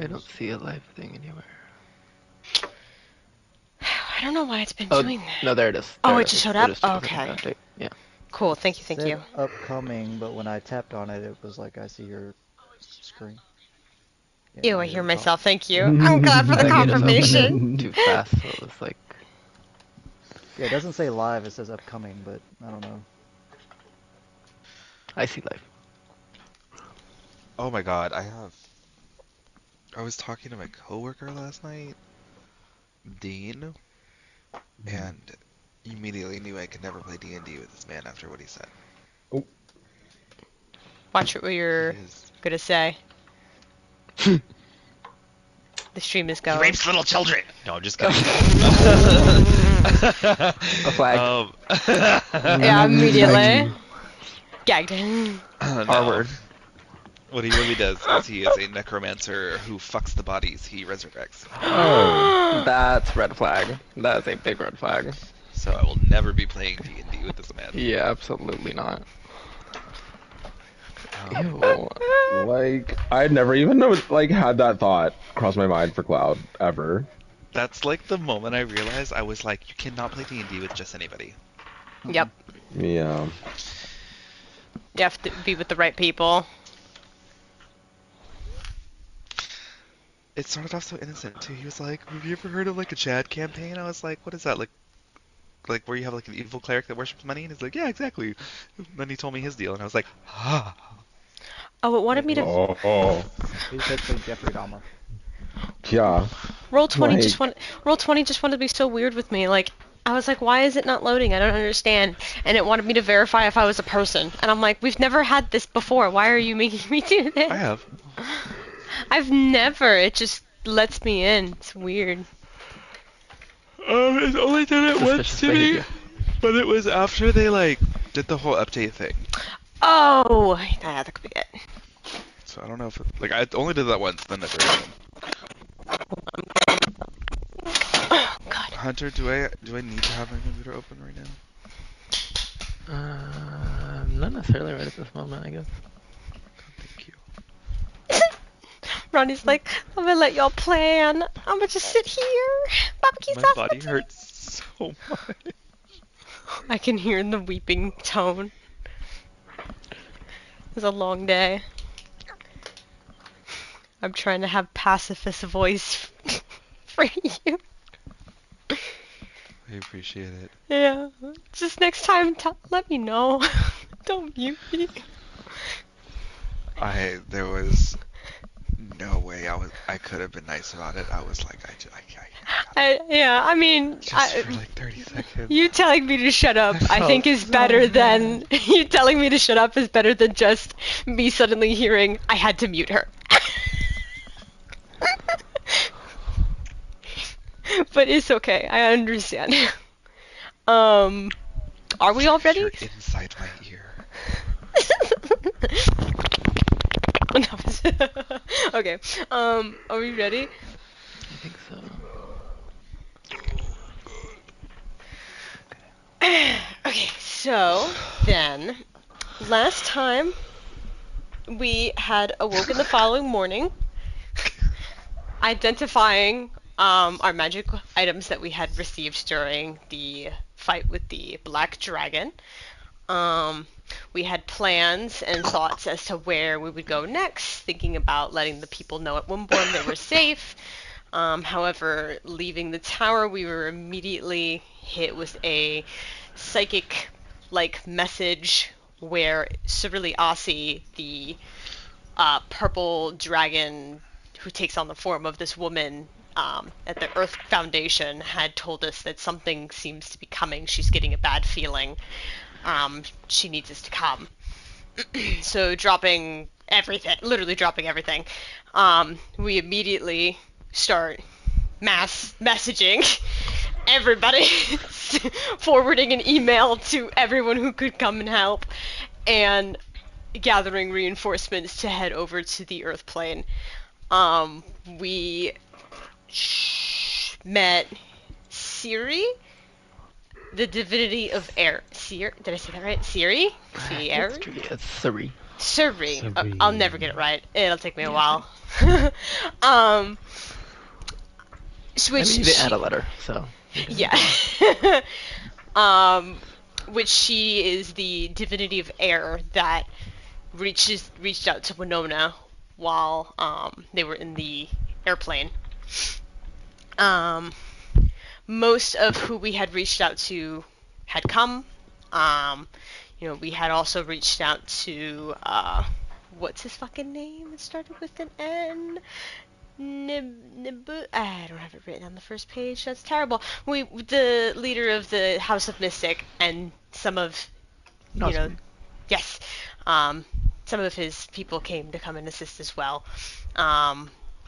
don't see a live thing anywhere. I don't know why it's been Oh, doing that. no, there it is. Oh, There it it just is. showed It up? just shows Okay. an update. Yeah. Cool, It thank you. said upcoming, but when I tapped on it, it was like, I see your screen. Yeah, Ew, now I you're hear the top. myself, thank you. I'm glad for the I just opened confirmation. it too fast, so it was like... Yeah, it doesn't say live, it says upcoming, but I don't know. I see live. Oh my god, I was talking to my coworker last night, Dean, and immediately knew I could never play D&D with this man after what he said. Oh. Watch what you're gonna say. The stream is going. He rapes little children! No, I'm just kidding. A flag. Yeah, immediately. Gagged. R-word. What he really does is he is a necromancer who fucks the bodies he resurrects. Oh. That's red flag. That is a big red flag. So I will never be playing D&D with this man. Yeah, absolutely not. Ew. Like, I never even had that thought cross my mind for Cloud, ever. That's like the moment I realized I was like, you cannot play D&D with just anybody. Yep. Yeah. You have to be with the right people. It started off so innocent too. He was like, have you ever heard of like a Chad campaign? I was like, what is that? Like where you have like an evil cleric that worships money? And he's like, yeah, exactly. And then he told me his deal, and I was like, ah. Oh, it wanted me to He said say Jeffrey Dahmer. Yeah. Roll20 just wanted to be so weird with me. Like, I was like, why is it not loading? I don't understand. And it wanted me to verify if I was a person. And I'm like, we've never had this before. Why are you making me do this? I have. I've never. It just lets me in. It's weird. It's only done it once to me, but it was after they like did the whole update thing. Oh, that could be it. So I don't know if like I only did that once, then never again. Oh God. Hunter, do I need to have my computer open right now? Not necessarily right at this moment, I guess. Thank you. Ronnie's like, I'm gonna let y'all plan. I'm gonna just sit here. Barbecue My sauce. body hurts so much. I can hear the weeping tone. It was a long day. I'm trying to have pacifist voice for you. I appreciate it. Yeah. Just next time, let me know. Don't mute me. There was no way I could have been nice about it. I was like, Yeah, I mean, just for like 30 seconds. you telling me to shut up, I think is better than you telling me to shut up is better than just me suddenly hearing I had to mute her. But it's okay. I understand. Are we all ready? You're inside my ear. Okay. Are we ready? I think so. Okay, so then last time we had awoken the following morning, identifying our magic items that we had received during the fight with the black dragon. We had plans and thoughts as to where we would go next, thinking about letting the people know at Wimborne they were safe. However, leaving the tower, we were immediately hit with a psychic-like message where Severely Aussie, the purple dragon who takes on the form of this woman at the Earth Foundation, had told us that something seems to be coming. She's getting a bad feeling. She needs us to come. So literally dropping everything, we immediately start mass messaging everybody, forwarding an email to everyone who could come and help, and gathering reinforcements to head over to the Earth plane. We met Siri, the divinity of air. Did I say that right? Siri? It's Siri. Siri. I'll never get it right. It'll take me a while. um, I which mean, they add a letter, so. yeah. Which she is the divinity of air that reached out to Winona while they were in the airplane. Most of who we had reached out to had come. We had also reached out to what's his fucking name? It started with an N. I don't have it written on the first page. That's terrible. The leader of the House of Mystic, and some of, yes, some of his people came to come and assist as well.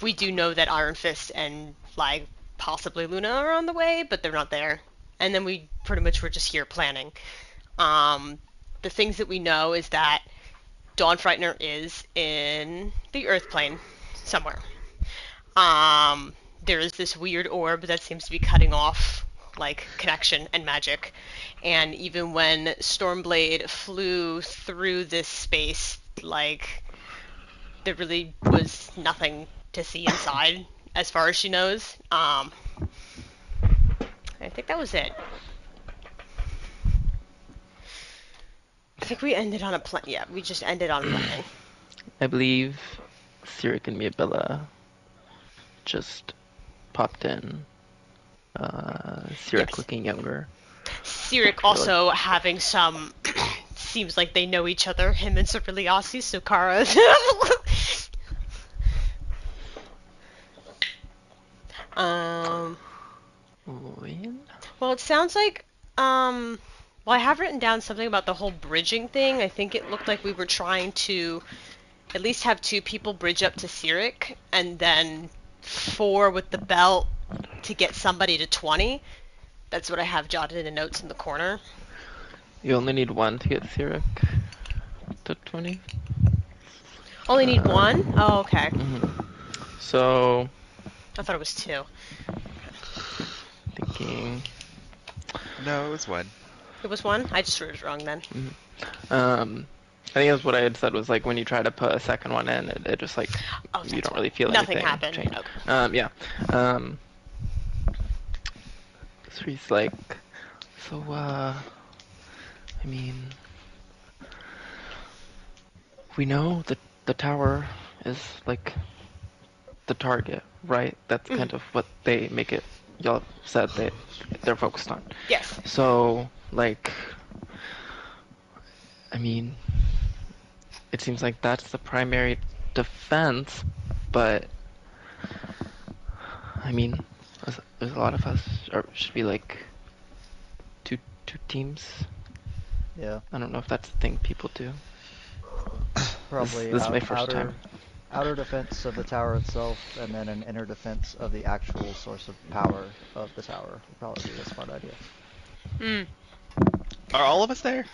We do know that Iron Fist and possibly Luna are on the way, but they're not there. And then we pretty much were just here planning. The things that we know is that Dawn Frightener is in the Earth plane somewhere. There is this weird orb that seems to be cutting off connection and magic. And even when Stormblade flew through this space, there really was nothing to see inside as far as she knows. I think that was it. I think we ended on a plan. Yeah, we just ended on planning. I believe Cyric and Miabilla just popped in. Cyric Yes. looking younger. Cyric also having some... seems like they know each other, him and Serpiliasi, so Kara... Well, it sounds like... Well, I have written down something about the whole bridging thing. I think it looked like we were trying to at least have 2 people bridge up to Cyric, and then 4 with the belt to get somebody to 20. That's what I have jotted in the notes in the corner. You only need 1 to get Cyric to 20. Only need 1? Oh, okay. So... I thought it was 2. Thinking... No, it was 1. It was 1? I just wrote it wrong then. I think that's what I had said was when you try to put a second one in, it just you don't really feel nothing anything happened. change. Okay. Yeah. So he's I mean, we know that the tower is the target, right? That's kind of what they make it. Y'all said they're focused on. Yes. So I mean, it seems like that's the primary defense, but I mean, there's a lot of us, or should be two teams. Yeah, I don't know if that's the thing people do. probably This is my first time. outer defense of the tower itself, and then an inner defense of the actual source of power of the tower would probably be a smart idea. Are all of us there?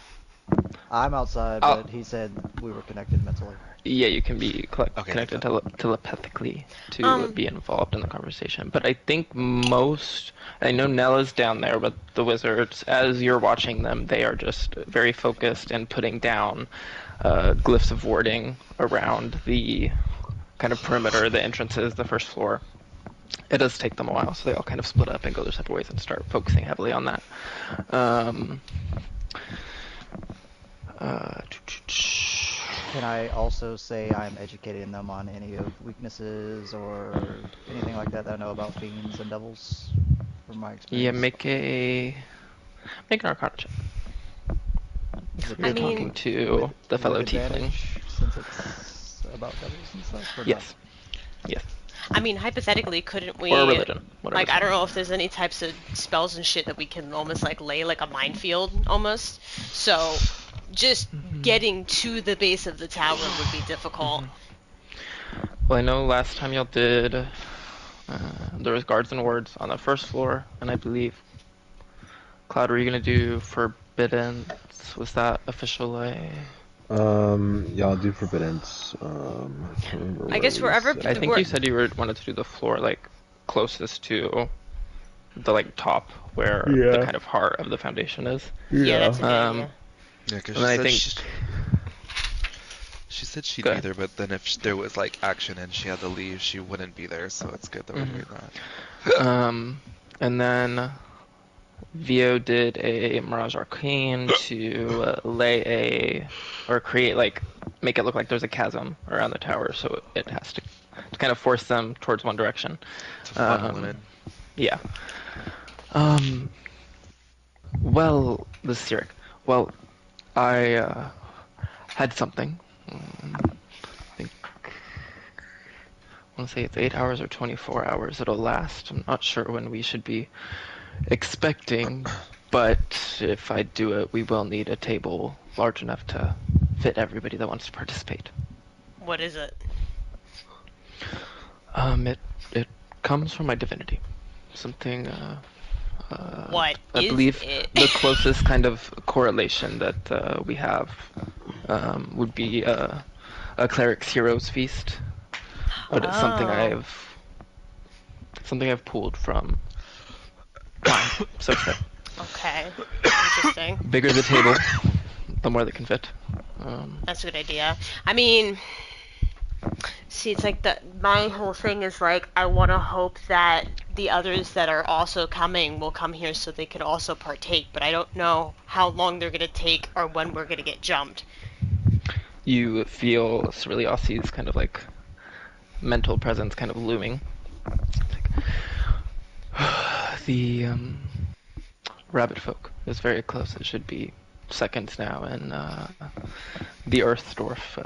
I'm outside, Oh. but he said we were connected mentally. Yeah, you can be connected that's telepathically to be involved in the conversation. But I think I know Nella's down there with the wizards. As you're watching them, they are just very focused and putting down glyphs of warding around the kind of perimeter, the entrances, the first floor. It does take them a while, so they all kind of split up and go their separate ways and start focusing heavily on that. Can I also say I'm educating them on any of weaknesses or anything like that I know about fiends and devils from my experience? Yeah, make an Arcana check. You're talking to the fellow with tiefling. advantage, since it's about devils and stuff? Or Yes. Yes. I mean, hypothetically, couldn't we... Or religion. Whatever. I don't know if there's any types of spells and shit that we can almost, lay a minefield, almost. So, just getting to the base of the tower would be difficult. Well, I know last time y'all did, there was guards and wards on the first floor, and I believe, Cloud, were you gonna do forbidden? Was that official? Yeah, I'll do forbiddance. I can't remember. I guess wherever... I think you said you wanted to do the floor closest to the top where the kind of heart of the foundation is. Yeah, that's a good idea. Yeah, because And I think she She said she'd Good. be there, but then if there was like action and she had to leave, she wouldn't be there. So it's good that we're doing that. And then Vio did a Mirage Arcane to make it look like there's a chasm around the tower, so it has to kind of force them towards one direction. To funnel them in. Yeah. Well, this is Sirik. Well, I had something. I think I want to say it's 8 hours or 24 hours it'll last. I'm not sure when we should be expecting, but if I do it, we will need a table large enough to fit everybody that wants to participate. What is it? It comes from my divinity. Something, What I is believe it? the closest kind of correlation that we have would be a cleric's hero's feast. But it's something Oh. I've pulled from mine, so to say. Okay. Interesting. Bigger the table, the more they can fit. That's a good idea. I mean, see, it's like my whole thing is like, I want to hope that the others that are also coming will come here so they can also partake, but I don't know how long they're going to take or when we're going to get jumped. You feel Ceriliosi's kind of like mental presence kind of looming. The rabbit folk is very close. It should be seconds now, and the Earth Dwarf,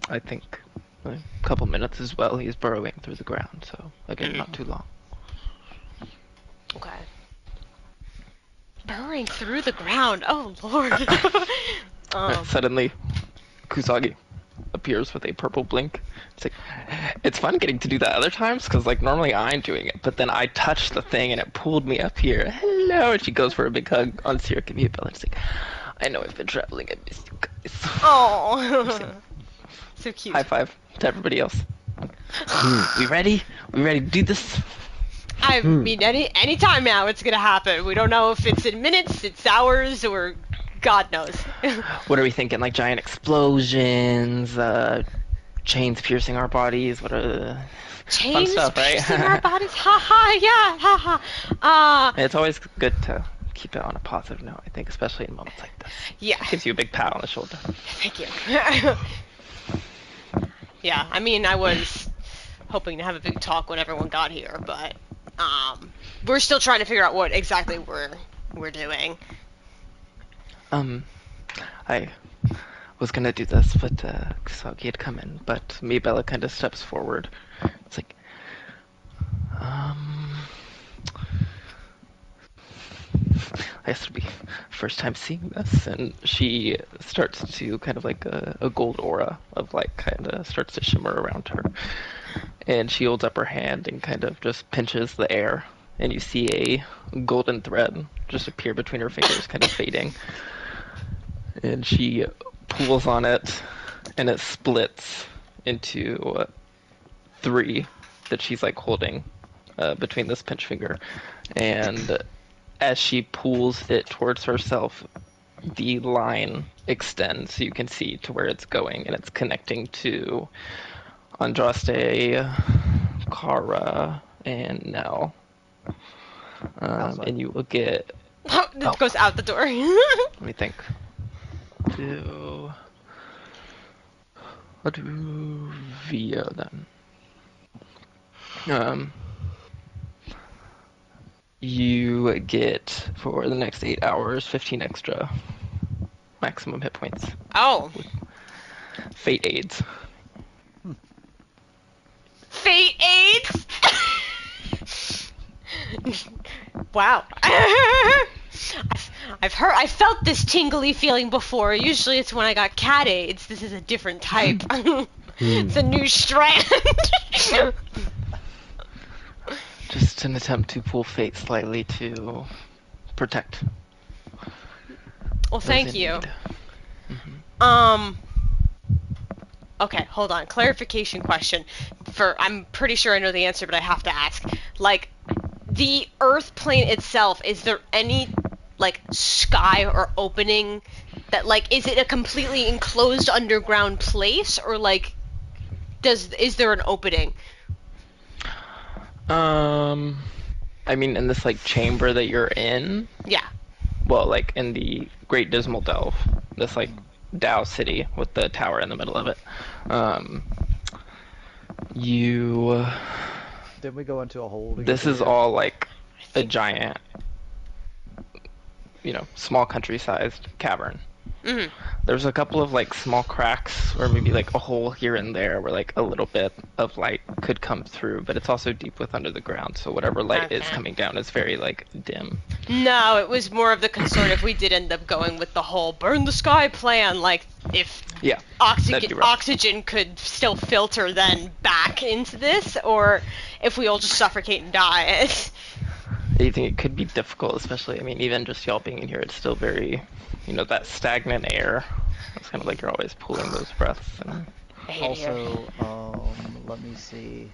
I think a couple minutes as well. He's burrowing through the ground, so again, not too long. Okay. Burrowing through the ground. Oh, Lord. Suddenly, Kusagi appears with a purple blink. It's like, it's fun getting to do that other times, because like normally I'm doing it, but then I touched the thing and it pulled me up here. Hello, and she goes for a big hug on Sirik and Mabel. It's like, I know I've been traveling, I miss you guys. Oh. So cute. High five to everybody else. We ready? We ready to do this? I mean, any time now it's gonna happen. We don't know if it's in minutes, it's hours, or God knows. What are we thinking? Like giant explosions, chains piercing our bodies? What are Chains fun stuff, right? piercing our bodies? Ha ha, yeah, ha ha. It's always good to keep it on a positive note, I think, especially in moments like this. Yeah. Gives you a big pat on the shoulder. Thank you. Yeah, I mean, I was hoping to have a big talk when everyone got here, but we're still trying to figure out what exactly we're doing. I was gonna do this, but Kusagi had come in, but Mabella kind of steps forward. It's like, I guess it'll be first time seeing this, and she starts to kind of like a gold aura of like kind of starts to shimmer around her, and she holds up her hand and kind of just pinches the air, and you see a golden thread just appear between her fingers, kind of fading, and she pulls on it, and it splits into 3 that she's like holding between this pinch finger, and as she pulls it towards herself, the line extends so you can see to where it's going, and it's connecting to Andraste, Kara, and Nell. And you will get... It goes out the door. Let me think. I'll do Vio then. You get, for the next 8 hours, 15 extra maximum hit points. Oh. Fate aids. Fate aids? Wow. I felt this tingly feeling before. Usually it's when I got cat aids. This is a different type. It's a new strand. Just an attempt to pull fate slightly to protect. Well, thank you. Okay, hold on. Clarification question. I'm pretty sure I know the answer, but I have to ask. Like, the Earth plane itself, is there any, like, sky or opening That, like, is it a completely enclosed underground place, or, like, is there an opening? I mean, in this, like, chamber that you're in, Yeah. well, like, in the Great Dismal Delve, this, like, Dow city with the tower in the middle of it, you... Did we go into a hole? To This get is there? all, like, a giant, small country-sized cavern. Mm-hmm. There's a couple of, like, small cracks, or maybe, like, a hole here and there where, like, a little bit of light could come through, but it's also deep with under the ground, so whatever light is Okay. coming down is very, like, dim. No, it was more of the concern if we did end up going with the whole burn the sky plan, like, if Yeah, that'd be rough. oxygen could still filter then back into this, or if we all just suffocate and die. I think it could be difficult, especially, I mean, even just y'all being in here, it's still very, that stagnant air. It's kind of like you're always pulling those breaths. And... I hate it here. Also, let me see.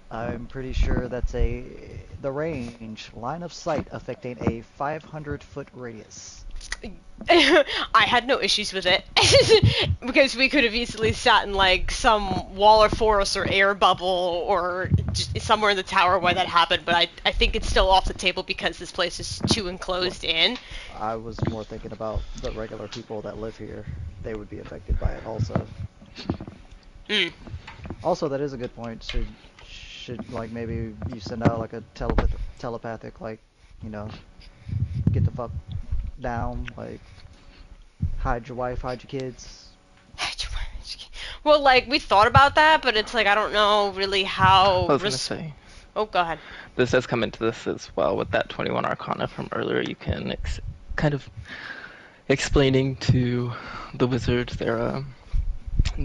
I'm pretty sure that's the range, line of sight affecting a 500-foot radius. I had no issues with it because we could have easily sat in like some wall of forest or air bubble or just somewhere in the tower where that happened, but I think it's still off the table because this place is too enclosed in. I was more thinking about the regular people that live here. They would be affected by it also. Mm. Also, that is a good point. Should like maybe you send out like a telepathic like, get the fuck down, like hide your wife, hide your kids. Well, like, we thought about that, but it's like, I don't know really how... I was going to say, Oh, go ahead. this does come into this as well with that 21 Arcana from earlier. You can kind of explaining to the wizards their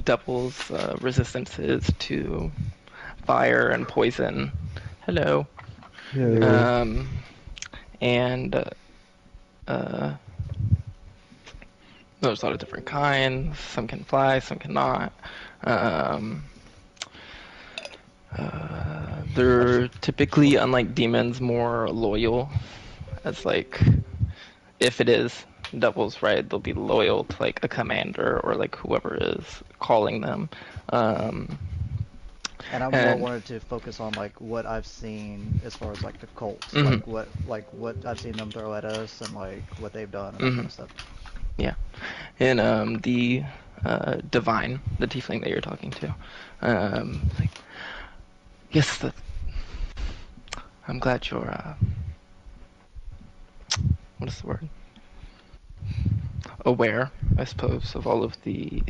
devil's resistances to fire and poison. Hello. Yeah. And there's a lot of different kinds. Some can fly, some cannot. They're typically, unlike demons, more loyal. As like, if it is devils, right, they'll be loyal to like a commander or like whoever is calling them. And I more wanted to focus on like what I've seen as far as like the cults, like what I've seen them throw at us and like what they've done and that kind of stuff. Yeah, and the divine, the tiefling that you're talking to, like, yes, I'm glad you're what is the word? Aware, I suppose, of all of the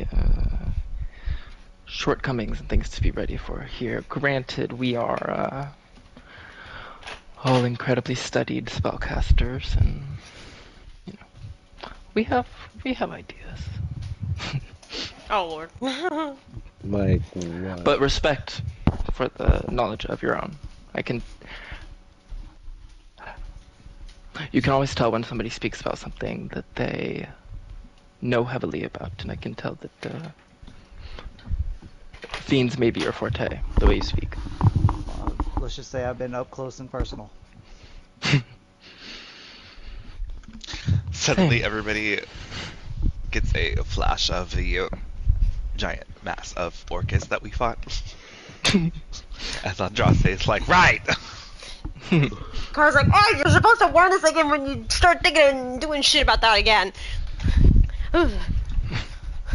shortcomings and things to be ready for here. Granted, we are all incredibly studied spellcasters, and we have ideas. Oh, Lord. Like what? But respect for the knowledge of your own. You can always tell when somebody speaks about something that they know heavily about, and I can tell that fiends may be your forte, the way you speak. Let's just say I've been up close and personal. Suddenly, everybody gets a flash of the giant mass of orcas that we fought. As Andraste is like, right! Car's like, oh, you're supposed to warn us again when you start thinking and doing shit about that again.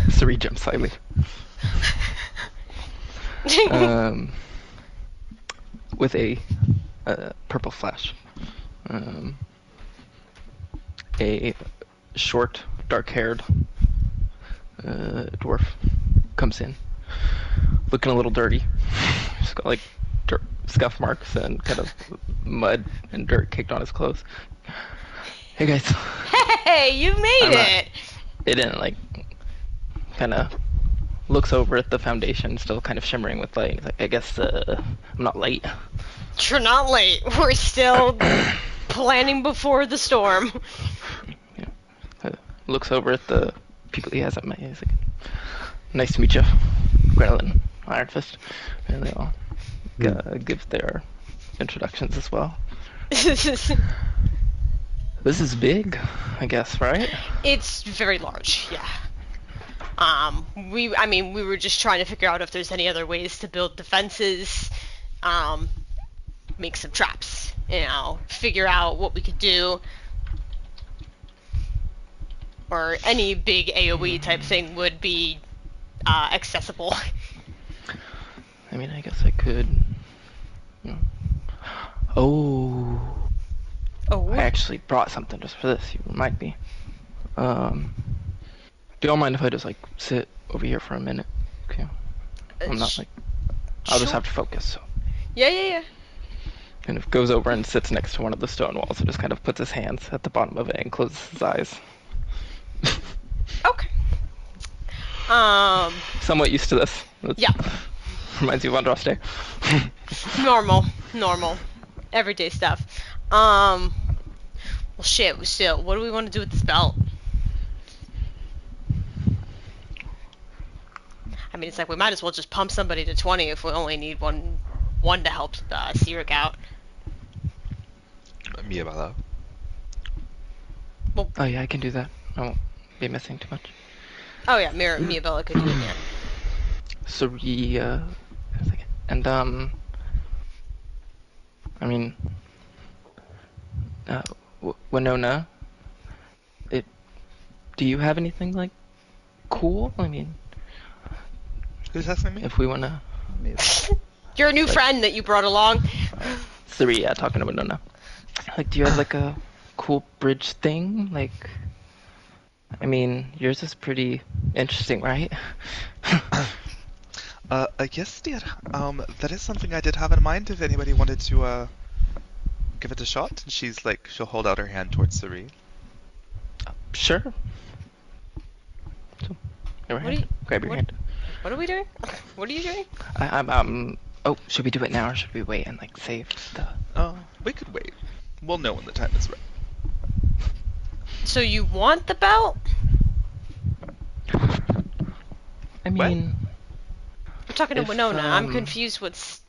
Suri jumps slightly. With a purple flash. A short, dark-haired dwarf comes in, looking a little dirty. He's got like dirt, scuff marks and kind of mud and dirt caked on his clothes. Hey guys. Hey, you made it! It didn't like kind of looks over at the foundation, still kind of shimmering with light. He's like, I guess I'm not late. You're not late. We're still planning before the storm. Looks over at the people he has at my. He's like, nice to meet you, Grenolin, Iron Fist. And they all give their introductions as well. This is big, I guess, right? It's very large, yeah. We were just trying to figure out if there's any other ways to build defenses, make some traps, figure out what we could do. Or any big AoE type thing would be accessible. I mean, I guess I could. Oh. Oh. I actually brought something just for this. You remind me. Do y'all mind if I just like sit over here for a minute? Okay. I'm not like. I'll just have to focus. So. Yeah. Kind of goes over and sits next to one of the stone walls and just kind of puts his hands at the bottom of it and closes his eyes. Okay. Somewhat used to this. Yeah. Reminds you of Andraste. Normal. Everyday stuff. Well, shit. So, what do we want to do with this belt? I mean, it's like we might as well just pump somebody to 20 if we only need one to help Sirik out. Miabella. Well, Oh yeah, I can do that. I won't be missing too much. oh yeah, Miabella could do it, yeah. Sorry, and I mean, Winona, do you have anything like cool? I mean, Who's asking me? if we wanna, Your new friend that you brought along. Sorry, yeah, talking to Winona. Like, do you have like a cool bridge thing? Like, I mean, yours is pretty interesting, right? Yes, dear. That is something I did have in mind if anybody wanted to, give it a shot. And she'll hold out her hand towards Suri. Sure. So, grab your hand. What are we doing? What are you doing? Oh, should we do it now or should we wait and like save the... We could wait. We'll know when the time is right. So you want the belt? I mean... I'm talking to If, Winona. I'm confused what's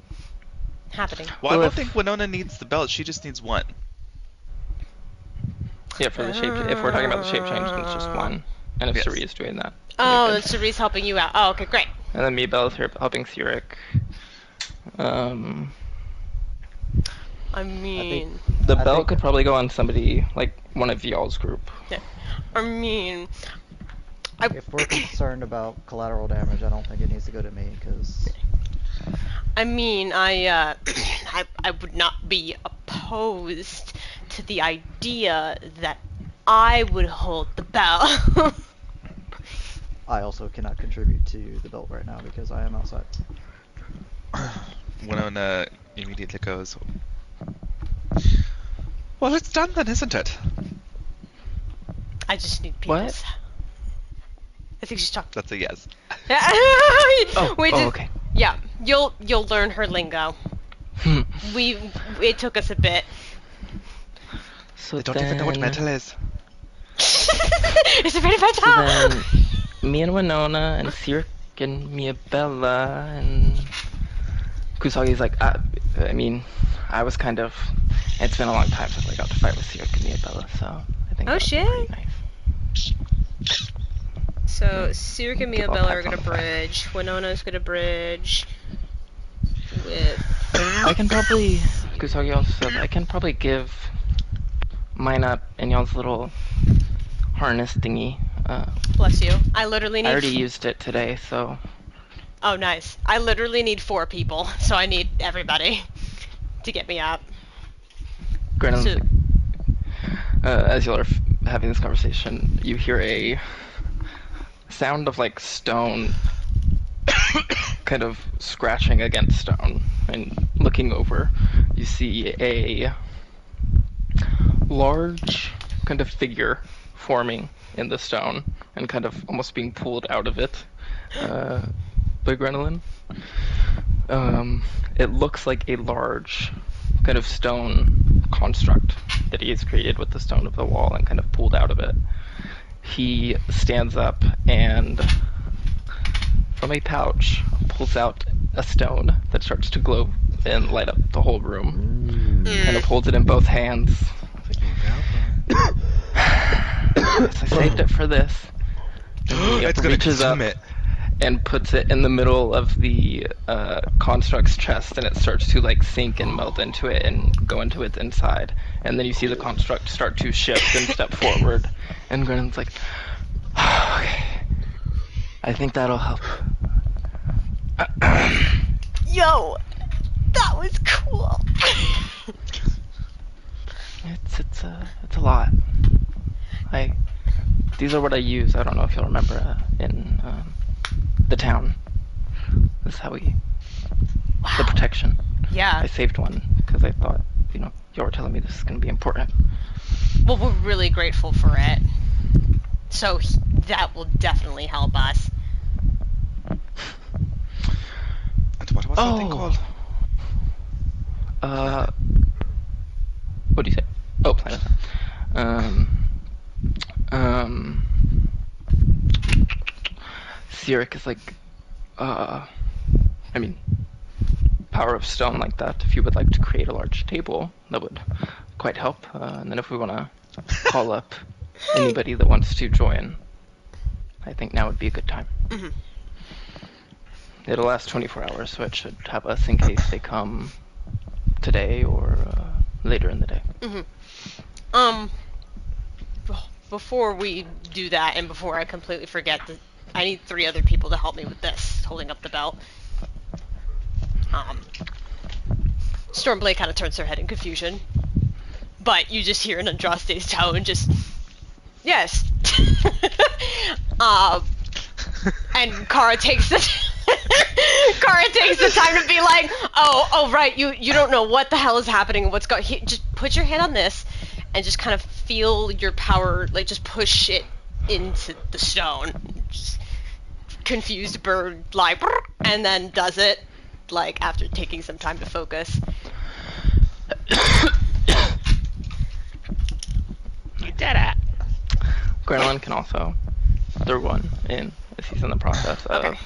happening. Well, I don't think Winona needs the belt. She just needs one. Yeah, for the shape... If we're talking about the shape change, then it's just one. And if Yes. Suri is doing that... Oh, you're then good. Cerise's helping you out. Oh, okay, great. And then Miabelle is here helping Sirik. I mean... The I belt think- could probably go on somebody, like, one of y'all's group. I mean... If we're concerned about collateral damage, I don't think it needs to go to me, because... I mean, I would not be opposed to the idea that I would hold the belt. I also cannot contribute to the belt right now because I am outside. Winona immediately goes, well, it's done then, isn't it? I just need penis. What? I think she's talking. That's a yes. Okay. Yeah, you'll learn her lingo. It took us a bit. So I don't even know what metal is. It's a very bad So time. then, me and Winona and Sirik and Miabella and Kusagi's like, I mean, I was kind of. It's been a long time since I got to fight with Sirik and Miabella, so I think. Oh, that would be shit. pretty nice. So Sirik and Give all Miabella are pats on gonna the back. bridge. Winona's gonna bridge with. I can probably. Kusagi also said I can probably give mine up in y'all's little harness thingy. Bless you. I literally need. I already used it today, so. Oh, nice. I literally need 4 people, so I need everybody to get me up. Grenon's So- like, as y'all are having this conversation, you hear a sound of like stone kind of scratching against stone, and looking over, you see a large kind of figure forming in the stone and kind of almost being pulled out of it by Grenolin. It looks like a large kind of stone construct that he has created with the stone of the wall and kind of pulled out of it. He stands up and from a pouch pulls out a stone that starts to glow and light up the whole room. Kind of holds it in both hands. Yes, I saved it for this. And he It's gonna reaches up consume it. and puts it in the middle of the construct's chest, and it starts to like sink and melt into it and go into its inside. And then you see the construct start to shift and step forward. And Grennon's like, okay, I think that'll help. Yo, that was cool. It's a lot. These are what I use. I don't know if you'll remember in the town. This is how the protection. Yeah. I saved one because I thought, you were telling me this is going to be important. Well, we're really grateful for it. So that will definitely help us. And what's that thing called? What do you say? Oh, planet. Sirik is like, power of stone like that. If you would like to create a large table, that would quite help. And then if we want to call up anybody that wants to join, I think now would be a good time. Mm-hmm. It'll last 24 hours, so it should have us in case they come today or later in the day. Mm-hmm. Before we do that, and before I completely forget, I need 3 other people to help me with this, holding up the belt. Stormblade kind of turns her head in confusion, but you just hear in Andraste's tone, just, yes. And Kara takes the time to be like, oh right, you don't know what the hell is happening and what's going. Just put your hand on this, and just kind of feel your power, like just push it into the stone. Just confused bird, like, and then does it, like after taking some time to focus. You did it. Grenolin can also throw one in as he's in the process of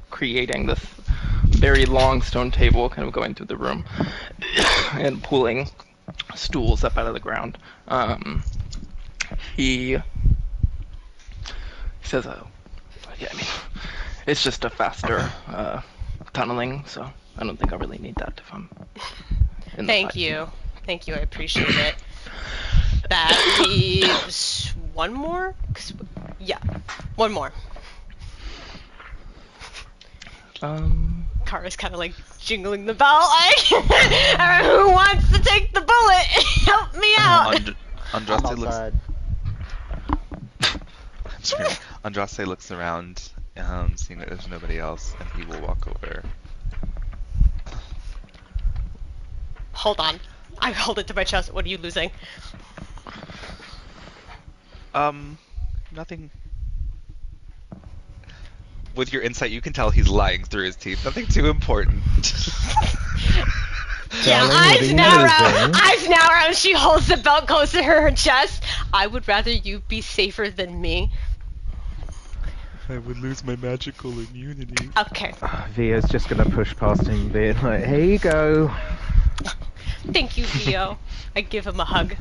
creating this very long stone table, kind of going through the room and pulling stools up out of the ground. He says, it's just a faster tunneling, so I don't think I really need that if I'm in the Thank you, I appreciate it. That leaves one more? One more. Kara's kind of like jingling the bell, like, who wants to take the bullet? Help me out! Andraste looks. outside. Andraste looks around, seeing that there's nobody else, and he will walk over. Hold on. I hold it to my chest. What are you losing? Nothing. With your insight, you can tell he's lying through his teeth. Nothing too important. Yeah, eyes narrow, and she holds the belt close to her chest. I would rather you be safer than me. I would lose my magical immunity. Okay. Via's just gonna push past him, being like, "Here you go." Thank you, Theo. I give him a hug.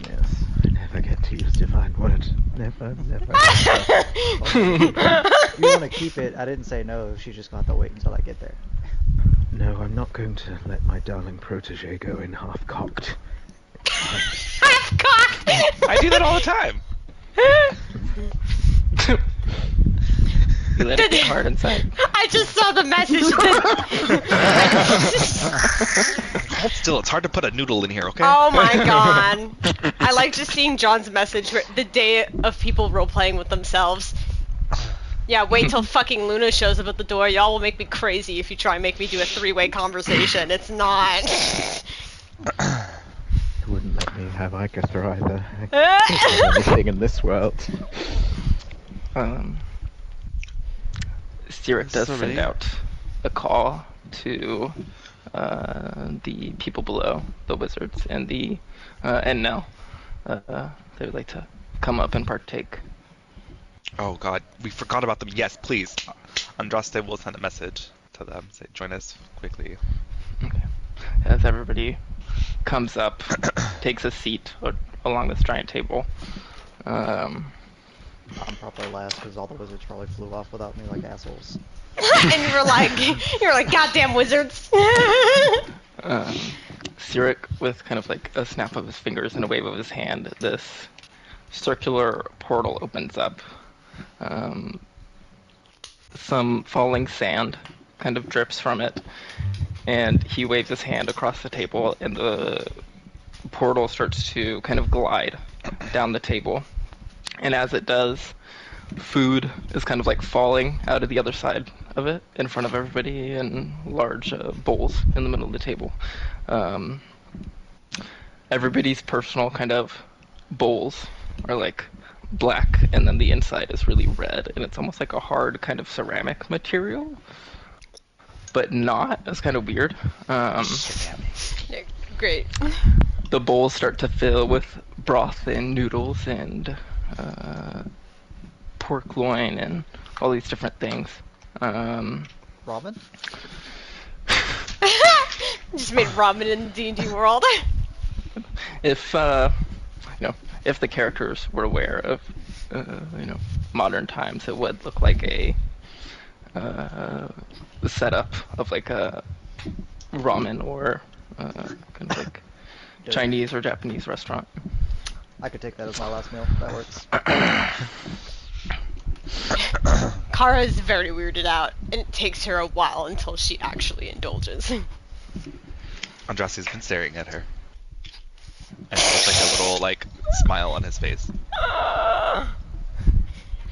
Yes, I never get to use divine words. Never. You want to keep it? I didn't say no. She's just gonna have to wait until I get there. No, I'm not going to let my darling protege go in half-cocked. Half-cocked! I do that all the time. You let it get hard inside. I just saw the message. Hold still, it's hard to put a noodle in here, okay? Oh my god. I like just seeing John's message the day of people role-playing with themselves. Yeah, wait till fucking Luna shows up at the door. Y'all will make me crazy if you try and make me do a 3-way conversation. It's not. You wouldn't let me have Icaster either. I can't have anything in this world. Sirik does send out a call to the people below, the wizards, and and Nell. They would like to come up and partake. Oh god, we forgot about them. Yes, please. Andraste will send a message to them. Say, join us quickly. Okay. As everybody comes up, takes a seat along this giant table. I'm probably last because all the wizards probably flew off without me like assholes. And you're like, goddamn wizards. Sirik, with kind of like a snap of his fingers and a wave of his hand, this circular portal opens up. Some falling sand kind of drips from it, and he waves his hand across the table, and the portal starts to kind of glide down the table. And as it does, food is kind of like falling out of the other side of it in front of everybody in large bowls in the middle of the table. Everybody's personal kind of bowls are like black, and then the inside is really red, and it's almost like a hard kind of ceramic material, but not. It's kind of weird. Great. The bowls start to fill with broth and noodles and pork loin and all these different things. Robin? Just made ramen in the D&D world. If if the characters were aware of modern times, it would look like a setup of like a ramen or kind of like Chinese or Japanese restaurant. I could take that as my last meal. That works. Kara is very weirded out, and it takes her a while until she actually indulges. Andraste's been staring at her. And there's like a little like smile on his face.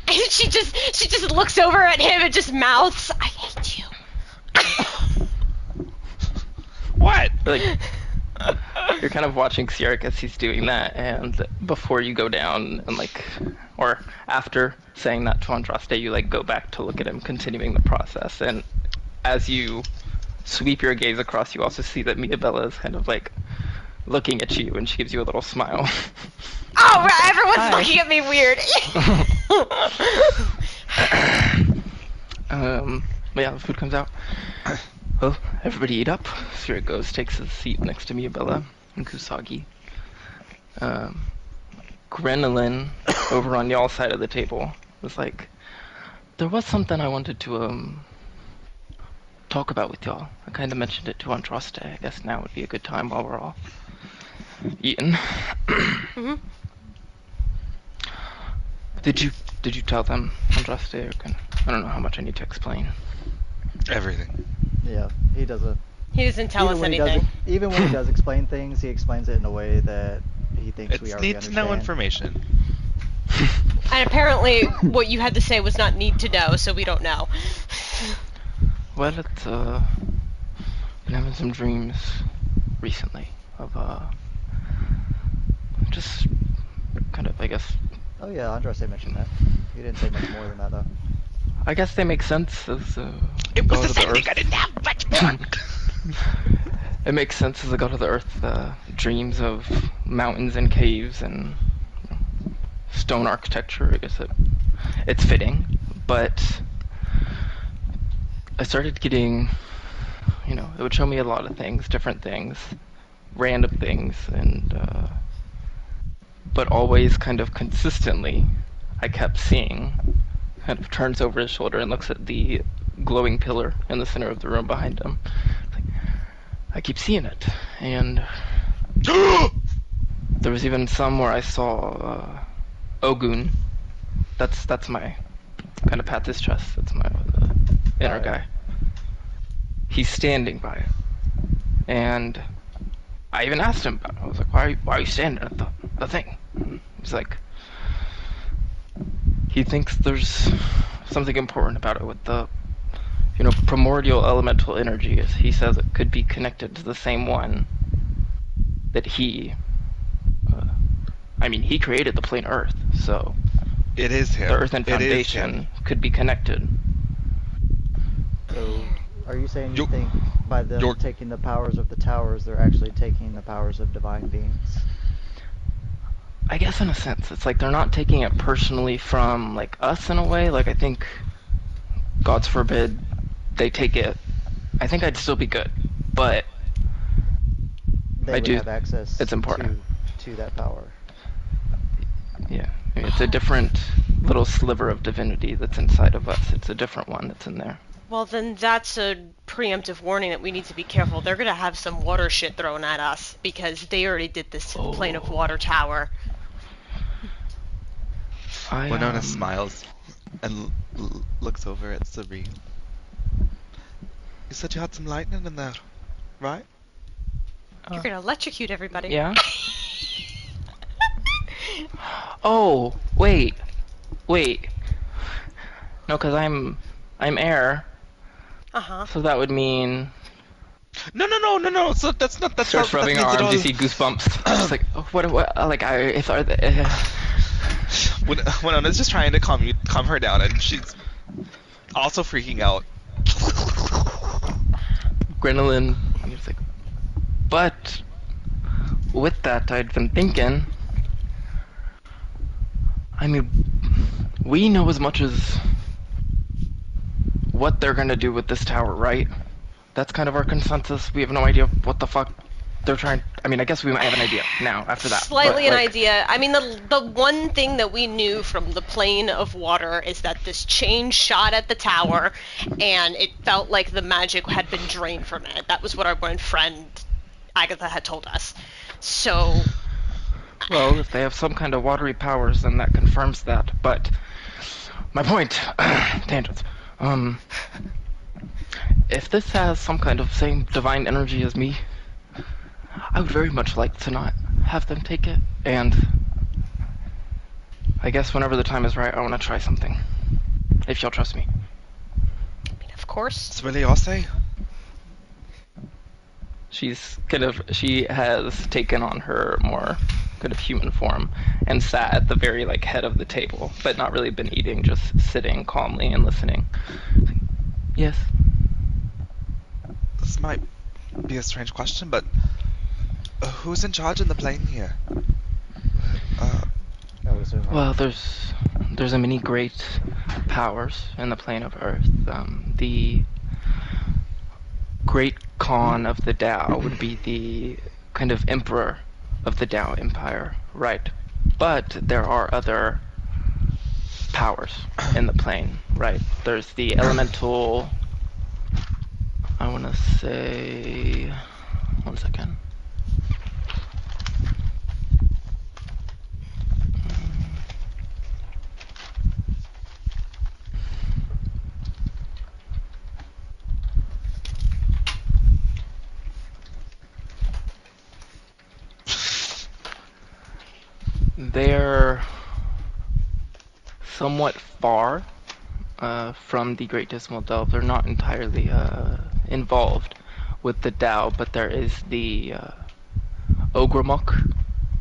And she just looks over at him and just mouths, "I hate you." What? Like, you're kind of watching Sirik as he's doing that, and before you go down and like, or after saying that to Andraste, you like go back to look at him continuing the process, and as you sweep your gaze across, you also see that Miabella is kind of like looking at you, and she gives you a little smile. Oh, right, everyone's Hi. looking at me weird. Yeah, the food comes out. Well, everybody eat up. Sirik goes, takes his seat next to Miabella and Kusagi. Grenolin, over on y'all's side of the table, was like, there was something I wanted to talk about with y'all. I kind of mentioned it to Andraste. I guess now would be a good time while we're all eating. Mm-hmm. Did you tell them, Andraste? Or I don't know how much I need to explain. Everything. Yeah, he does a. He doesn't tell us anything. Even when he does explain things, he explains it in a way that he thinks we It's already need to know understand. information. And apparently, what you had to say was not need to know, so we don't know. Well, it's been having some dreams recently of just kind of, I guess. Oh yeah, Andraste mentioned that. He didn't say much more than that though. I guess they make sense as It was god the of same earth. thing. I didn't have much more. It makes sense as a god of the earth. Dreams of mountains and caves and stone architecture. I guess it's fitting, but I started getting, it would show me a lot of things, different things, random things, and but always kind of consistently, I kept seeing. Kind of turns over his shoulder and looks at the glowing pillar in the center of the room behind him. Like, I keep seeing it, and there was even some where I saw Ogun. That's my kind of pat his chest. That's my inner guy. He's standing by it, and I even asked him about it. I was like, why are you standing at the thing? He's like, he thinks there's something important about it with the, primordial elemental energy. As he says, it could be connected to the same one that he he created the plain Earth, so It is him. the Earth and It is Foundation him. could be connected. So, are you saying you You're- think by them you're- taking the powers of the towers, they're actually taking the powers of divine beings? I guess in a sense, it's like they're not taking it personally from like us in a way. Like I think, God's forbid, they take it. I think I'd still be good, but They I would do- have access it's important. to that power. Yeah, it's a different little sliver of divinity that's inside of us. It's a different one that's in there. Well, then that's a preemptive warning that we need to be careful. They're gonna have some water shit thrown at us because they already did this to the plane of water tower. Winona smiles and looks over at Serene. You said you had some lightning in there, right? You're gonna electrocute everybody. Yeah? Oh, wait. No, because I'm air. Uh-huh. So that would mean... No. So that's Starts not, rubbing that our means at arms, all. you see goosebumps. Just like, oh, what, like, if are the... Winona's just trying to calm her down, and she's also freaking out. Grenolin, he's like, but with that, I'd been thinking, I mean, we know as much as what they're gonna do with this tower, right? That's kind of our consensus. We have no idea what the fuck they're trying. I mean, I guess we might have an idea now after that. Slightly but, an idea. I mean, the one thing that we knew from the plane of water is that this chain shot at the tower, and it felt like the magic had been drained from it. That was what our one friend Agatha had told us. So. Well, if they have some kind of watery powers, then that confirms that. But my point, tangents. If this has some kind of same divine energy as me, I would very much like to not have them take it. And I guess whenever the time is right, I want to try something. If you'll trust me. I mean, of course. It's really all say. She has taken on her more kind of human form and sat at the very head of the table, but not really been eating, just sitting calmly and listening. Yes. This might be a strange question, but who's in charge in the plane here? Well, there's a many great powers in the plane of Earth. The Great Khan of the Tao would be the kind of emperor of the Tao Empire, right? But there are other powers in the plane, right? There's the elemental... I want to say... One second. They're somewhat far from the Great Dismal Delve. They're not entirely involved with the Tao, but there is the Ogramok.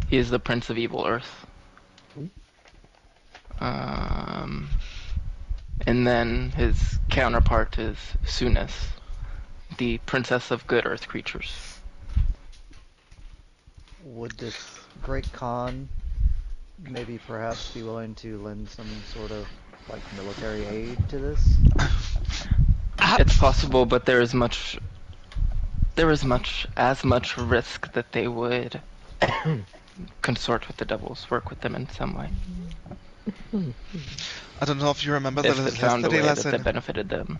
He is the Prince of Evil Earth. And then his counterpart is Sunis, the Princess of Good Earth Creatures. Would this Great Khan maybe perhaps be willing to lend some sort of military aid to this? It's possible, but there is as much risk that they would consort with the devils, work with them in some way. I don't know if you remember If the they found a history way lesson. that benefited them.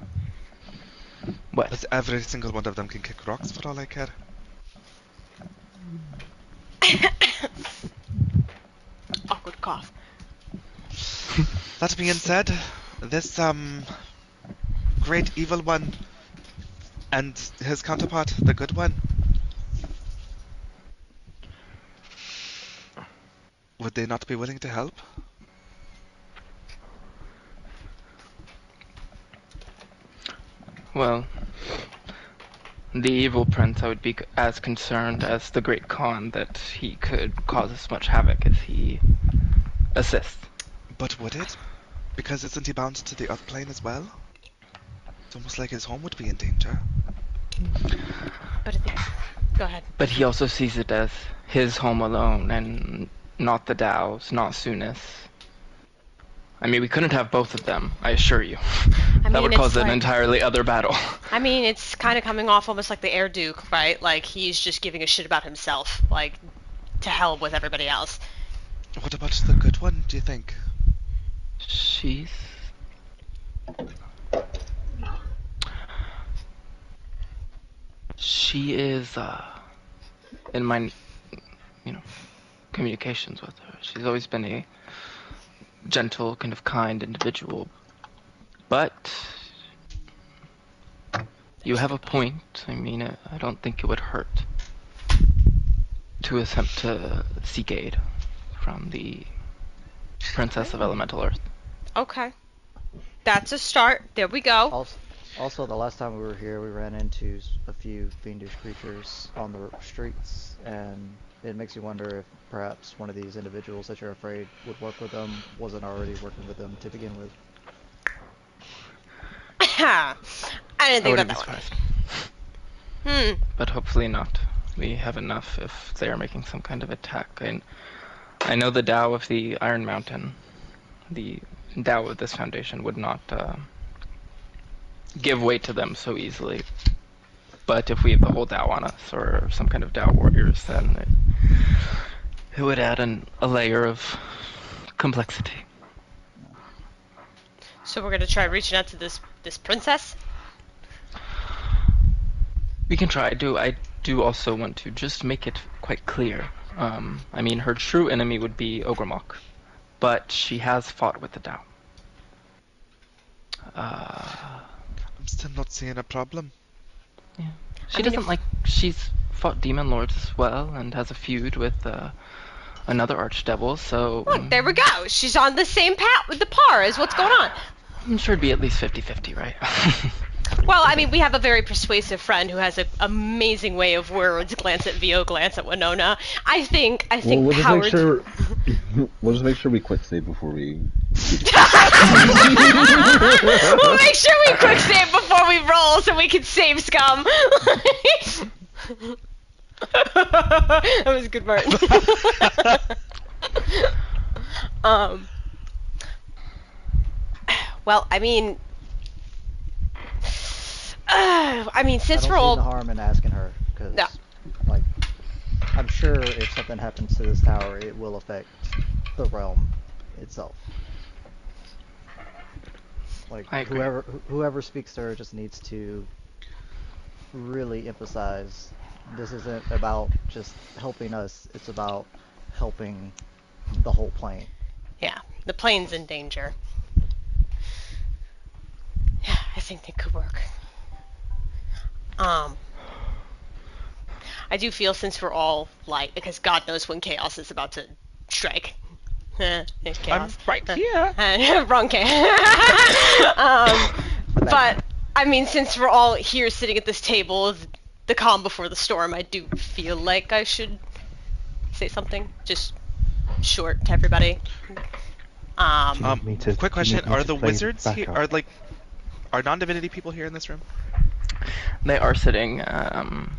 What? But every single one of them can kick rocks for all I care. Awkward cough. That being said, this great evil one and his counterpart, the good one, would they not be willing to help? Well, the evil prince, I would be as concerned as the Great Khan that he could cause as much havoc as he assists. But would it? Because isn't he bound to the Earth plane as well? It's almost like his home would be in danger. But go ahead. But he also sees it as his home alone, and not the Tao's, not Sunis. I mean, we couldn't have both of them, I assure you. That would cause an entirely other battle. I mean, it's kind of coming off almost like the Air Duke, right? Like, he's just giving a shit about himself. Like, to hell with everybody else. What about the good one, do you think? She's... She is, in my, communications with her, she's always been a gentle, kind of kind individual. But you have a point. I mean, I don't think it would hurt to attempt to seek aid from the Princess of Elemental Earth. Okay. That's a start. There we go. Also, the last time we were here, we ran into a few fiendish creatures on the streets, and it makes you wonder if perhaps one of these individuals that you're afraid would work with them wasn't already working with them to begin with. I didn't think I about wouldn't be that surprised. one. But hopefully not. We have enough if they are making some kind of attack. I know the Tao of the Iron Mountain, the Tao of this foundation would not give way to them so easily. But if we have the whole Tao on us, or some kind of Tao warriors, then it would add a layer of complexity. So we're gonna try reaching out to this princess? We can try. I do also want to just make it quite clear. I mean, her true enemy would be Ogremok, but she has fought with the Tao. I'm still not seeing a problem. Yeah. She's fought demon lords as well, and has a feud with another archdevil, so... Look, there we go! She's on the same path with the par as what's going on. I'm sure it'd be at least 50-50, right? Well, I mean, we have a very persuasive friend who has an amazing way of words. Glance at Vio, glance at Winona. I think We'll Howard... we'll just make sure we quick save before we... We'll make sure we quick save before we roll so we can save scum. That was good, Martin. Well, I mean, since we're all... I don't see the harm in asking her, because, like, I'm sure if something happens to this tower, it will affect the realm itself. Like, whoever speaks to her just needs to really emphasize this isn't about just helping us, it's about helping the whole plane. Yeah, the plane's in danger. Yeah, I think they could work. I do feel, since we're all like, because God knows when chaos is about to strike. Chaos. I'm right here. Wrong chaos. But I mean, since we're all here sitting at this table, the calm before the storm, I do feel like I should say something, just short to everybody. Quick question: are the wizards here? Are non-divinity people here in this room? They are sitting down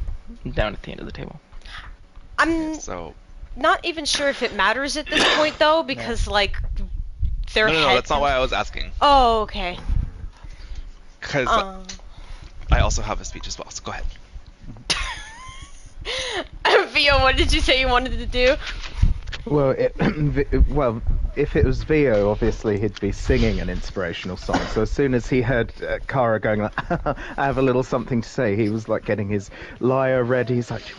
at the end of the table. I'm not even sure if it matters at this point, though, because like their heads. No, that's not why I was asking. Oh, okay. Because I also have a speech as well. So go ahead. Vio, what did you say you wanted to do? Well, if it was Vio, obviously he'd be singing an inspirational song. So as soon as he heard Kara going like, I have a little something to say, he was like getting his lyre ready. He's like, do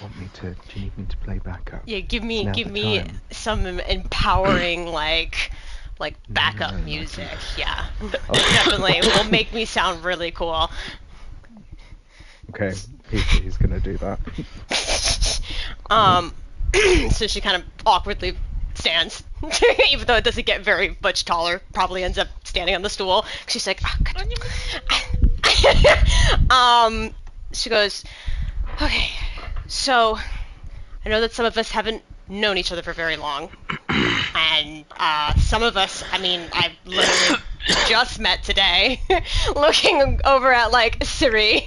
you need me to play backup? Yeah, give me some empowering like backup music. Yeah, definitely will make me sound really cool. Okay, he's gonna do that. So she kind of awkwardly stands, even though it doesn't get very much taller. Probably ends up standing on the stool. She's like, oh, she goes, okay, so I know that some of us haven't known each other for very long, and some of us, I mean, I've literally just met today, looking over at like Siri.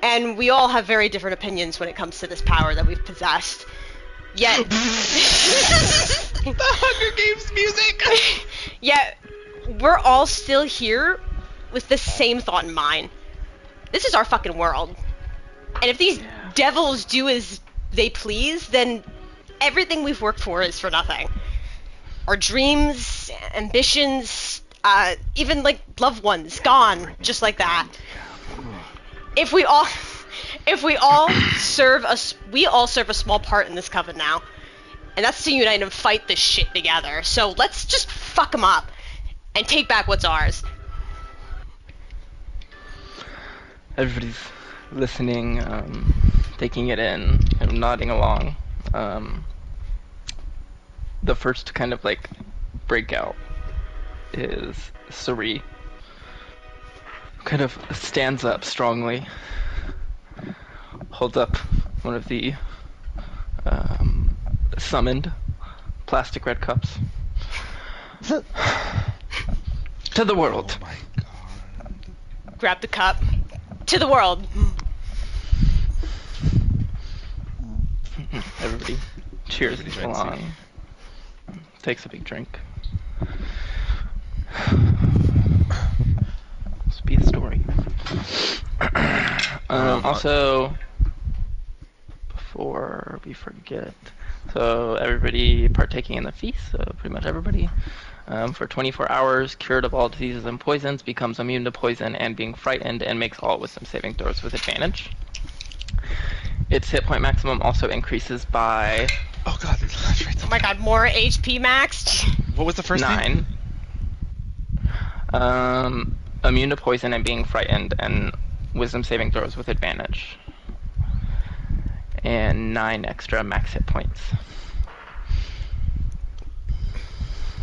And we all have very different opinions when it comes to this power that we've possessed. Yet... The Hunger Games music! Yet, we're all still here with the same thought in mind. This is our fucking world. And if these devils do as they please, then everything we've worked for is for nothing. Our dreams, ambitions, even like loved ones, gone just like that. If we all serve we all serve a small part in this coven now, and that's to unite and fight this shit together. So let's just fuck them up and take back what's ours. Everybody's listening, taking it in, and nodding along. The first kind of like breakout is Sari. Kind of stands up strongly, holds up one of the summoned plastic red cups. To the world. Oh my god. Grab the cup. To the world. Everybody cheers Everybody's along. rinsing. Takes a big drink. This will be the story. Also, before we forget, so everybody partaking in the feast, so pretty much everybody, for 24 hours, cured of all diseases and poisons, becomes immune to poison and being frightened, and makes all wisdom saving throws with advantage. Its hit point maximum also increases by Oh god, there's a match right Oh my god, more HP maxed. What was the first thing? 9. Immune to poison and being frightened, and wisdom saving throws with advantage. And 9 extra max hit points.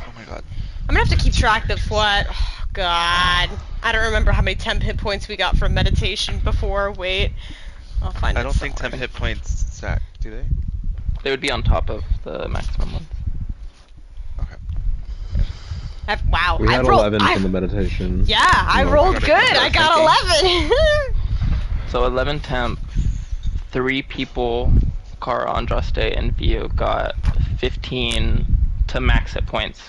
Oh my god. I'm gonna have to keep track of what. Oh god. I don't remember how many temp hit points we got from meditation before. Wait. I'll find it I don't think somewhere. 10 hit points stack, do they? They would be on top of the maximum ones. Okay. Wow. We had I rolled, 11 from the meditation. Yeah, I No, rolled I good. got I got 11. So 11 temp, 3 people, Kara, Andraste, and Vio got 15 to max hit points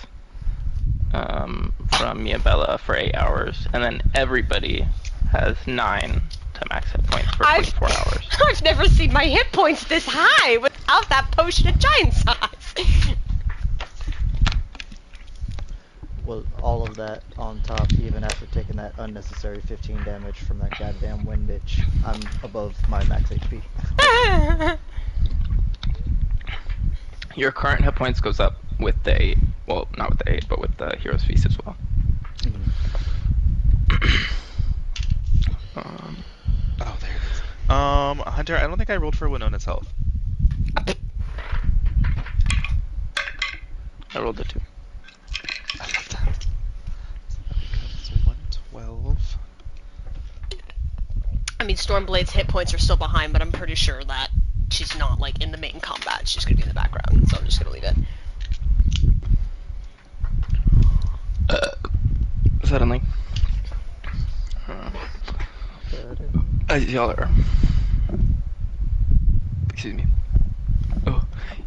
from Miabella for 8 hours, and then everybody has 9 to max hit points for 24 hours. I've never seen my hit points this high without that potion of giant size. Well, all of that on top, even after taking that unnecessary 15 damage from that goddamn wind bitch, I'm above my max HP. Your current hit points goes up with the 8. Well, not with the 8, but with the Hero's Feast as well. Oh, there it is. Hunter, I don't think I rolled for Winona's health. I rolled a 2. I love that. So that becomes 112. I mean, Stormblade's hit points are still behind, but I'm pretty sure that she's not, like, in the main combat. She's gonna be in the background, so I'm just gonna leave it. Suddenly, as y'all are, excuse me,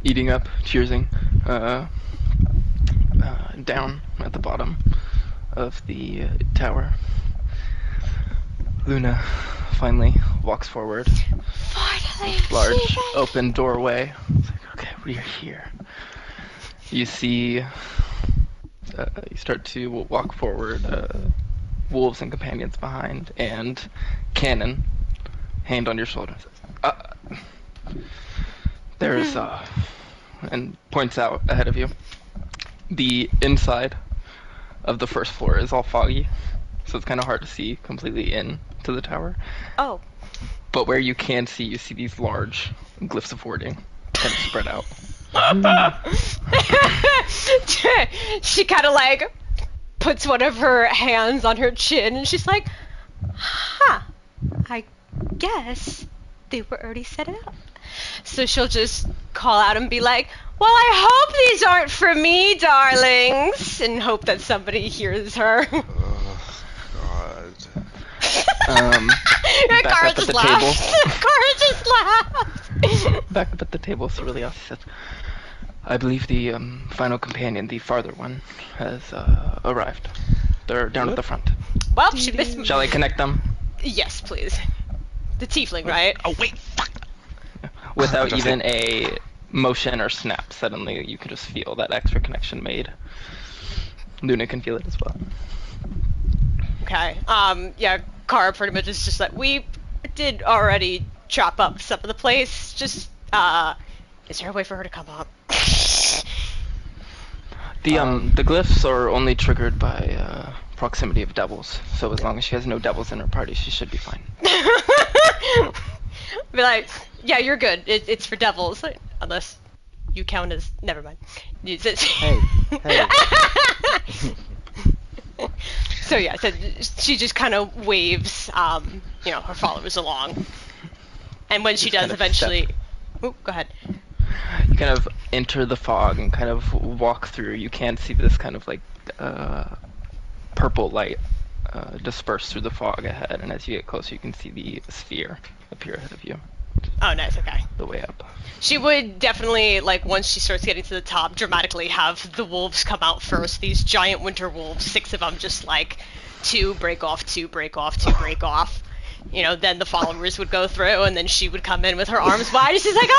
eating up, cheersing, down at the bottom of the tower, Luna finally walks forward. Finally, Large open doorway. It's like, okay, we are here. You see, you start to walk forward, wolves and companions behind, and Cannon, hand on your shoulder, says, there's, and points out ahead of you. The inside of the first floor is all foggy, so it's kind of hard to see completely in to the tower. Oh. But where you can see, you see these large glyphs of warding kind of spread out. She kind of like puts one of her hands on her chin and she's like, huh, I guess they were already set up. So she'll just call out and be like, well, I hope these aren't for me, darlings, and hope that somebody hears her. Oh, God. Back Kara up at just the laughs. table. Kara just laughs. Back up at the table, Cerulean says, I believe the final companion, the farther one, has arrived. They're down at the front. Well, she missed. Shall I connect them? Yes, please. The tiefling, right? Oh, wait, fuck! Without Just even a motion or snap, suddenly you can just feel that extra connection made. Luna can feel it as well. Okay. Yeah, Kara pretty much is just like, we did already chop up some of the place. Just, is there a way for her to come up? The glyphs are only triggered by proximity of devils, so as long as she has no devils in her party, she should be fine. Be like, yeah, you're good. It's for devils, unless you count as. Never mind. Hey. So yeah, so she just kind of waves, her followers along, and when she Just does kind of eventually, step. oh, go ahead. You kind of enter the fog and kind of walk through. You can see this kind of like purple light disperse through the fog ahead, and as you get closer, you can see the sphere appear ahead of you. Oh, nice. Okay. The way up. She would definitely, like, once she starts getting to the top, dramatically have the wolves come out first. These giant winter wolves, 6 of them, just like 2 break off, 2 break off, 2 break off. Then the followers would go through, and then she would come in with her arms wide, and she's like,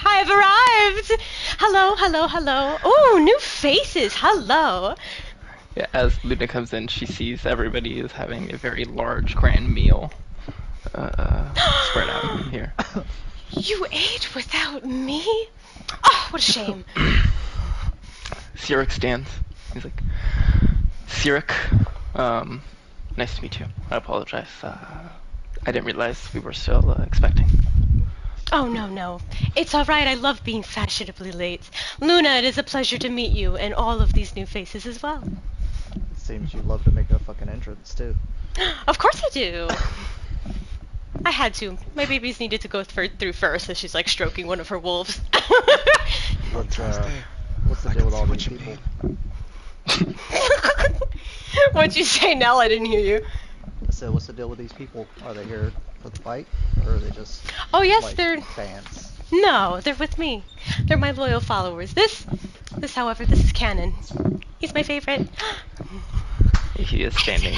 I've arrived! Hello, hello, hello. Ooh, new faces, hello. Yeah, as Luna comes in, she sees everybody is having a very large, grand meal spread out here. You ate without me? Oh, what a shame. Sirik stands. He's like, Sirik, nice to meet you. I apologize. I didn't realize we were still expecting. Oh, no. It's alright, I love being fashionably late. Luna, it is a pleasure to meet you, and all of these new faces as well. It seems you love to make a fucking entrance, too. Of course I do. I had to. My babies needed to go through first, as she's like stroking one of her wolves. What's the deal with all these people? What'd you say, Nell? I didn't hear you. I said, what's the deal with these people? Are they here for the fight, or are they just Oh yes, like, they're fans? No, they're with me. They're my loyal followers. This, however, this is Canon. He's my favorite. He is standing,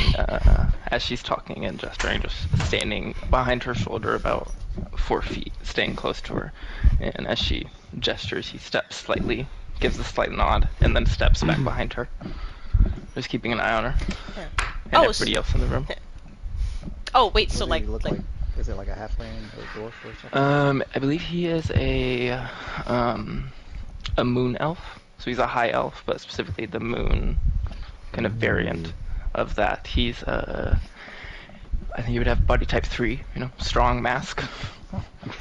as she's talking and gesturing, just standing behind her shoulder about 4 feet, staying close to her. And as she gestures, he steps slightly, gives a slight nod, and then steps back behind her. Just keeping an eye on her. Yeah. And everybody else in the room. Oh, wait, What so does like, he look like, is it like a halfling or a dwarf or something? I believe he is a moon elf. So he's a high elf, but specifically the moon kind of variant of that. He's I think he would have body type 3, strong mask.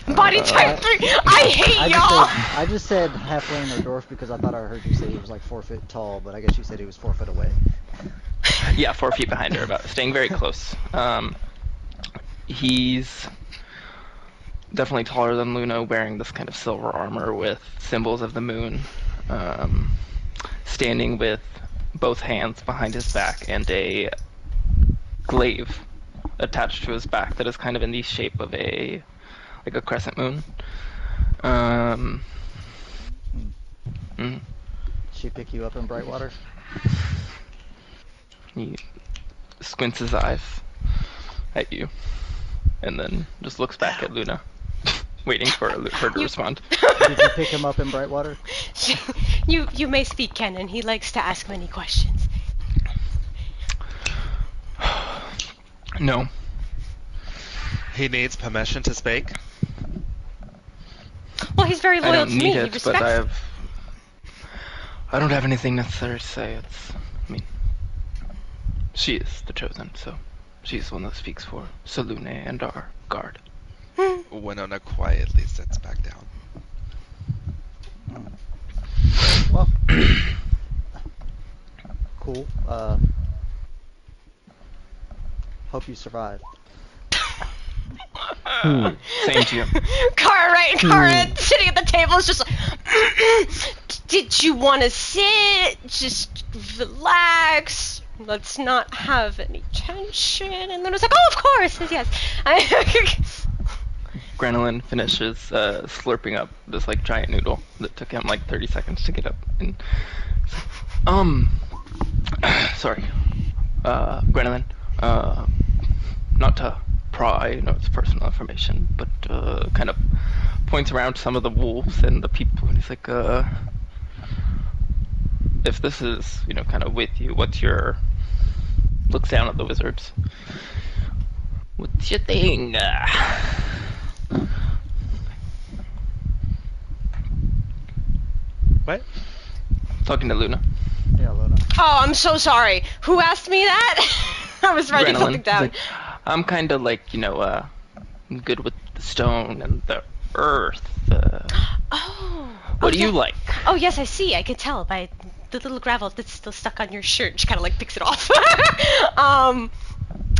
body type 3! I hate y'all! I just said halfling or dwarf because I thought I heard you say he was like 4 foot tall, but I guess you said he was 4 foot away. Yeah, 4 feet behind her, about staying very close. He's definitely taller than Luna, wearing this kind of silver armor with symbols of the moon, standing with both hands behind his back and a glaive attached to his back that is kind of in the shape of a crescent moon. She pick you up in Brightwater? He squints his eyes at you, and then just looks back at Luna, waiting for her to respond. Did you pick him up in Brightwater? You may speak, Kenan. He likes to ask many questions. No. He needs permission to speak. Well, he's very I loyal don't to need me. He it, but respects. I don't have anything necessary to say. She is the chosen, so she's the one that speaks for Salune and our guard. Winona quietly sits back down. Well, cool. Hope you survive. Same to you. Kara sitting at the table is just like, did you want to sit? Just relax. Let's not have any tension. And then it was like, oh, of course, yes. Granolin finishes slurping up this giant noodle that took him 30 seconds to get up. And sorry, Granolin. Not to pry, it's personal information, but kind of points around some of the wolves and the people, and he's like, if this is, kind of with you, what's your... Looks down at the wizards. What's your thing? What? Talking to Luna. Yeah, Luna. Oh, I'm so sorry. Who asked me that? I was writing something down. Like, I'm kind of like, good with the stone and the earth. What do you like? Oh, yes, I see. I can tell by the little gravel that's still stuck on your shirt. She kind of like picks it off.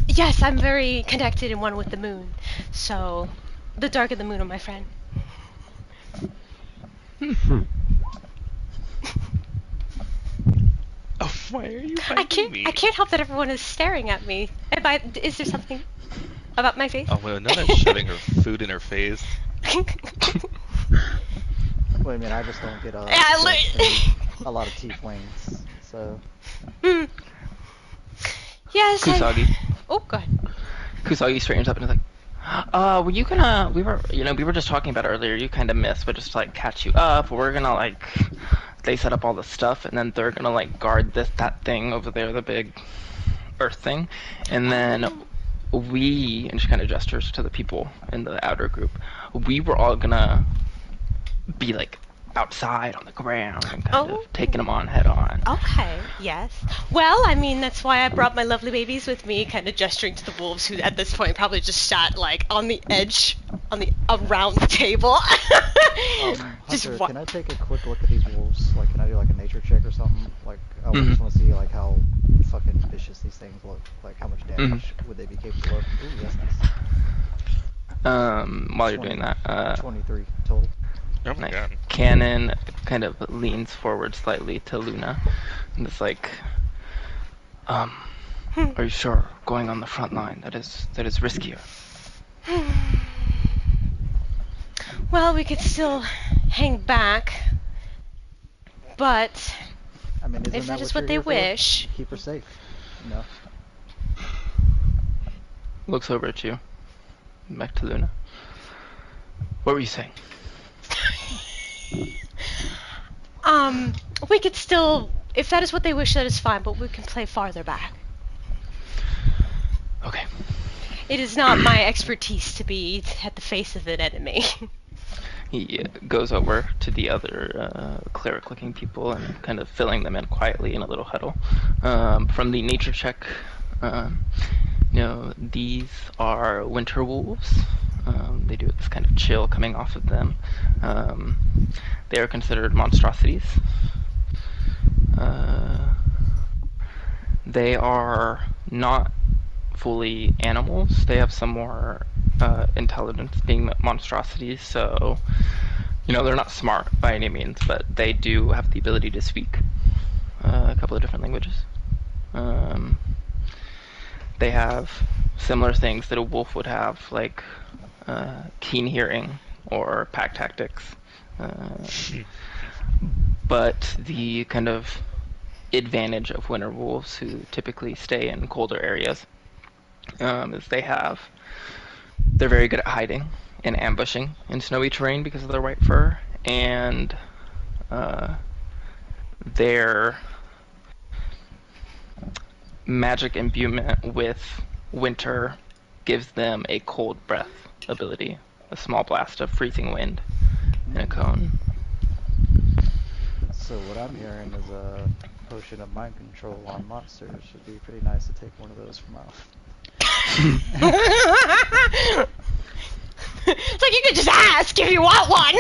Yes, I'm very connected and one with the moon. So, the dark and the moon are my friend. Oh, why are you fighting me? I can't help that everyone is staring at me. Is there something about my face? Oh, well, Nona's shoving her food in her face. Well, I mean, I just don't get a lot of tieflings, so. Yes. Kusagi. Oh, go ahead. Kusagi straightens up and is like, were you gonna? We were just talking about earlier. You kind of missed, but just to, like, catch you up. We're gonna they set up all the stuff, and then they're gonna guard that thing over there, the big earth thing, and then and she kind of gestures to the people in the outer group. We were all gonna be outside on the ground and kind of taking them on head on. Okay, yes. Well, I mean, that's why I brought my lovely babies with me, kind of gesturing to the wolves who at this point probably just sat on the edge, around the table. Hunter, can I take a quick look at these wolves? Can I do a nature check or something? I just want to see how fucking vicious these things look. How much damage would they be capable of? Ooh, that's nice. While you're doing that, 23 total. Oh my god. Cannon kind of leans forward slightly to Luna, and it's are you sure going on the front line that is riskier? Well, we could still hang back, but I mean, if that is what they wish, keep her safe. Looks over at you, back to Luna. What were you saying? We could still, if that is what they wish, that is fine, but we can play farther back. Okay. It is not my expertise to be at the face of an enemy. He goes over to the other cleric-looking people and kind of filling them in quietly in a little huddle. From the nature check, these are winter wolves. They do this kind of chill coming off of them. They are considered monstrosities. They are not fully animals. They have some more intelligence, being monstrosities, so they're not smart by any means, but they do have the ability to speak a couple of different languages. They have similar things that a wolf would have, like keen hearing or pack tactics, but the kind of advantage of winter wolves, who typically stay in colder areas, is they're very good at hiding and ambushing in snowy terrain because of their white fur, and their magic imbuement with winter gives them a cold breath ability, a small blast of freezing wind in a cone. So what I'm hearing is a potion of mind control on monsters. Would be pretty nice to take one of those from off. It's like you could just ask if you want one.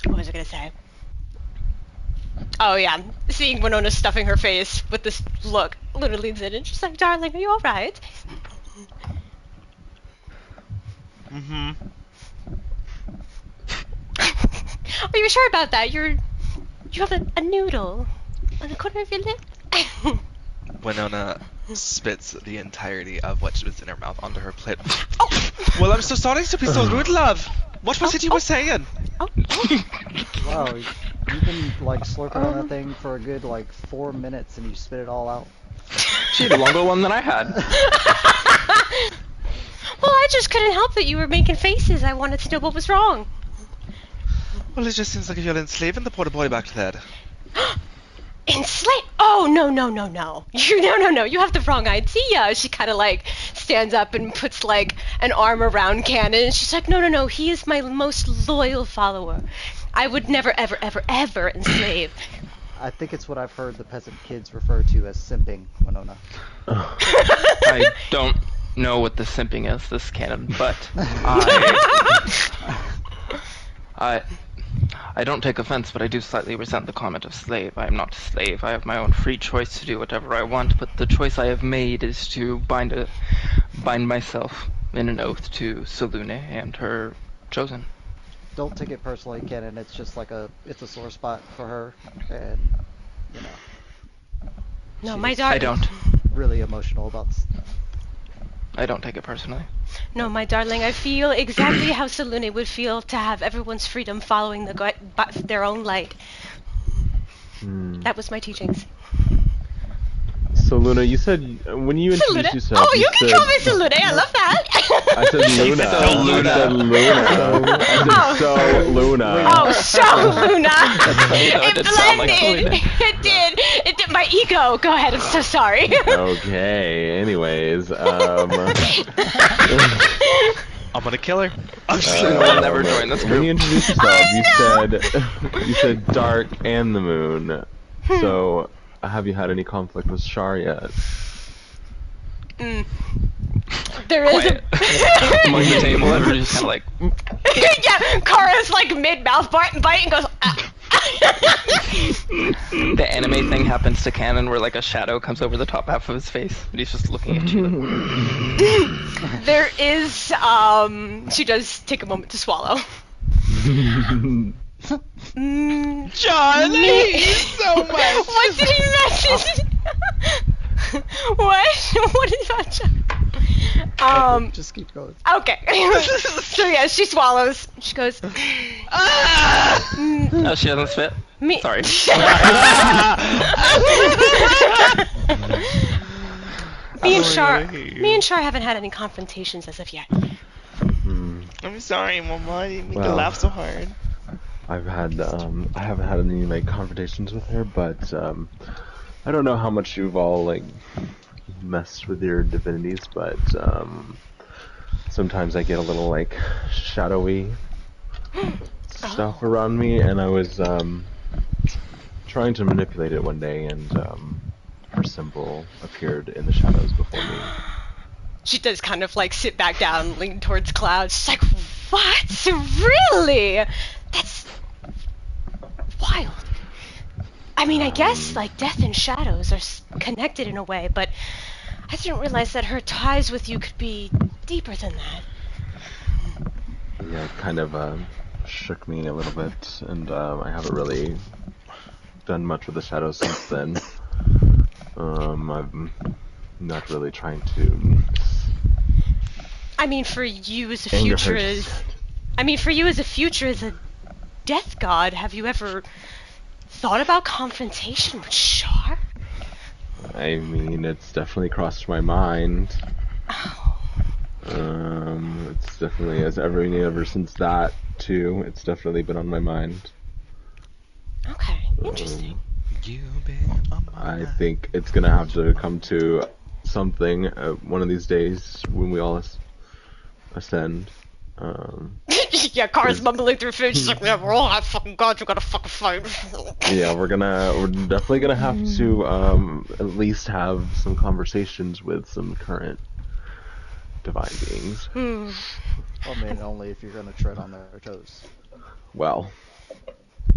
What was I gonna say? Oh yeah, seeing Winona stuffing her face with this look, Luna leans in and she's like, "Darling, are you all right?" Mm-hmm. Are you sure about that? You have a noodle on the corner of your lip. Winona spits the entirety of what was in her mouth onto her plate. Oh. Well, I'm so sorry to be so rude, love. What was it you were saying? Wow, you've been slurping on that thing for a good 4 minutes and you spit it all out. She had a longer one than I had. Well, I I just couldn't help it. You were making faces. I wanted to know what was wrong. Well, it just seems like you're enslaving the poor boy back there. Enslaved? Oh, no. No. You have the wrong idea. She kind of like stands up and puts like an arm around Cannon. She's like, no. He is my most loyal follower. I would never, ever enslave. I think it's what I've heard the peasant kids refer to as simping, Winona. I don't know what the simping is, this Cannon, but I don't take offense, but I do slightly resent the comment of slave. I am not a slave. I have my own free choice to do whatever I want, but the choice I have made is to bind myself in an oath to Selune and her chosen. Don't take it personally, Cannon. It's just like it's a sore spot for her, and you know. No, my she's darling. I don't. Really emotional about. I don't take it personally. No, my darling, I feel exactly how Selune would feel to have everyone's freedom following their own light. That was my teachings. So Luna, you said when you introduced yourself. Oh, you can call me Selune. I love that. I said Luna. So Luna. I said Luna. I said so Luna. Oh, so Luna. It did sound like blended. Selena. It did. My ego. Go ahead. I'm so sorry. Okay. Anyways, I'm gonna kill her. I'll never join this when you group. introduced yourself, you said dark and the moon. So, have you had any conflict with Shar yet? There is Quiet. Among the table, everybody's just kind of like. yeah, Kara's like mid-mouth bite and goes. The anime thing happens to Cannon where like a shadow comes over the top half of his face and he's just looking at you. There is, she does take a moment to swallow. Charlie, so much. What did he message? What is that? Just keep going. Okay. So yeah, she swallows. She goes. Oh, she doesn't spit? Me. Sorry. Me and Shar haven't had any confrontations as of yet. I'm sorry, Mama. I didn't mean to Well. laugh so hard. I haven't had any like confrontations with her, but I don't know how much you've all like messed with your divinities, but sometimes I get a little like shadowy stuff around me, and I was trying to manipulate it one day, and her symbol appeared in the shadows before me. She does kind of like sit back down, lean towards Cloud. She's like, "What? Really? That's wild." I mean, I guess like death and shadows are connected in a way, but I didn't realize that her ties with you could be deeper than that. Yeah, it kind of shook me a little bit, and I haven't really done much with the shadows since then. I'm not really trying to. I mean, for you as a anger future her. as a death god, have you ever thought about confrontation with Shar? I mean, it's definitely crossed my mind. Oh. It's definitely ever since that too. It's definitely been on my mind. Okay, interesting. You've been on my I mind. think it's gonna have to come to something one of these days when we all ascend. Yeah, Kara's mumbling through food. She's like, "Yeah, we're all fucking gods. We gotta fucking fight." Yeah, we're definitely gonna have to at least have some conversations with some current divine beings. Well, I mean, only if you're gonna tread on their toes. Well,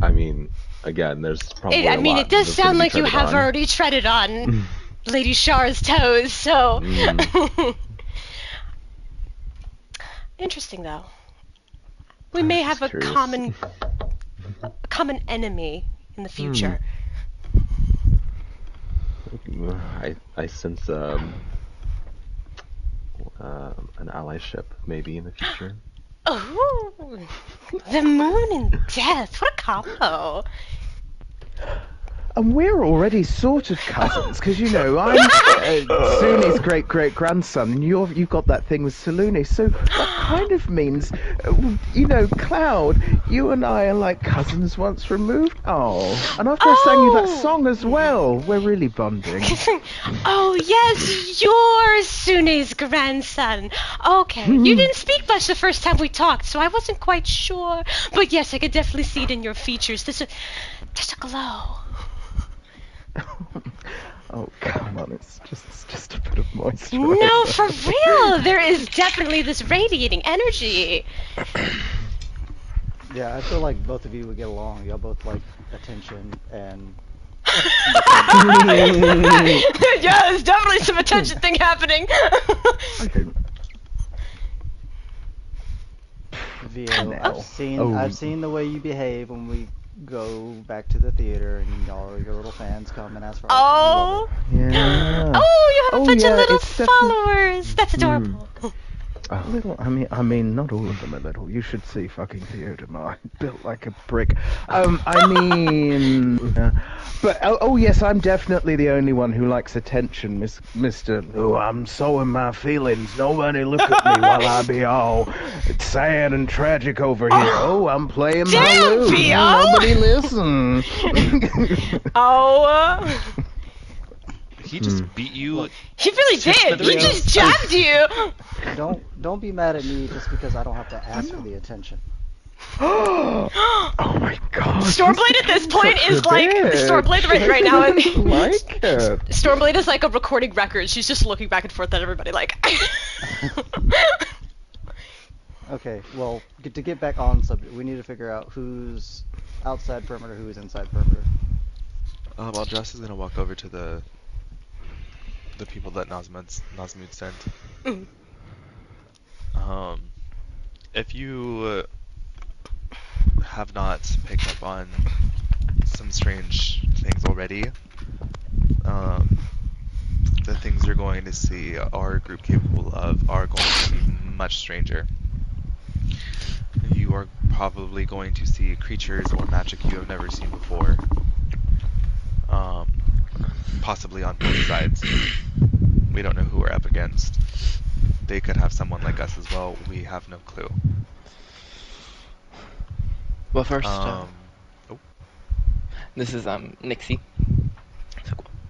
I mean, again, there's probably I a mean, lot it does that's gonna sound be like you treaded have on. already treaded on Lady Shar's toes, so. Interesting, though. We may have a curious. common enemy in the future. I sense an allyship maybe in the future. Oh, the moon and death. What a combo. and we're already sort of cousins, because, you know, I'm Suni's great-great-grandson, and you've got that thing with Saluni, so that kind of means, you know, Cloud, you and I are like cousins once removed. Oh, and after I sang you that song as well, we're really bonding. Oh, yes, you're Sune's grandson. Okay, you didn't speak much the first time we talked, so I wasn't quite sure. But yes, I could definitely see it in your features. There's a glow. Oh, come on, it's just a bit of moisture. No, for real! There is definitely this radiating energy. Yeah, I feel like both of you would get along. Y'all both like attention and... Yeah, there's definitely some attention thing happening. Okay. Vio, Now. I've seen the way you behave when we go back to the theater and all your little fans come and ask for Oh! Yeah. Oh, you have a bunch of little it's followers. That's adorable. A little, I mean, not all of them are little. You should see fucking Theodemar, built like a brick. I mean, but oh yes, I'm definitely the only one who likes attention, Mister. Oh, I'm so in my feelings. Nobody look at me while I be all sad and tragic over here. Oh, I'm playing my lute. Theo! Nobody listen. He just beat you. He really did. He just jabbed you. Don't be mad at me just because I don't have to ask for the attention. Oh my god. Stormblade at this point is like Stormblade right now. Like it. Stormblade is like a recording record. She's just looking back and forth at everybody like. Okay, well, to get back on subject, we need to figure out who's outside perimeter, who's inside perimeter. Well, Joss is gonna walk over to the people that Nazmud sent. If you have not picked up on some strange things already, the things you're going to see our group capable of are going to be much stranger. You are probably going to see creatures or magic you have never seen before. Possibly on both sides. We don't know who we're up against. They could have someone like us as well. We have no clue. Well, first, this is Nixie.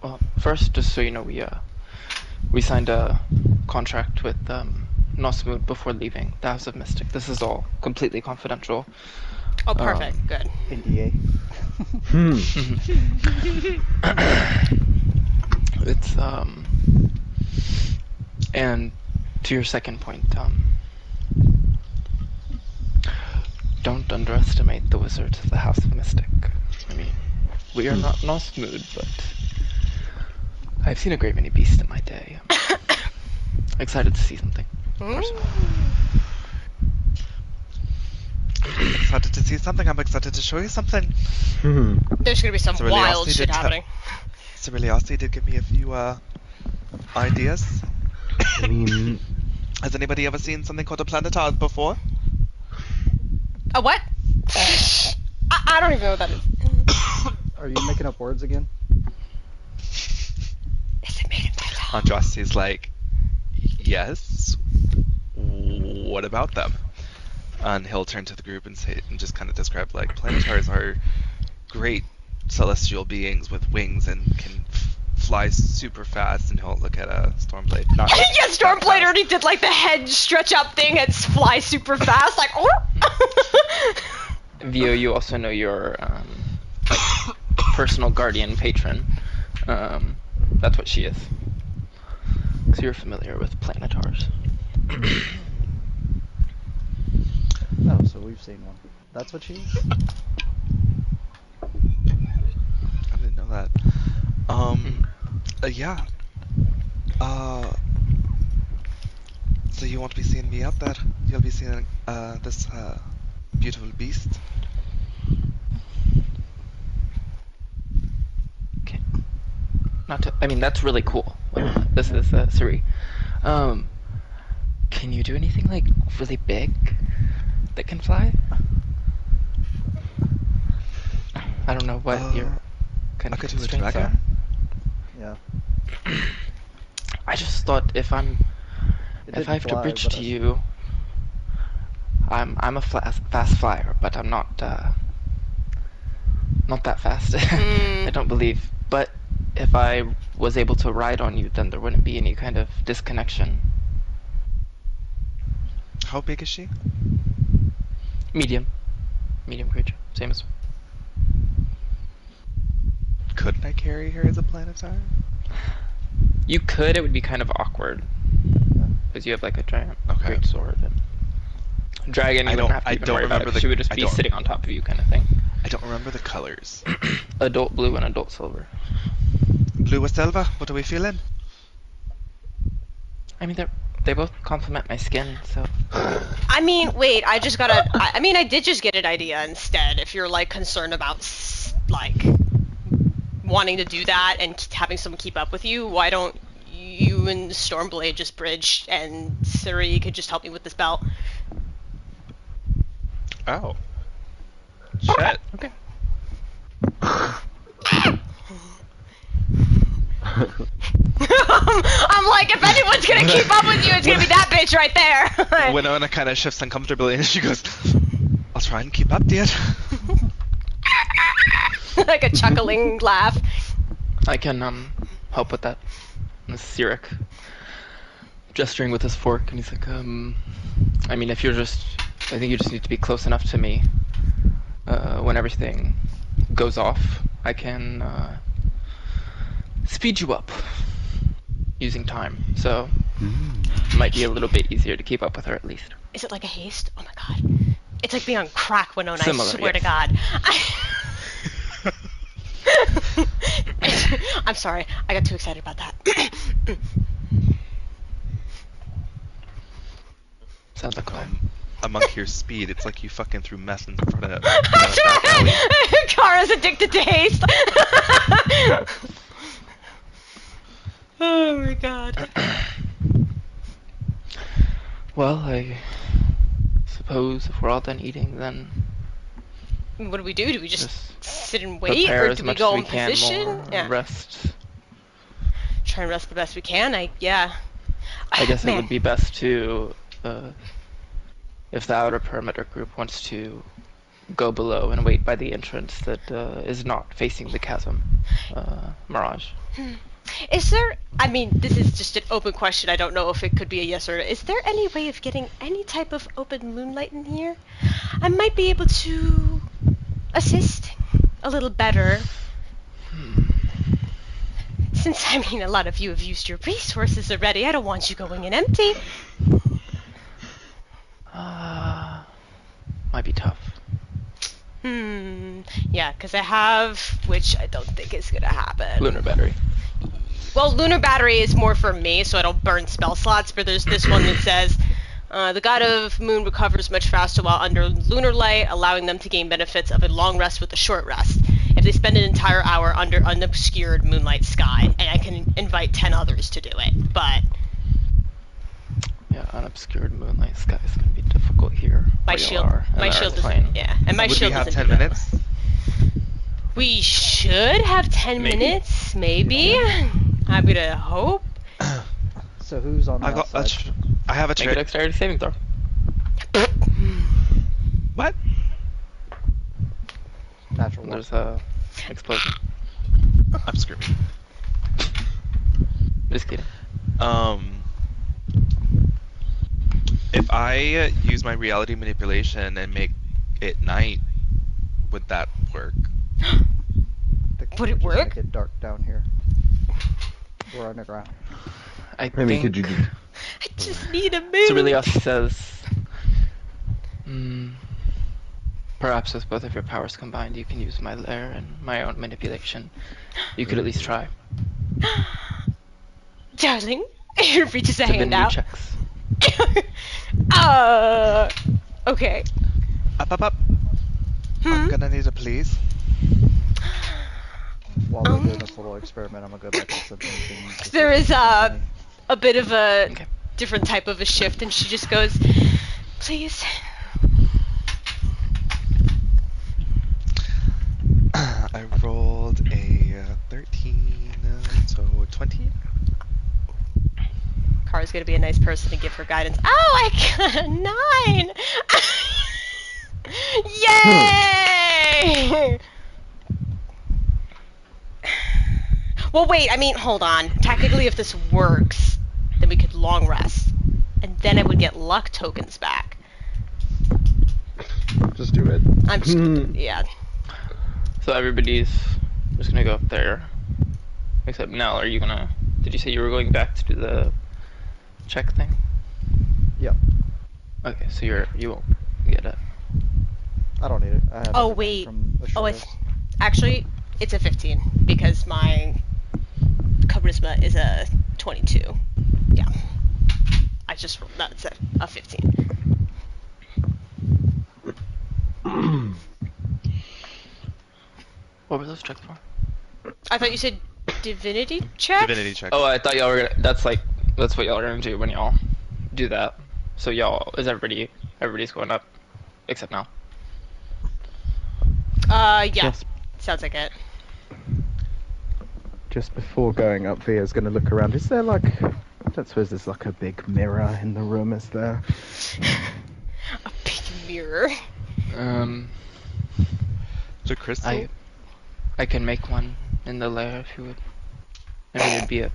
Well, first, just so you know, we signed a contract with Nosmood before leaving the House of Mystic. This is all completely confidential. Oh, perfect. Good. NDA. It's and to your second point, don't underestimate the wizards of the House of Mystic. I mean, we are not Nosmood, but I've seen a great many beasts in my day. Excited to see something. Excited to see something. I'm excited to show you something. There's gonna be some wild shit happening. Ceriliosity did give me a few ideas. I mean, has anybody ever seen something called a planetar before? A what? I don't even know what that is. Are you making up words again? Is it made in metal? Andrasti's like, yes. What about them? And he'll turn to the group and say, and just kind of describe like planetars are great celestial beings with wings and can fly super fast. And he'll look at a Stormblade. Yeah, Stormblade already did like the head stretch up thing and fly super fast, like. Oh. Vio, you also know your personal guardian patron. That's what she is. So you're familiar with planetars. Oh, so we've seen one. That's what she is? I didn't know that. Yeah. So you won't be seeing me up there. You'll be seeing this beautiful beast. Okay. I mean, that's really cool. Like, this is Suri. Can you do anything like really big that can fly? I don't know what you're. kind of I could do a constraints are. dragon. Yeah. I just thought if I It have didn't to fly, bridge but to you, I'm a fast flyer, but I'm not that fast. I don't believe. But if I was able to ride on you, then there wouldn't be any kind of disconnection. How big is she? Medium creature, same as. Couldn't I carry her as a planetary? You could. It would be kind of awkward because you have like a giant great sword. And dragon, you wouldn't have to even worry about it. 'Cause she would just be sitting on top of you, kind of thing. I don't remember the colors. Adult blue and adult silver. Blue or silver? What are we feeling? I mean, they both complement my skin, so. I mean, wait, I did just get an idea instead. If you're, like, concerned about, like, wanting to do that and having someone keep up with you, why don't you and Stormblade just bridge and Siri could just help me with this belt? Oh. Shit. Okay. I'm like, if anyone's gonna keep up with you, it's gonna be that bitch right there. Winona kind of shifts uncomfortably and she goes, I'll try and keep up, dude. Like a chuckling laugh. I can help with that. This is Sirik gesturing with his fork, and he's like, I mean, if you're just, I think you just need to be close enough to me. When everything goes off, I can speed you up using time. So it might be a little bit easier to keep up with her at least. Is it like a haste? Oh my god. It's like being on crack, Winona, Similar, I swear to yes. God. I'm sorry, I got too excited about that. Sounds like fun. Among your speed, it's like you fucking threw mess in front of back alley. Kara's addicted to haste. Oh my god. Well, I suppose if we're all done eating, then What do we do? Do we just sit and wait, prepare or as do we much go as we in can, position? more Yeah. rest. Try and rest the best we can. I guess it Man. would be best to, if the outer perimeter group wants to go below and wait by the entrance that is not facing the chasm, Mirage. Is there, I mean, this is just an open question, I don't know if it could be a yes or no. Is there any way of getting any type of open moonlight in here? I might be able to assist a little better. Since, I mean, a lot of you have used your resources already, I don't want you going in empty. Might be tough. Yeah, because I have, which I don't think is going to happen. Lunar battery. Well, Lunar Battery is more for me, so I don't burn spell slots, but there's this one that says, the God of Moon recovers much faster while under lunar light, allowing them to gain benefits of a long rest with a short rest, if they spend an entire hour under unobscured moonlight sky, and I can invite 10 others to do it, but... Yeah, unobscured moonlight sky is going to be difficult here. My where you shield, are in my the shield Earth doesn't, plane. yeah, and my Would shield we have doesn't 10 do that. minutes? We should have 10 Maybe. minutes, maybe? I'm gonna hope. So who's on the I've got outside? I have a Make a trick. dexterity saving throw. What? Natural one. There's a explosion. I'm screaming. Just kidding. If I use my reality manipulation and make it night, would that work? Would it Just work? Make it dark down here. We're underground. I Maybe think could you I just need a move. Cerilios says, perhaps with both of your powers combined, you can use my lair and my own manipulation. You could at least try. Darling, he reaches a hand Divinity out. checks. Okay. Up. I'm gonna need a please. While we're doing this little experiment, I'm gonna go back and set things in to see There if is there's any- a bit of a Okay. different type of a shift, and she just goes, please. I rolled a 13, so 20? Kara's gonna be a nice person to give her guidance. Oh, I got a 9! Yay! Well, wait, I mean, hold on. Technically, if this works, then we could long rest. And then I would get luck tokens back. Just do it. I'm just gonna, yeah. So everybody's just gonna go up there. Except Nell, are you gonna... Did you say you were going back to do the check thing? Yep. Okay, so you won't get it. I don't need it. I have Oh, everything wait. from Oh, Assure's. actually, it's a 15 because my charisma is a 22. Yeah. I just rolled that's a 15. What were those checks for? I thought you said divinity check? Divinity check. Oh, I thought y'all were gonna... That's what y'all are gonna do when y'all do that. So y'all... Everybody's going up. Except now. Yeah. Just, Sounds like it. just before going up, Via's going to look around. Is there like... I don't suppose there's like a big mirror in the room, is there? A big mirror. The crystal? I can make one in the lair if you would. I mean, it'd be a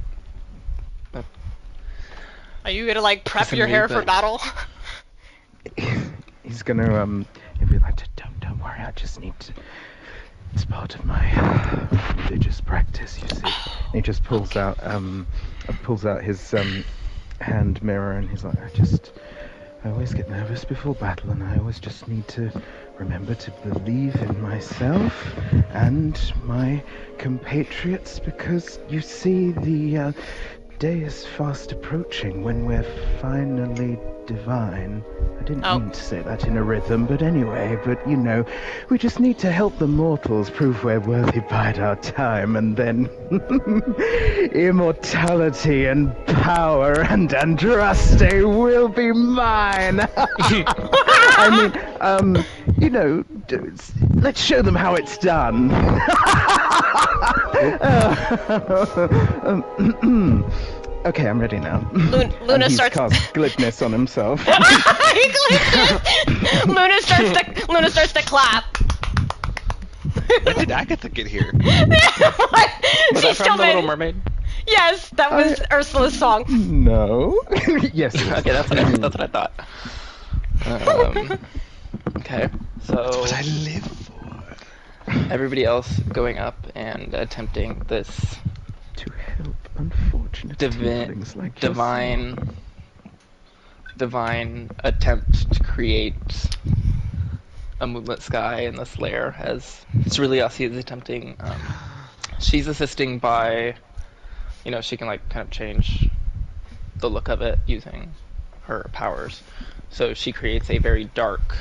Are you gonna like prep Listen your to me, hair for but- battle? He's gonna he'll be like, don't worry, I just need to, it's part of my religious practice, you see. And he just pulls out his hand mirror, and he's like, I always get nervous before battle, and I always just need to remember to believe in myself and my compatriots, because you see, the day is fast approaching when we're finally divine. I didn't Oh. mean to say that in a rhythm, but anyway, you know, we just need to help the mortals prove we're worthy bide our time, and then immortality and power and Andraste will be mine. I mean, you know, let's show them how it's done. Okay, I'm ready now. Luna And he's starts. cast glibness on himself. Luna starts to clap. When did Agatha get here? Was that She's from The Little made- Mermaid? Yes, that was Ursula's song. No. Yes. Okay, that's what I thought. Okay, so What I live for. everybody else going up and attempting this To help unfortunate tieflings like divine attempt to create a moonlit sky in this lair, as Ceriliasi is attempting. She's assisting by, you know, she can like kind of change the look of it using her powers. So she creates a very dark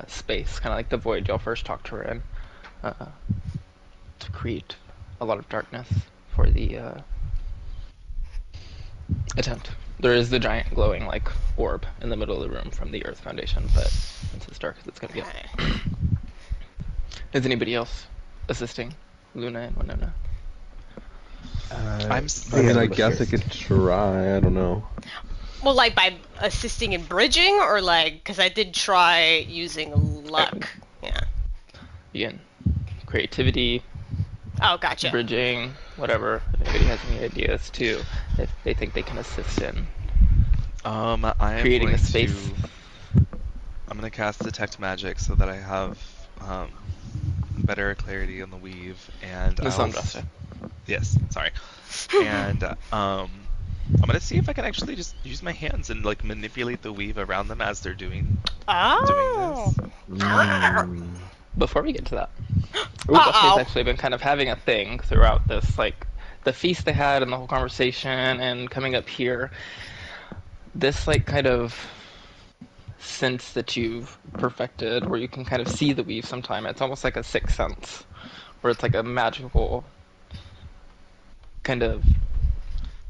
space, kind of like the void y'all first talked to her in, to create a lot of darkness for the attempt. There is the giant glowing like orb in the middle of the room from the Earth Foundation, but it's as dark as it's gonna get. Is anybody else assisting Luna and Winona? I'm I mean, I guess I could try. I don't know. Well, like by assisting in bridging, or like, because I did try using luck. Yeah. Again, creativity, Oh, gotcha. bridging, whatever. If anybody has any ideas too, if they think they can assist in. I am Creating going a space. I'm gonna cast detect magic so that I have better clarity on the weave, and Miss Andraste. Yes, sorry. And I'm gonna see if I can actually just use my hands and like manipulate the weave around them as they're doing Oh. this. Before we get to that, Uh-oh. Buffy's actually been kind of having a thing throughout this, like the feast they had and the whole conversation and coming up here. This like kind of sense that you've perfected, where you can kind of see the weave sometime. It's almost like a sixth sense, where it's like a magical kind of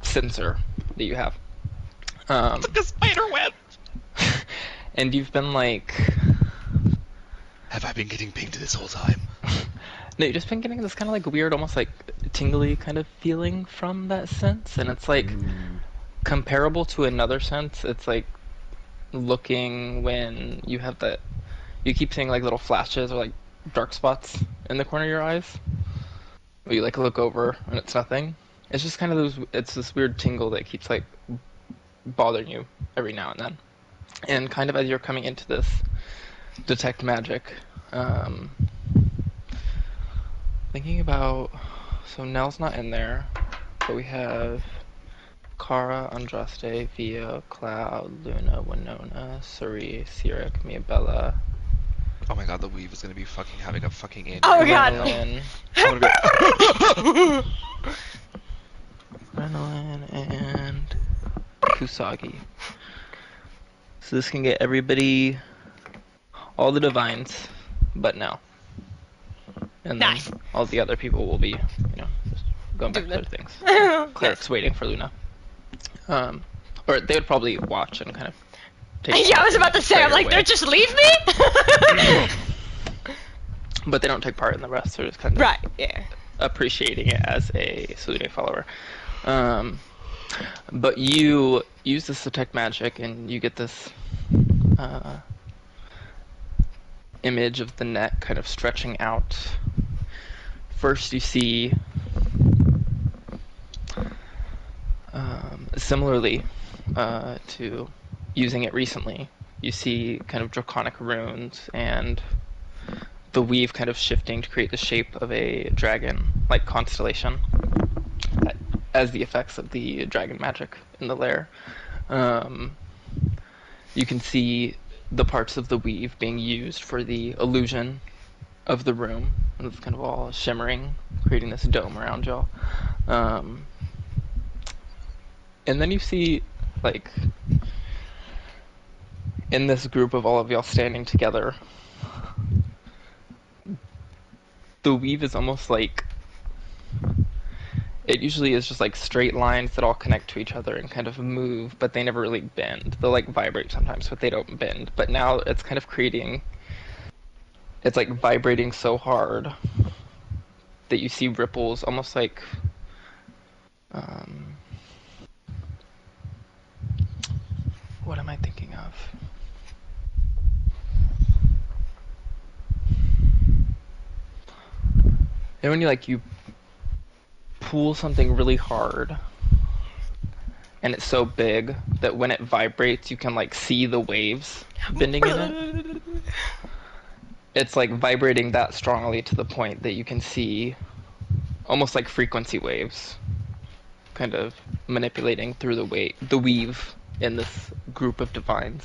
sensor that you have. Like a spider web. And you've been like, Have I been getting pinged this whole time? No, you've just been getting this kind of like weird, almost like tingly kind of feeling from that sense, and it's like comparable to another sense. It's like looking when you have that. You keep seeing like little flashes or like dark spots in the corner of your eyes. Where you like look over and it's nothing. It's just kind of it's this weird tingle that keeps like bothering you every now and then. And kind of as you're coming into this detect magic, thinking about, so Nell's not in there, but we have Kara, Andraste, Vio, Cloud, Luna, Winona, Suri, Sirik, Miabella. Oh my god, the weave is gonna be fucking having a fucking aneurysm. Oh my god. Renolin, I'm gonna Renolin, and Kusagi. So this can get everybody, all the divines, but Nell. And then Nice. all the other people will be, just going back to their things. Clerics waiting for Luna. Or they would probably watch and kind of take. Yeah, I was about to say, I'm like, they're just leave me? But they don't take part in the rest. They're just kind of Right, yeah. appreciating it as a Salute follower. But you use this detect magic and you get this image of the net kind of stretching out. First you see, similarly to using it recently, you see kind of draconic runes and the weave kind of shifting to create the shape of a dragon-like constellation as the effects of the dragon magic in the lair. You can see the parts of the weave being used for the illusion of the room, and it's kind of all shimmering, creating this dome around y'all. And then you see, like, in this group of all of y'all standing together, the weave is almost like, it usually is just like straight lines that all connect to each other and kind of move, but they never really bend. They'll like vibrate sometimes, but they don't bend. But now it's kind of creating, it's like vibrating so hard that you see ripples, almost like, what am I thinking of? And when you pull something really hard and it's so big that when it vibrates you can like see the waves bending in it. It's like vibrating that strongly to the point that you can see almost like frequency waves kind of manipulating through the weave in this group of divines.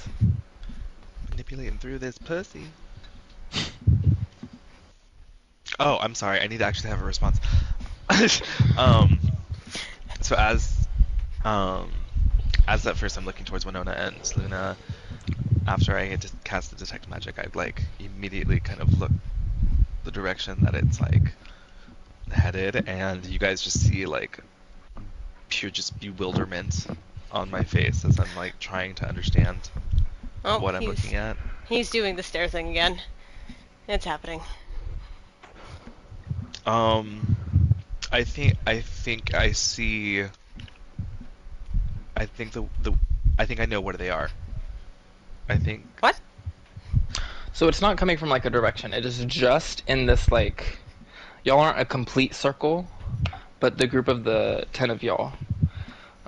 manipulating through this pussy. Oh, I'm sorry. I need to actually have a response. So as at first I'm looking towards Winona and Luna, after I had to cast the detect magic, I'd like immediately kind of look the direction that it's like headed, and you guys just see like pure just bewilderment on my face as I'm like trying to understand what I'm looking at. He's doing the stare thing again. It's happening. I think I see. I think I think I know where they are. I think. What? So it's not coming from like a direction. It is just in this like, y'all aren't a complete circle, but the group of the 10 of y'all,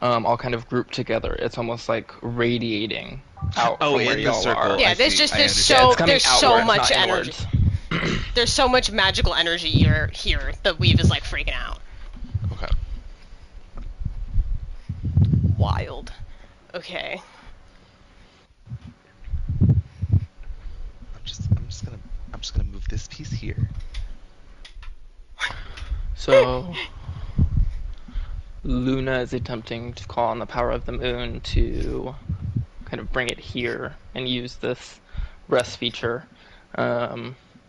all kind of grouped together. It's almost like radiating out from where in the y'all circle. are. Yeah, there's so outward, much not energy. inwards. There's so much magical energy here. The weave is like freaking out. Okay. Wild. Okay. I'm just gonna move this piece here. So Luna is attempting to call on the power of the moon to kind of bring it here and use this rest feature.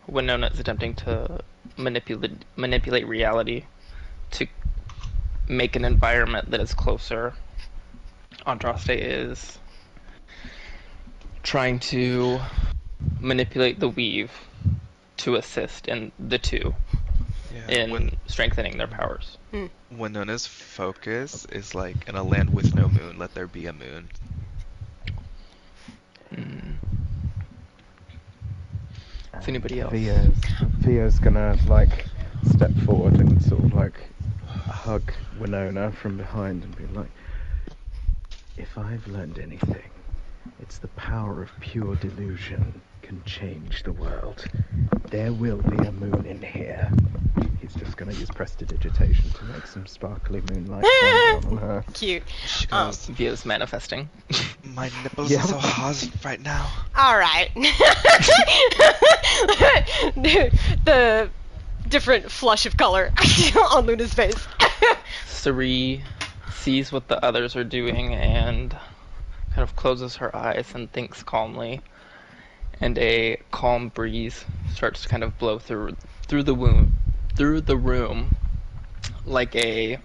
Winona is attempting to manipulate reality to make an environment that is closer. Andraste is trying to manipulate the weave to assist in the two. Yeah, in strengthening their powers. Winona's focus is like, in a land with no moon, let there be a moon. Is anybody else? Theo's gonna like step forward and sort of like hug Winona from behind and be like, if I've learned anything, it's the power of pure delusion can change the world. There will be a moon in here. He's just gonna use prestidigitation to make some sparkly moonlight shine down on her. Cute. She goes, Via's manifesting. my nipples are so hot right now. All right. The different flush of color on Luna's face. Sari sees what the others are doing and kind of closes her eyes and thinks calmly. And a calm breeze starts to kind of blow through the room, like a,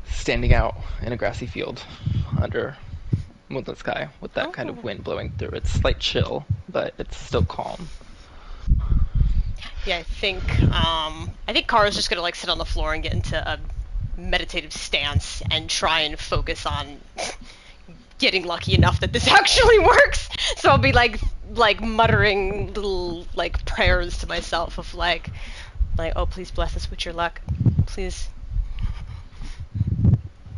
standing out in a grassy field under moonlit sky with that kind of wind blowing through. It's slight chill, but it's still calm. Yeah, I think Kara's just gonna like sit on the floor and get into a meditative stance and try and focus on getting lucky enough that this actually works. So I'll be like muttering little like prayers to myself of like, oh, please bless us with your luck, please.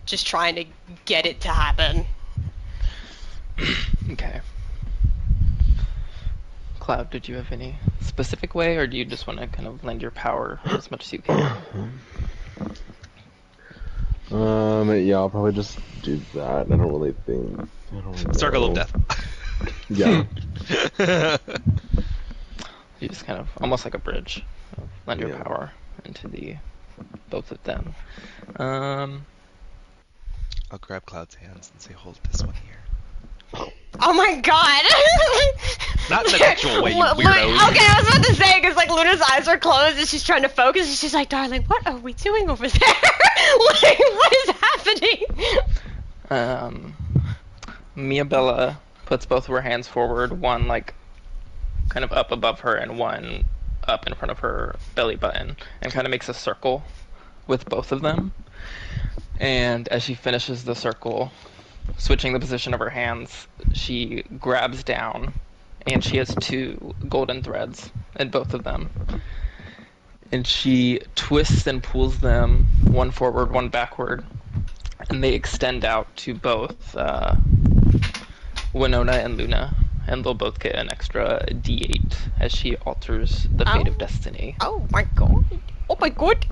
Just trying to get it to happen. Okay. Cloud, did you have any specific way, or do you just want to kind of lend your power as much as you can? Yeah, I'll probably just do that. I don't really think. Circle of death. Yeah. You just kind of, almost like a bridge, lend your power into both of them. I'll grab Cloud's hands and say, hold this one here. Oh my god! Not in an actual way, you weirdo. Okay, I was about to say, because like Luna's eyes are closed and she's trying to focus and she's like, darling, what are we doing over there? Like, what is happening? Mia Bella puts both of her hands forward, one like kind of up above her and one up in front of her belly button, and kind of makes a circle with both of them. And as she finishes the circle, switching the position of her hands, she grabs down, and she has 2 golden threads in both of them. And she twists and pulls them, one forward, one backward, and they extend out to both Winona and Luna, and they'll both get an extra D8 as she alters the fate of destiny. Oh my god. Oh my god.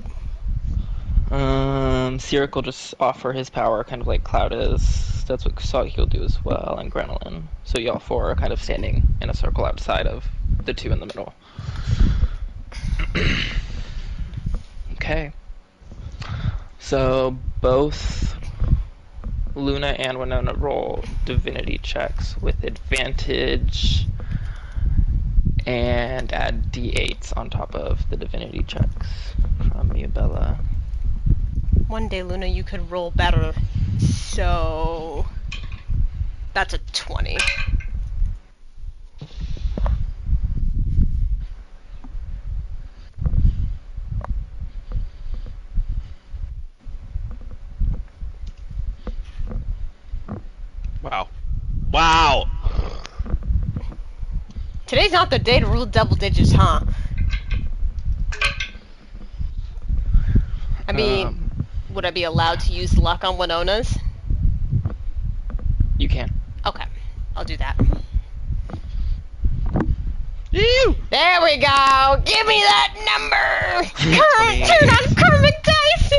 Sirik will just offer his power, kind of like Cloud is. That's what Kusagi will do as well, and Grenolin. So y'all 4 are kind of standing in a circle outside of the 2 in the middle. Okay. So both Luna and Winona roll divinity checks with advantage and add d8s on top of the divinity checks from Miabella. One day, Luna, you could roll better. So that's a 20. Wow. Wow! Today's not the day to rule double digits, huh? I mean, would I be allowed to use luck on Winona's? You can. Okay, I'll do that. Ew! There we go! Give me that number! Turn on karmic dice!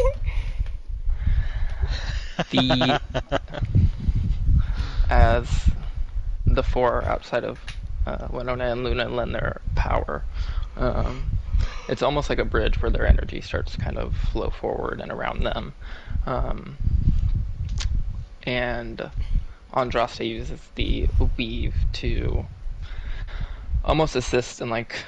As the 4 outside of Winona and Luna lend their power, it's almost like a bridge where their energy starts to kind of flow forward and around them. And Andraste uses the weave to almost assist in like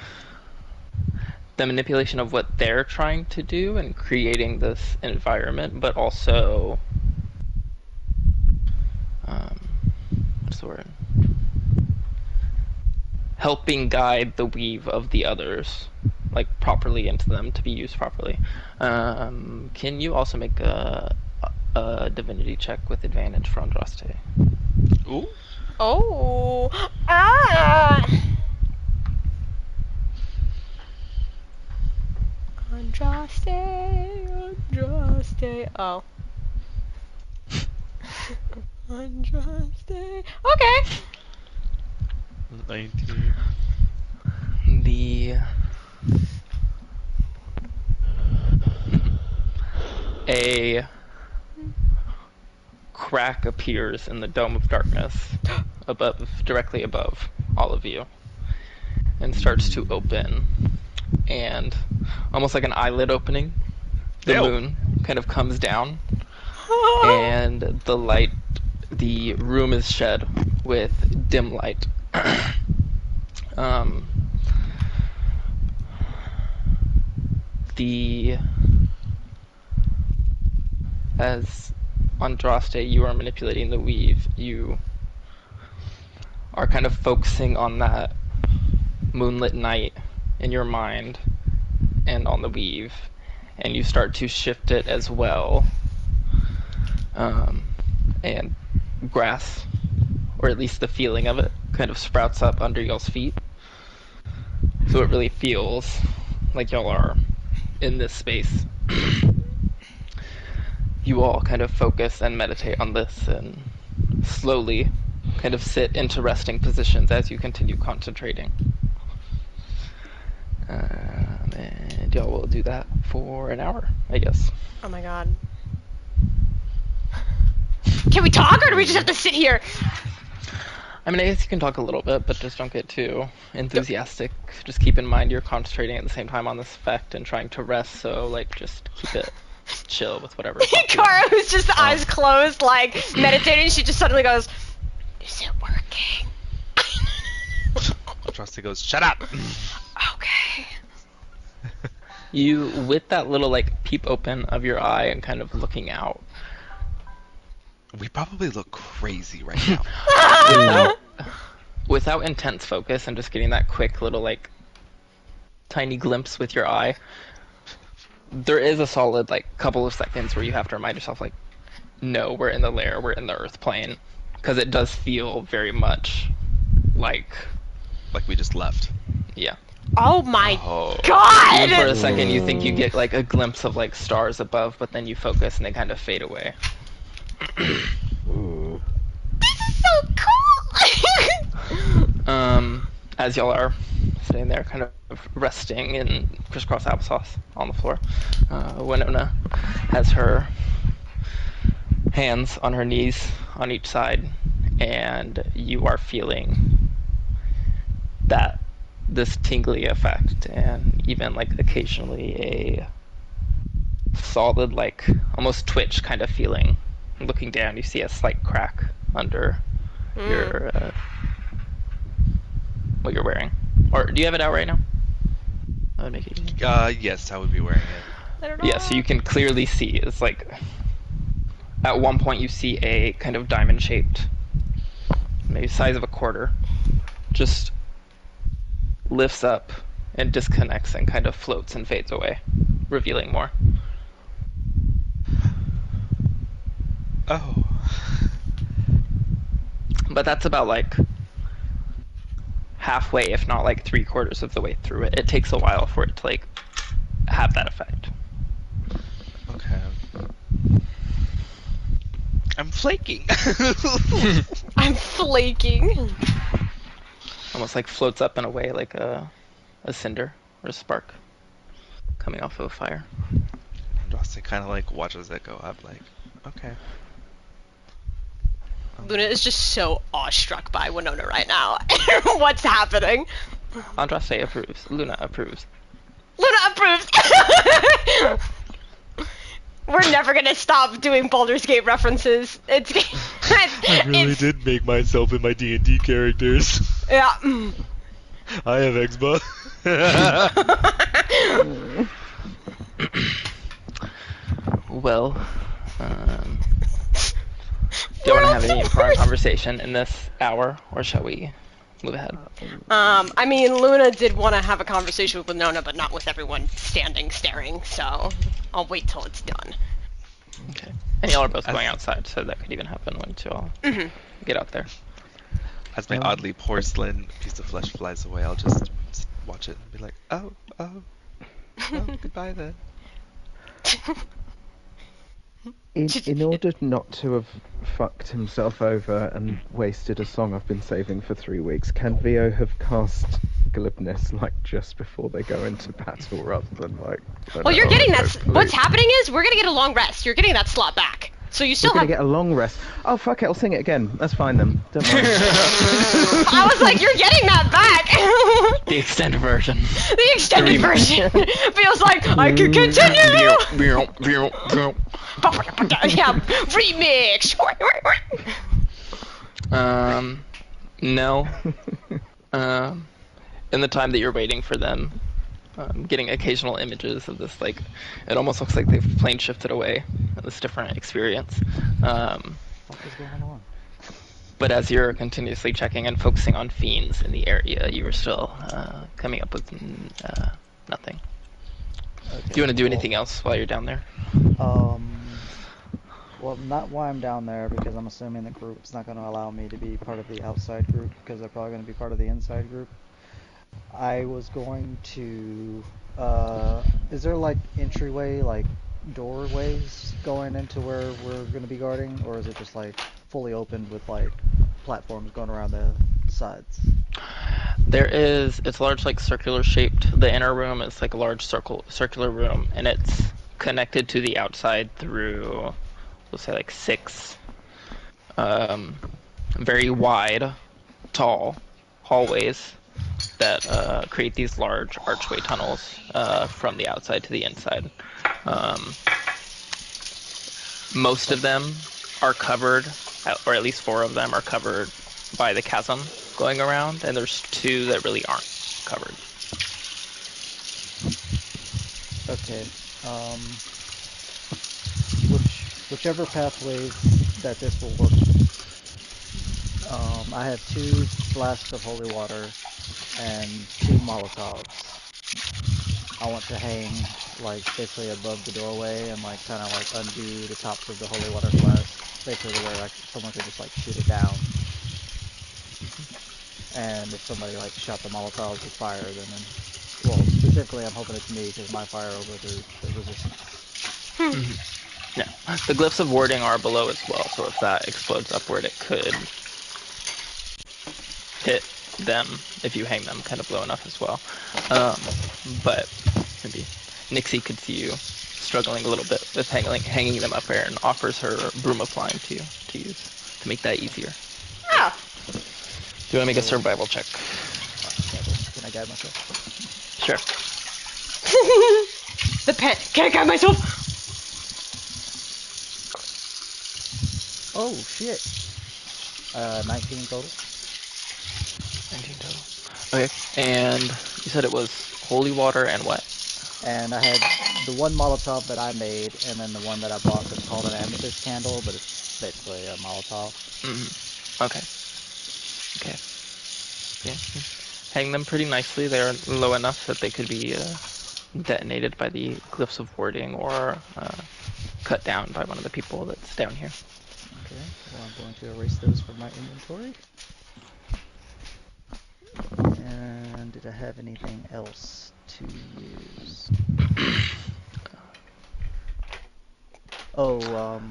the manipulation of what they're trying to do and creating this environment, but also what's the word? Helping guide the weave of the others like properly into them to be used properly. Can you also make a divinity check with advantage for Andraste? Ooh. Oh. Ah. Andraste. Oh. Andraste. Okay. 19. The a crack appears in the dome of darkness directly above all of you, and starts to open, and almost like an eyelid opening, the Ew. moon kind of comes down, and the room is shed with dim light. As Andraste, you are manipulating the weave, you are kind of focusing on that moonlit night in your mind and on the weave, and you start to shift it as well. And grass, or at least the feeling of it, kind of sprouts up under y'all's feet. So it really feels like y'all are in this space. You all kind of focus and meditate on this and slowly kind of sit into resting positions as you continue concentrating. And y'all will do that for an hour, I guess. Oh my god. Can we talk, or do we just have to sit here? I mean, I guess you can talk a little bit, but just don't get too enthusiastic. Just keep in mind you're concentrating at the same time on this effect and trying to rest, so, like, just keep it chill with whatever. Kara, who's just eyes closed, like, meditating, she just suddenly goes, "Is it working?" Trusty goes, "Shut up!" Okay. You, with that little, like, peep open of your eye and kind of looking out, We probably look crazy right now. without intense focus and just getting that quick little, like, tiny glimpse with your eye, there is a solid, like, couple of seconds where you have to remind yourself, like, no, we're in the lair, we're in the earth plane. Because it does feel very much like... Like we just left. Yeah. Oh my Oh. god! Even for a second, you think you get, like, a glimpse of, like, stars above, but then you focus and they kind of fade away. Ooh. This is so cool! As y'all are sitting there kind of resting in crisscross applesauce on the floor, Winona has her hands on her knees on each side, and you are feeling this tingly effect, and even, like, occasionally a solid, like, almost twitch kind of feeling. Looking down, you see a slight crack under your what you're wearing. Or do you have it out right now? That would make it easy. Yes, I would be wearing it. Yeah, so you can clearly see, it's like, at one point you see a kind of diamond-shaped, maybe size of a quarter, just lifts up and disconnects and kind of floats and fades away, revealing more. Oh. But that's about, like, halfway, if not, like, 3/4 of the way through it. It takes a while for it to, like, have that effect. Okay. I'm flaking. I'm flaking. Almost, like, floats up and away like a cinder or a spark coming off of a fire. Dustin kind of, like, watches it go up, like, okay. Luna is just so awestruck by Winona right now. What's happening? Andraste approves. Luna approves. Luna approves! We're never gonna stop doing Baldur's Gate references. I really did make myself in my D&D characters. Yeah. I have Exba. Well, do you want to have any important conversation in this hour, or shall we Move ahead. I mean, Luna did want to have a conversation with Winona, but not with everyone standing staring, so I'll wait till it's done. Okay. And y'all are both As, going outside, so that could even happen once you all get out there. as my oddly porcelain piece of flesh flies away, I'll just watch it and be like, oh, goodbye then. In order not to have fucked himself over and wasted a song I've been saving for 3 weeks, can Vio have cast glibness like just before they go into battle rather than like? Well, you're getting that. What's happening is we're gonna get a long rest. You're getting that slot back, so you still We're have. gonna get a long rest. Oh fuck it, I'll sing it again. That's fine then. Don't worry. I was like, you're getting that back. The extended version. The extended version feels like I can continue. Yeah, remix. No. In the time that you're waiting for them, getting occasional images of this, like, it almost looks like they've plane shifted away. This different experience. What is going on? But as you're continuously checking and focusing on fiends in the area, you are still coming up with nothing. Okay, Do you want to do anything else while you're down there? Well, not while I'm down there, because I'm assuming the group's not going to allow me to be part of the outside group, because they're probably going to be part of the inside group. I was going to, is there like entryway, like doorways going into where we're going to be guarding, or is it just like fully open with like platforms going around the sides? It's large, like circular shaped. The inner room is like a large circular room, and it's connected to the outside through, we'll say, like 6 very wide, tall hallways that create these large archway tunnels from the outside to the inside. Most of them are covered, or at least 4 of them are covered by the chasm going around, and there's 2 that really aren't covered. Okay. Whichever pathways that this will work. I have 2 flasks of holy water and 2 Molotovs. I want to hang like basically above the doorway and like kind of like undo the tops of the holy water flask, basically to where like someone could just like shoot it down. And if somebody like shot the Molotovs with fire, then well, specifically I'm hoping it's me because my fire over the resistance. Yeah, the glyphs of warding are below as well, so if that explodes upward, it could hit them if you hang them kind of low enough as well. But maybe Nixie could see you struggling a little bit with hanging them up there, and offers her broom of flying to use to make that easier. Ah. Do you want to make a survival check? Can I guide myself? Sure. The pet. Can I guide myself? Oh shit. 19 total. 19 total. Okay, and you said it was holy water and what? And I had the one Molotov that I made, and then the one that I bought that's called an amethyst candle, but it's basically a Molotov. Okay. Okay. Yeah. Hang them pretty nicely. They're low enough that they could be detonated by the glyphs of warding or cut down by one of the people that's down here. Okay, well I'm going to erase those from my inventory. And did I have anything else to use? Oh,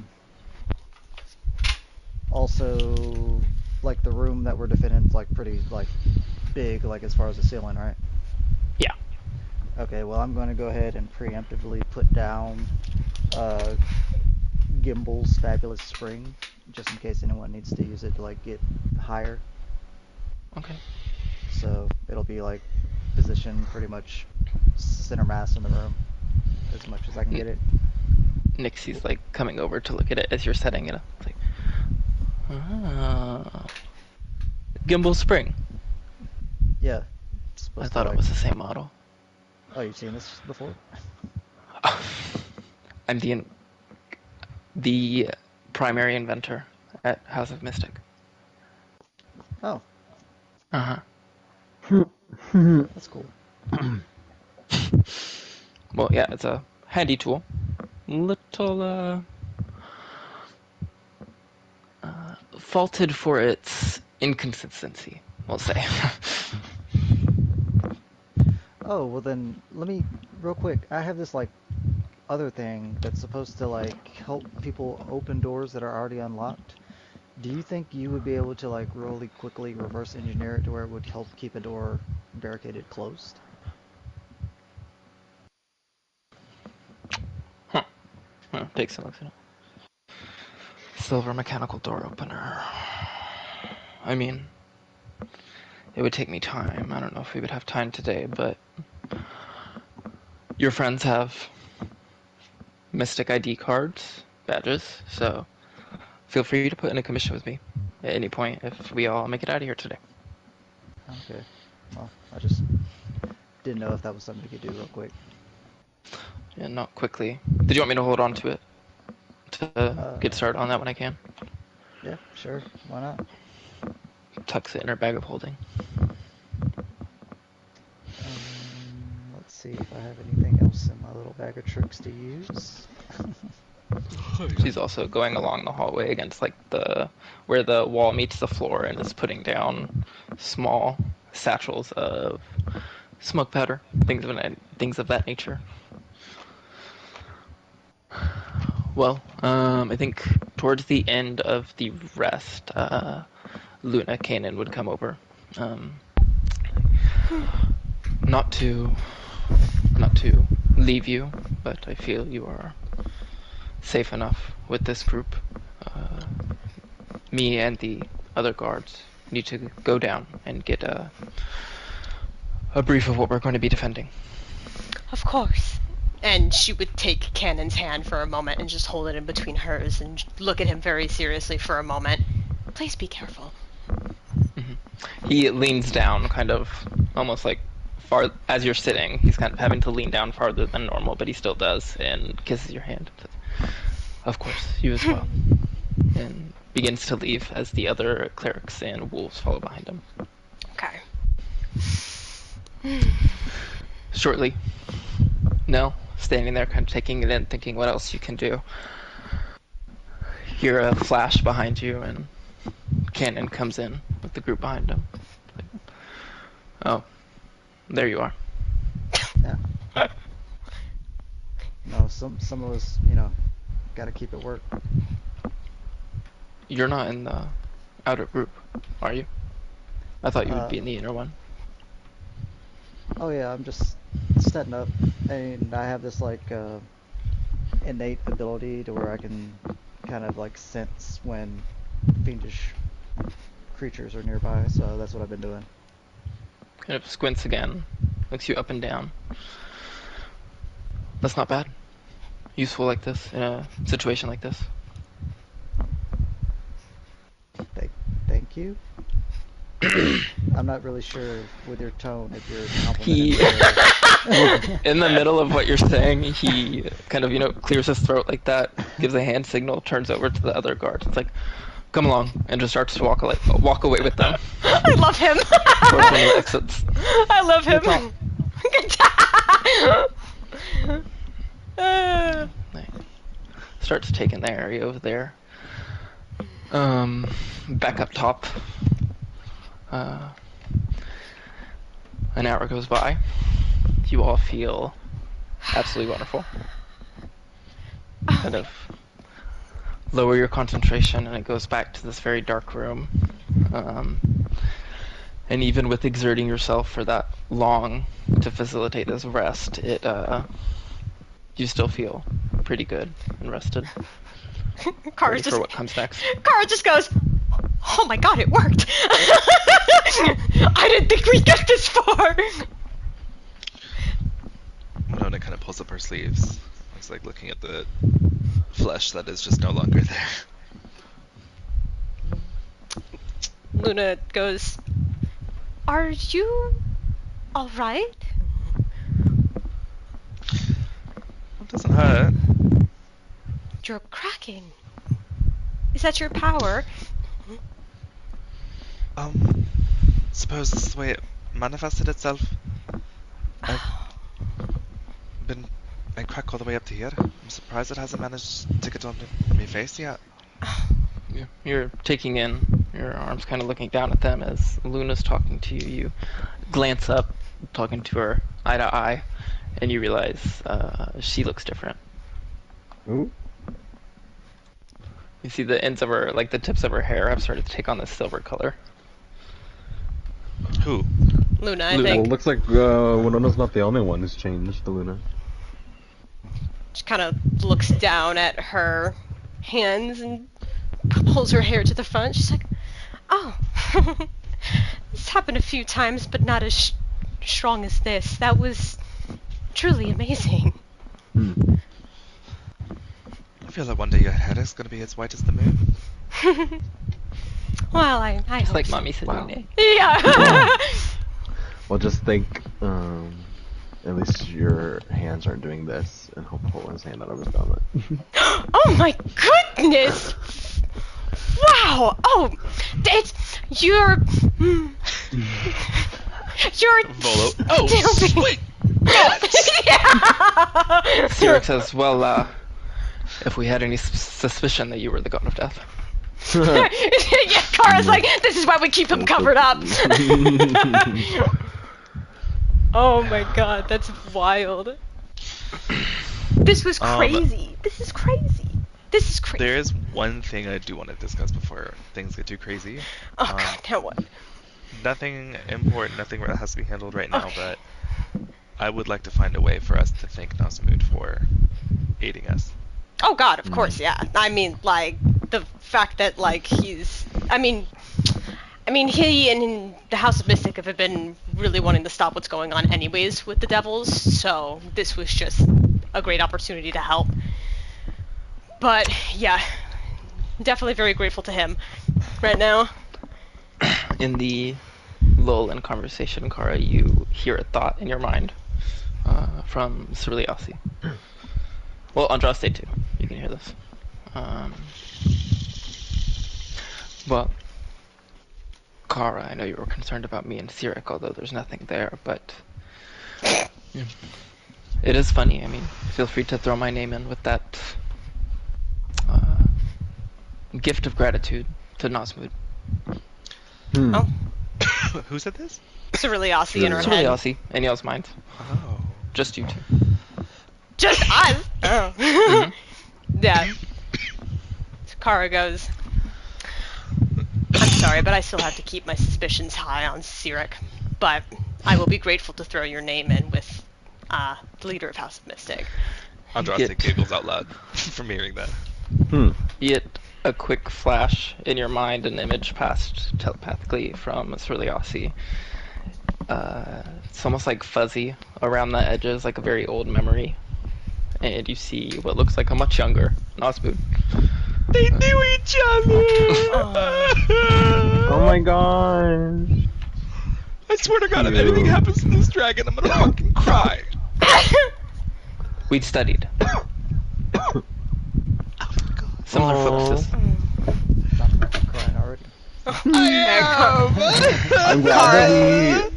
also, like the room that we're defending is like pretty like big, like as far as the ceiling, right? Yeah. Okay, well I'm going to go ahead and preemptively put down Gimbal's fabulous spring, just in case anyone needs to use it to like get higher. Okay. So it'll be like positioned pretty much center mass in the room, as much as I can get it. Nixie's like coming over to look at it as you're setting it up. It's like, Gimbal Spring. Yeah. I thought it was the same model. Oh, you've seen this before? I'm the primary inventor at House of Mystic. Oh. Uh-huh. That's cool. Well, yeah, it's a handy tool. Little, faulted for its inconsistency, we'll say. Oh, well then, let me, real quick, I have this, like, other thing that's supposed to, like, help people open doors that are already unlocked. Do you think you would be able to, like, really quickly reverse engineer it to where it would help keep a door barricaded closed? Huh. Takes a look at it. Silver mechanical door opener. I mean, it would take me time. I don't know if we would have time today, but your friends have Mystic ID cards, badges, so feel free to put in a commission with me at any point if we all make it out of here today. Okay. Well, I just didn't know if that was something we could do real quick. Yeah, not quickly. Did you want me to hold on to it to get started on that when I can? Yeah, sure. Why not? Tucks it in her bag of holding. Let's see if I have anything else in my little bag of tricks to use. She's also going along the hallway against like where the wall meets the floor and is putting down small satchels of smoke powder, things of that nature. Well, I think towards the end of the rest, Luna Kanan would come over. Not to leave you, but I feel you are safe enough with this group. Me and the other guards need to go down and get a brief of what we're going to be defending. Of course. And she would take Cannon's hand for a moment and just hold it in between hers and look at him very seriously for a moment. Please be careful. Mm-hmm. He leans down, kind of almost like far as you're sitting. He's kind of having to lean down farther than normal, but he still does, and kisses your hand. Of course, you as well. And begins to leave as the other clerics and wolves follow behind him. Okay. Shortly, Nell, standing there kind of taking it in, thinking what else you can do. Hear a flash behind you, and Cannon comes in with the group behind him. Oh, there you are. Yeah. No, some of us, gotta keep it work. You're not in the outer group, are you? I thought you would be in the inner one. Oh yeah, I'm just setting up, and I have this like innate ability to where I can kind of like sense when fiendish creatures are nearby, so that's what I've been doing. Kind of squints again, looks you up and down. That's not bad. Useful like this, in a situation like this. Thank you. I'm not really sure with your tone if you're complimenting in the middle of what you're saying, he kind of, clears his throat like that, gives a hand signal, turns over to the other guards. It's like, come along, and just starts to walk away with them. I love him. Towards one of the exits. I love him. Starts taking the area over there. Back up top. An hour goes by. You all feel absolutely wonderful. Kind of lower your concentration, and it goes back to this very dark room. And even with exerting yourself for that long to facilitate this rest, you still feel pretty good and rested. Ready for what comes next. Kara just goes, oh my god, it worked! I didn't think we'd get this far! Winona kind of pulls up her sleeves. It's like looking at the flesh that is just no longer there. Luna goes, are you alright? It doesn't hurt. You're cracking. Is that your power? suppose this is the way it manifested itself. I've been I crack all the way up to here. I'm surprised it hasn't managed to get onto my face yet. You're taking in, your arms kind of looking down at them as Luna's talking to you. You glance up, talking to her eye to eye, and you realize she looks different. Ooh. You see the ends of her, like the tips of her hair have started to take on this silver color. Who? Luna, I Luna. Well, think. it looks like Winona's not the only one who's changed to Luna. She kind of looks down at her hands and pulls her hair to the front. She's like, oh, this happened a few times, but not as strong as this. That was truly amazing. Hmm. I feel like one day your hair is gonna be as white as the moon. Well, I It's hope like so. Mommy said, Wow. Nene. Yeah. Well, just think, at least your hands aren't doing this, and he'll pull his hand out of his helmet. Oh my goodness! Wow! Oh, it's you're Volo. Oh, still wait! yeah. Cyrix says, well, if we had any suspicion that you were the god of death. Yeah, Kara's like, this is why we keep him covered up. Oh my god, that's wild. This was crazy. This is crazy. This is crazy. There is one thing I do want to discuss before things get too crazy. Oh god, now what? Nothing important, nothing that has to be handled right now, Okay. but I would like to find a way for us to thank Nasmud for aiding us. Oh god, of course, yeah. I mean, like, the fact that, like, he's... I mean, he and the House of Mystic have been really wanting to stop what's going on anyways with the Devils, so this was just a great opportunity to help. But, yeah, definitely very grateful to him right now. In the lull in conversation, Kara, you hear a thought in your mind from Ceriliasi. Well, Andraste too. You can hear this. Well, Kara, I know you were concerned about me and Sirik, although there's nothing there, but yeah. It is funny. I mean, feel free to throw my name in with that gift of gratitude to Nasmud. Hmm. Oh, Who said this? Ceriliasi in her head. Ceriliasi, in y'all's mind. Oh. Just you two. Just us! Oh. Mhm. Yeah. So Kara goes, I'm sorry, but I still have to keep my suspicions high on Sirik. But I will be grateful to throw your name in with the leader of House of Mystic. Andraste Get- giggles out loud from hearing that. Hmm. Yet a quick flash in your mind, an image passed telepathically from Ceriliasi. It's almost like fuzzy around the edges, like a very old memory. And you see what looks like a much younger Nasmud. They knew each other! Oh my gosh. I swear to God, if anything happens to this dragon, I'm gonna fucking cry. We'd studied. Similar focuses. Crying already. I'm glad that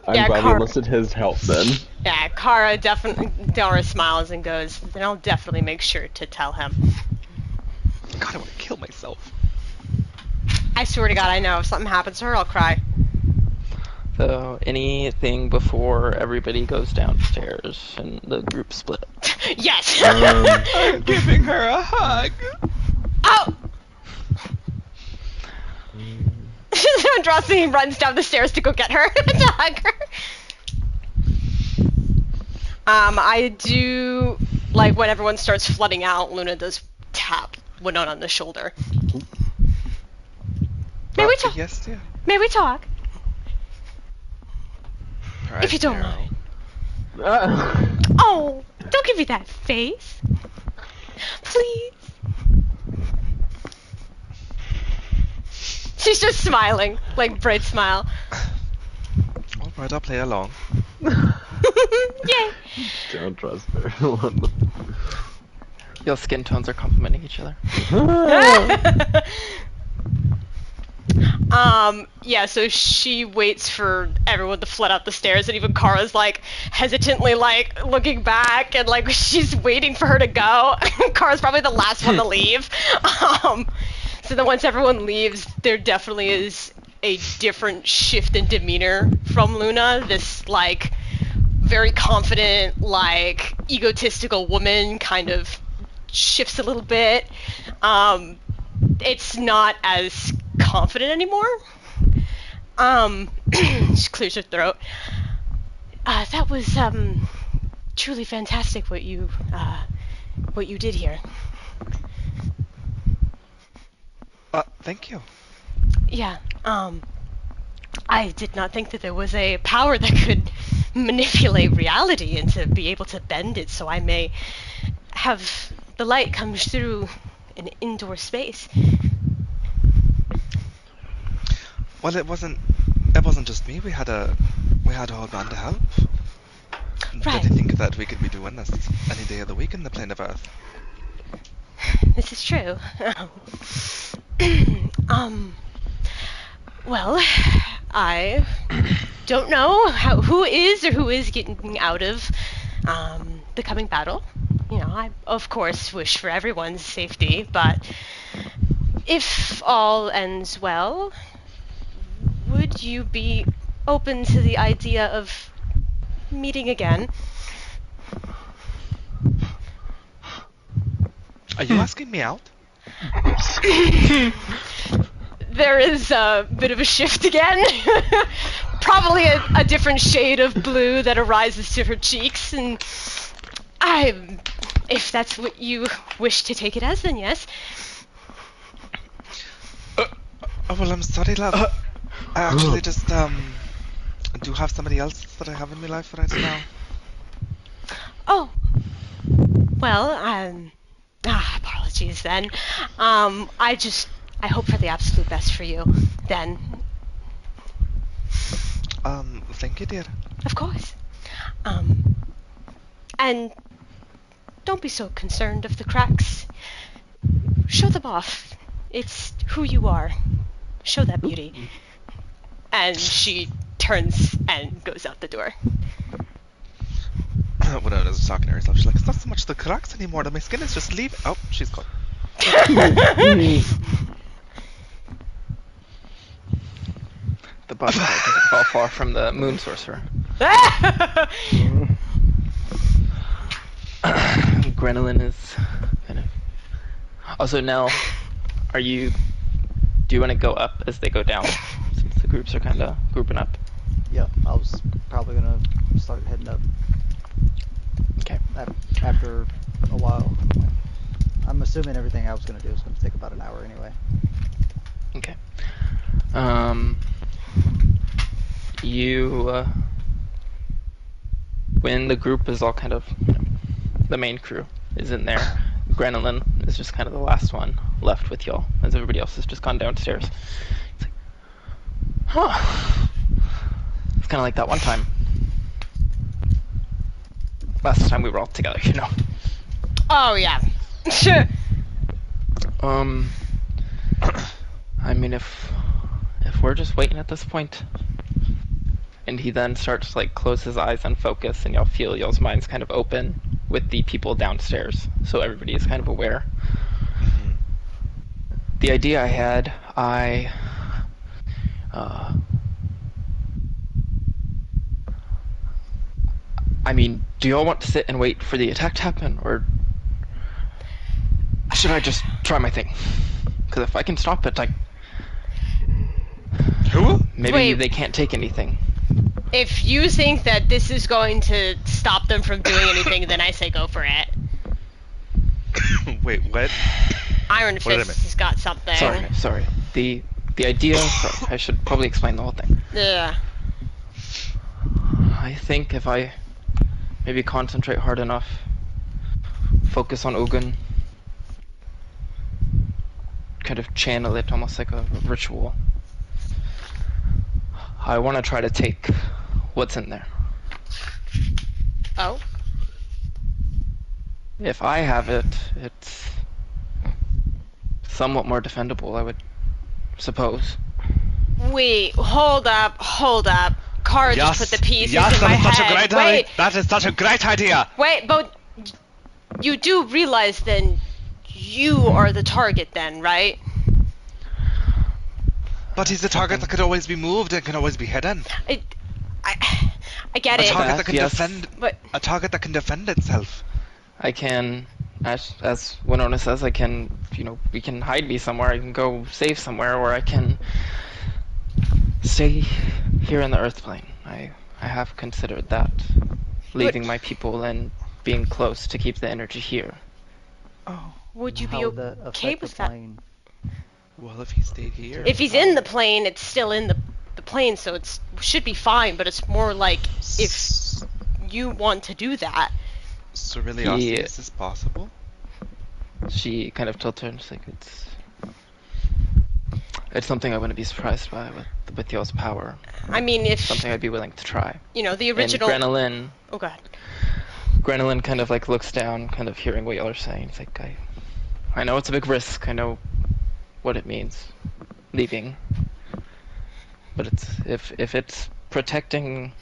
I'm Yeah, glad we Kara- enlisted his help then. Yeah, Kara smiles and goes, then I'll definitely make sure to tell him. God, I want to kill myself. I swear to God, I know if something happens to her, I'll cry. So anything before everybody goes downstairs and the group split up. Yes! I'm giving her a hug. Oh! Andraste runs down the stairs to go get her to hug her. I do, like, when everyone starts flooding out, Luna does tap Winona on the shoulder. May we talk? Yes, dear. May we talk? Her If eyes you don't narrow. mind. Oh, don't give me that face. Please. She's just smiling, like bright smile. All right, I'll play along. Yay. Don't trust her. Your skin tones are complementing each other. Yeah, so she waits for everyone to flood out the stairs, and even Kara's, like, hesitantly, like, looking back, and, like, she's waiting for her to go. Kara's probably the last one to leave. So then once everyone leaves, there definitely is a different shift in demeanor from Luna. This, like, very confident, like, egotistical woman kind of shifts a little bit. It's not as confident anymore. She clears her throat. That was truly fantastic what you did here. Thank you. Yeah. I did not think that there was a power that could manipulate reality and to be able to bend it, so I may have the light comes through an indoor space. Well, it wasn't just me. We had a whole band to help. Right. Did I think that we could be doing this any day of the week in the plane of Earth? This is true. Well, I don't know who is getting out of the coming battle. You know, I of course wish for everyone's safety, but if all ends well, would you be open to the idea of meeting again? Are you asking me out? There is a bit of a shift again. Probably a different shade of blue that arises to her cheeks, and if that's what you wish to take it as, then yes. Oh, well, I'm sorry, love. I actually just do have somebody else that I have in my life right now. Oh. Well, apologies then. I hope for the absolute best for you, then. Thank you, dear. Of course. And don't be so concerned of the cracks. Show them off. It's who you are. Show that beauty. And she turns and goes out the door. When I was talking to herself, she's like, it's not so much the cracks anymore, my skin is just leaving. Oh, she's gone. The body part doesn't fall far from the moon sorcerer. Grenolin is kind of... Also, Nell, do you want to go up as they go down? Since the groups are kind of grouping up. Yeah, I was probably gonna start heading up. Okay. After a while. I'm assuming everything I was gonna do is gonna take about an hour anyway. Okay. When the group is all kind of, the main crew is in there, Grenolin is just kind of the last one left with y'all, as everybody else has just gone downstairs. It's like, huh. It's kind of like that one time. Last time we were all together, you know. Oh, yeah. Sure. I mean, if we're just waiting at this point, and he then starts to, like, close his eyes and focus, and y'all feel y'all's minds kind of open with the people downstairs, so everybody is kind of aware. Mm-hmm. The idea I had, I mean, do y'all want to sit and wait for the attack to happen, or should I just try my thing? Because if I can stop it, maybe Wait. they can't take anything. If you think that this is going to stop them from doing anything, then I say go for it. Wait, what? Iron What did I Fist miss? has got something. Sorry. The idea, I should probably explain the whole thing. Yeah. I think if I maybe concentrate hard enough, focus on Ogun, kind of channel it almost like a ritual. I want to try to take what's in there. Oh? If I have it, it's somewhat more defendable, I would suppose. Wait, hold up. Kara just put the pieces in my head. Wait, that is such a great idea. wait, but you do realize then you are the target then, right? But he's a target that could always be moved and can always be hidden. I get A it. target that can Yes. defend. But A target that can defend itself. I can, as Winona says, I can, we can hide me somewhere. I can go save somewhere, or I can stay here in the Earth plane. I have considered that, leaving my people and being close to keep the energy here. Oh. would you be How would that okay affect with the that? plane? Well, if he stayed here. If he's in the plane, it's still in the plane, so it's should be fine. But it's more like if you want to do that. So really, Austin, is this possible? She kind of tilts her and is like, it's something I wouldn't be surprised by with y'all's power. I mean, if Something I'd be willing to try. the original. And Grenolin, Oh god. Grenolin kind of like looks down, kind of hearing what y'all are saying. It's like, I know it's a big risk. I know what it means, leaving. But if it's protecting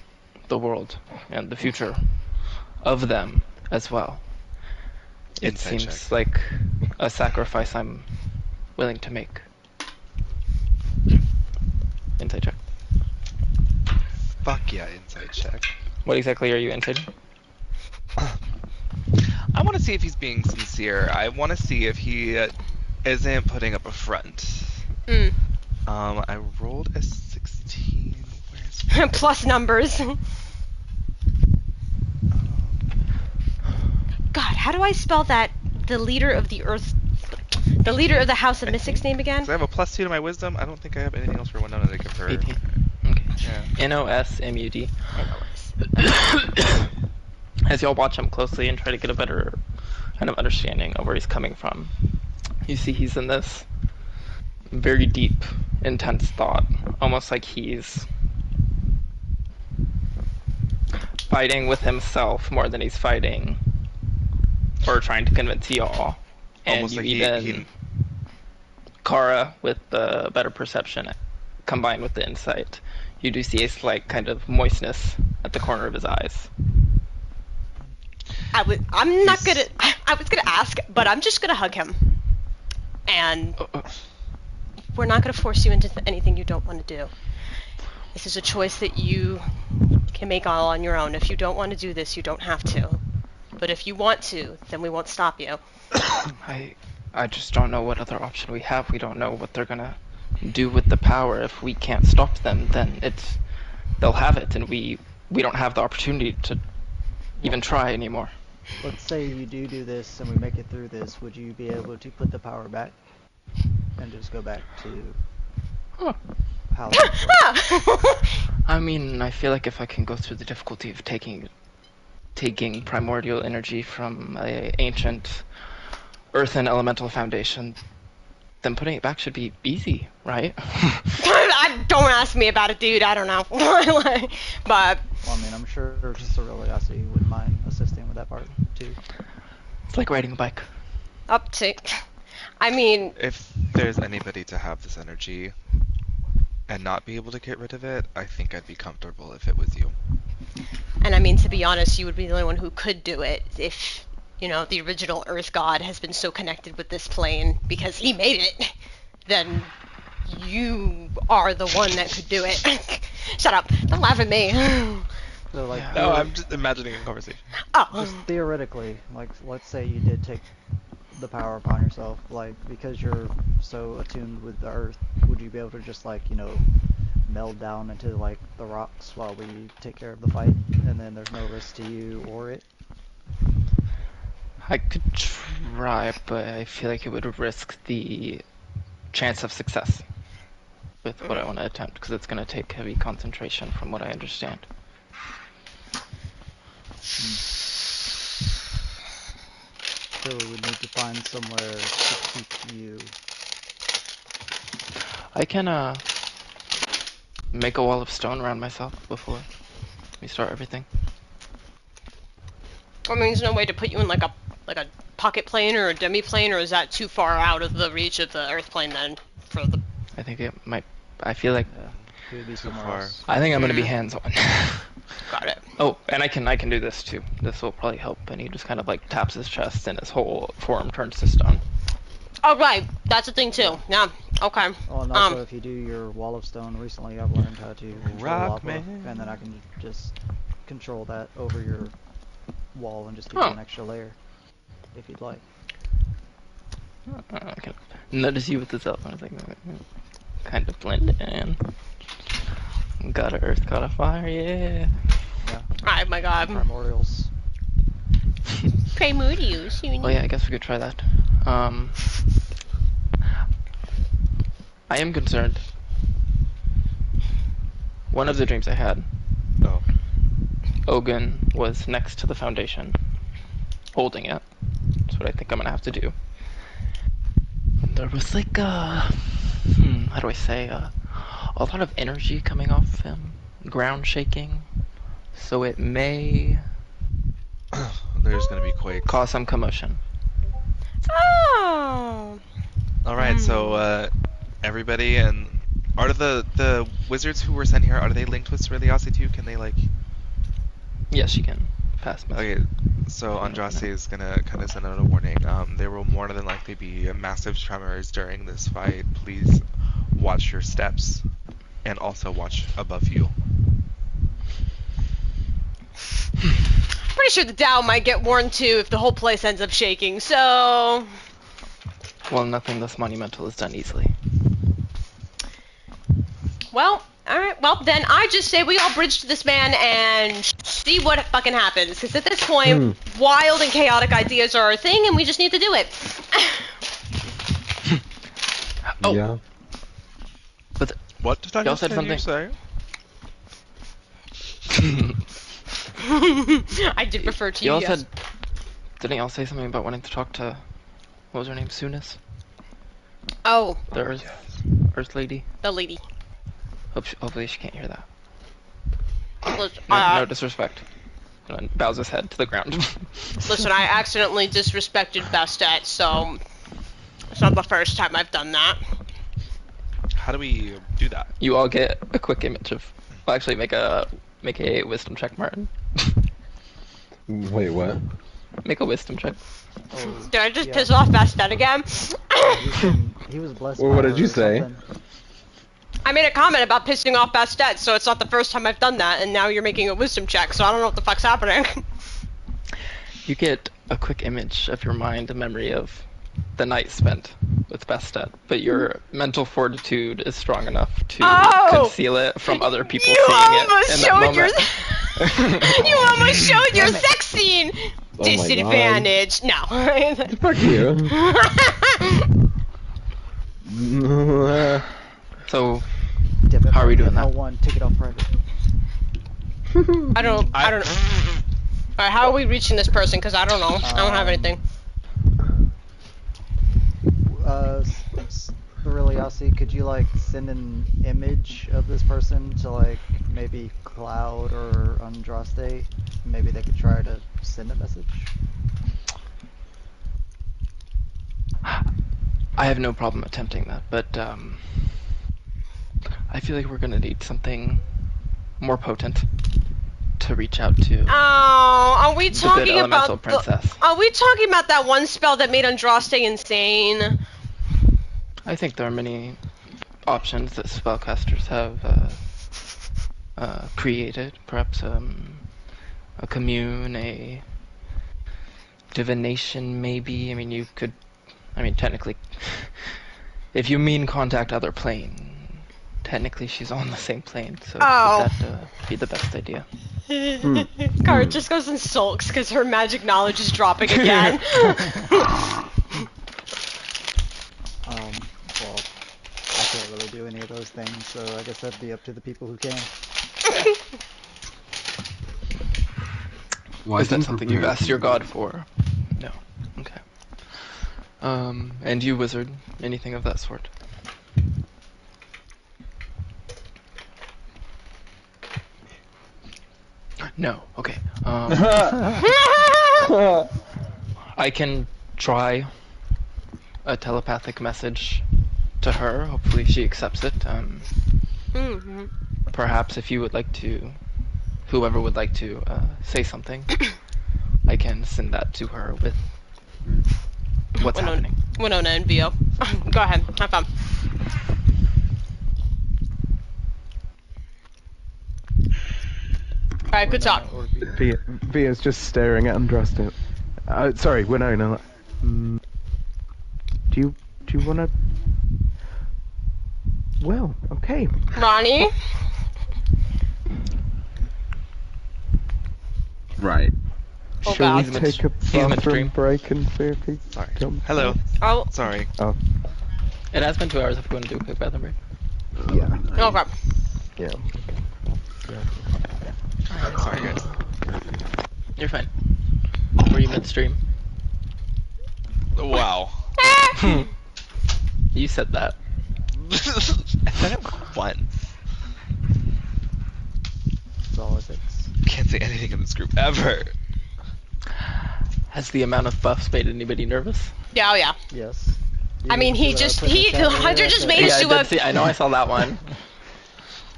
the world and the future of them as well, it Insight seems check. like a sacrifice I'm willing to make. Insight check. Fuck yeah, insight check. What exactly are you insighting? I want to see if he's being sincere. I want to see if he isn't putting up a front. Mm. I rolled a 16. Where's Plus numbers. God, how do I spell that? The leader of the Earth. The leader of the House of Mystics name again? So I have a +2 to my wisdom. I don't think I have anything else for Winona to give her. 18. Okay. Yeah. Nosmud. As y'all watch him closely and try to get a better kind of understanding of where he's coming from, you see he's in this very deep, intense thought, almost like he's fighting with himself more than he's fighting or trying to convince y'all. And Almost you like even Kara with the better perception combined with the insight, you do see a slight kind of moistness at the corner of his eyes. I was gonna ask, but I'm just gonna hug him. And we're not gonna force you into anything you don't want to do. This is a choice that you can make all on your own. If you don't want to do this, you don't have to. But if you want to, then we won't stop you. I just don't know what other option we have. We don't know what they're gonna do with the power. If we can't stop them, then they'll have it, and we don't have the opportunity to even try anymore. Let's say you do this and we make it through this, would you be able to put the power back and just go back to how it was? I mean, I feel like if I can go through the difficulty of taking primordial energy from a ancient earth and elemental foundation, then putting it back should be easy, right? Don't ask me about it, dude. I don't know. But Well, I mean, I'm sure just a curiosity wouldn't mind assisting with that part too. It's like riding a bike. up to, I mean, If there's anybody to have this energy and not be able to get rid of it, I think I'd be comfortable if it was you. and I mean, to be honest, you would be the only one who could do it if, the original Earth God has been so connected with this plane because he made it, then you are the one that could do it. Shut up. Don't laugh at me. So like, No, I'm just imagining a conversation. Oh. just theoretically, like, let's say you did take the power upon yourself, like, because you're so attuned with the Earth, would you be able to just, like, meld down into, like, the rocks while we take care of the fight, and then there's no risk to you or it? I could try, but I feel like it would risk the chance of success with what I want to attempt, because it's going to take heavy concentration from what I understand. So we would need to find somewhere to keep you. I can make a wall of stone around myself before we start everything. I mean, there's no way to put you in like a pocket plane or a demi plane, or is that too far out of the reach of the Earth plane then for the? I think it might I feel like Yeah, he would be Too somewhere far. else. I think I'm gonna be hands-on. Got it. Oh, and I can do this too. This will probably help. And he just kind of like taps his chest, and his whole forearm turns to stone. Oh, right. That's a thing, too. Yeah. Okay. Oh, and also if you do your wall of stone, recently I've learned how to control Rock lava, man. and then I can just control that over your wall and just give Oh. you an extra layer, if you'd like. I can notice you with the cell phone. I was like, kind of blend in. Got a earth, got a fire, yeah. Yeah, Oh, my God. primordials. Primordials. Oh yeah, I guess we could try that. I am concerned. One of the dreams I had, Oh. Ogun was next to the foundation, holding it. That's what I think I'm gonna have to do. And there was like how do I say, a lot of energy coming off him, ground shaking, so it may There's gonna be quakes. cause some commotion. Oh. Alright, so everybody, and are the wizards who were sent here, are they linked with Ceruleosity too? Can they like... Yes, you can pass message. Okay, so Andraste is gonna kind of send out a warning. There will more than likely be massive tremors during this fight. Please watch your steps, and also watch above you. Pretty sure the Dow might get warned too if the whole place ends up shaking, so... Well, nothing this monumental is done easily. Well, alright, well then I just say we all bridge to this man and see what fucking happens. Because at this point, wild and chaotic ideas are our thing and we just need to do it. Oh. Yeah. But What did Y'all said you say? I did refer to you, y'all yes. said, didn't y'all say something about wanting to talk to, what was her name, Sunis? Oh, The Earth Lady? the lady. Hopefully she can't hear that. Listen, No disrespect. And bows his head to the ground. listen, I accidentally disrespected Bastet, so it's not the first time I've done that. How do we do that? You all get a quick image of, well, actually make a wisdom check, Martin. Wait, what? Make a wisdom check. Oh, Did I just yeah. piss off Bastet again? He was blessed Well, by what did her you or say? something. I made a comment about pissing off Bastet, so it's not the first time I've done that, and now you're making a wisdom check, so I don't know what the fuck's happening. You get a quick image of your mind, a memory of the night spent with Bastet, but your mental fortitude is strong enough to conceal it from other people You seeing almost it in that showed your moment. You almost showed your sex scene! Oh my God. Disadvantage. No. Fuck you. So, Dip it How are we doing in that? L1, take it off private. I don't know. Alright, how are we reaching this person? Because I don't know. I don't have anything. Ceruleosity, could you like send an image of this person to like maybe Cloud or Andraste? Maybe they could try to send a message. I have no problem attempting that, but I feel like we're gonna need something more potent to reach out to. Oh, are we The good talking elemental about princess. Are we talking about that one spell that made Andraste insane? I think there are many options that spellcasters have created. Perhaps a commune, a divination, maybe. I mean, you could. I mean, technically, if you mean contact other plane, technically she's on the same plane, so Oh. would that be the best idea? Cara just goes and sulks because her magic knowledge is dropping again. Well, I can't really do any of those things, so I guess that'd be up to the people who can. Is that something you've asked your god for? No. Okay. And you, wizard, anything of that sort? No. Okay. I can try a telepathic message to to her. Hopefully she accepts it. Mm-hmm. Perhaps if you would like to, whoever would like to say something, I can send that to her with what's happening. Winona and Vio. Go ahead. Have fun. Alright, good talk. Via's just staring at Andraste. Sorry, Winona. Do you wanna? Well, okay. Ronnie? Right. Oh, Shall we God. take a bathroom midstream. break and see if he Sorry. comes Hello. Oh, Sorry. Oh, It has been 2 hours if we want to do a quick bathroom break. yeah. okay. Yeah. Sorry, guys. You're fine. Were you midstream? Wow. You said that. I said it once. That's all it takes. Can't say anything in this group ever. Has the amount of buffs made anybody nervous? Yeah, oh yeah. Yes. I mean, You, Hunter just made Yeah, us I do did a... see. I know I saw that one.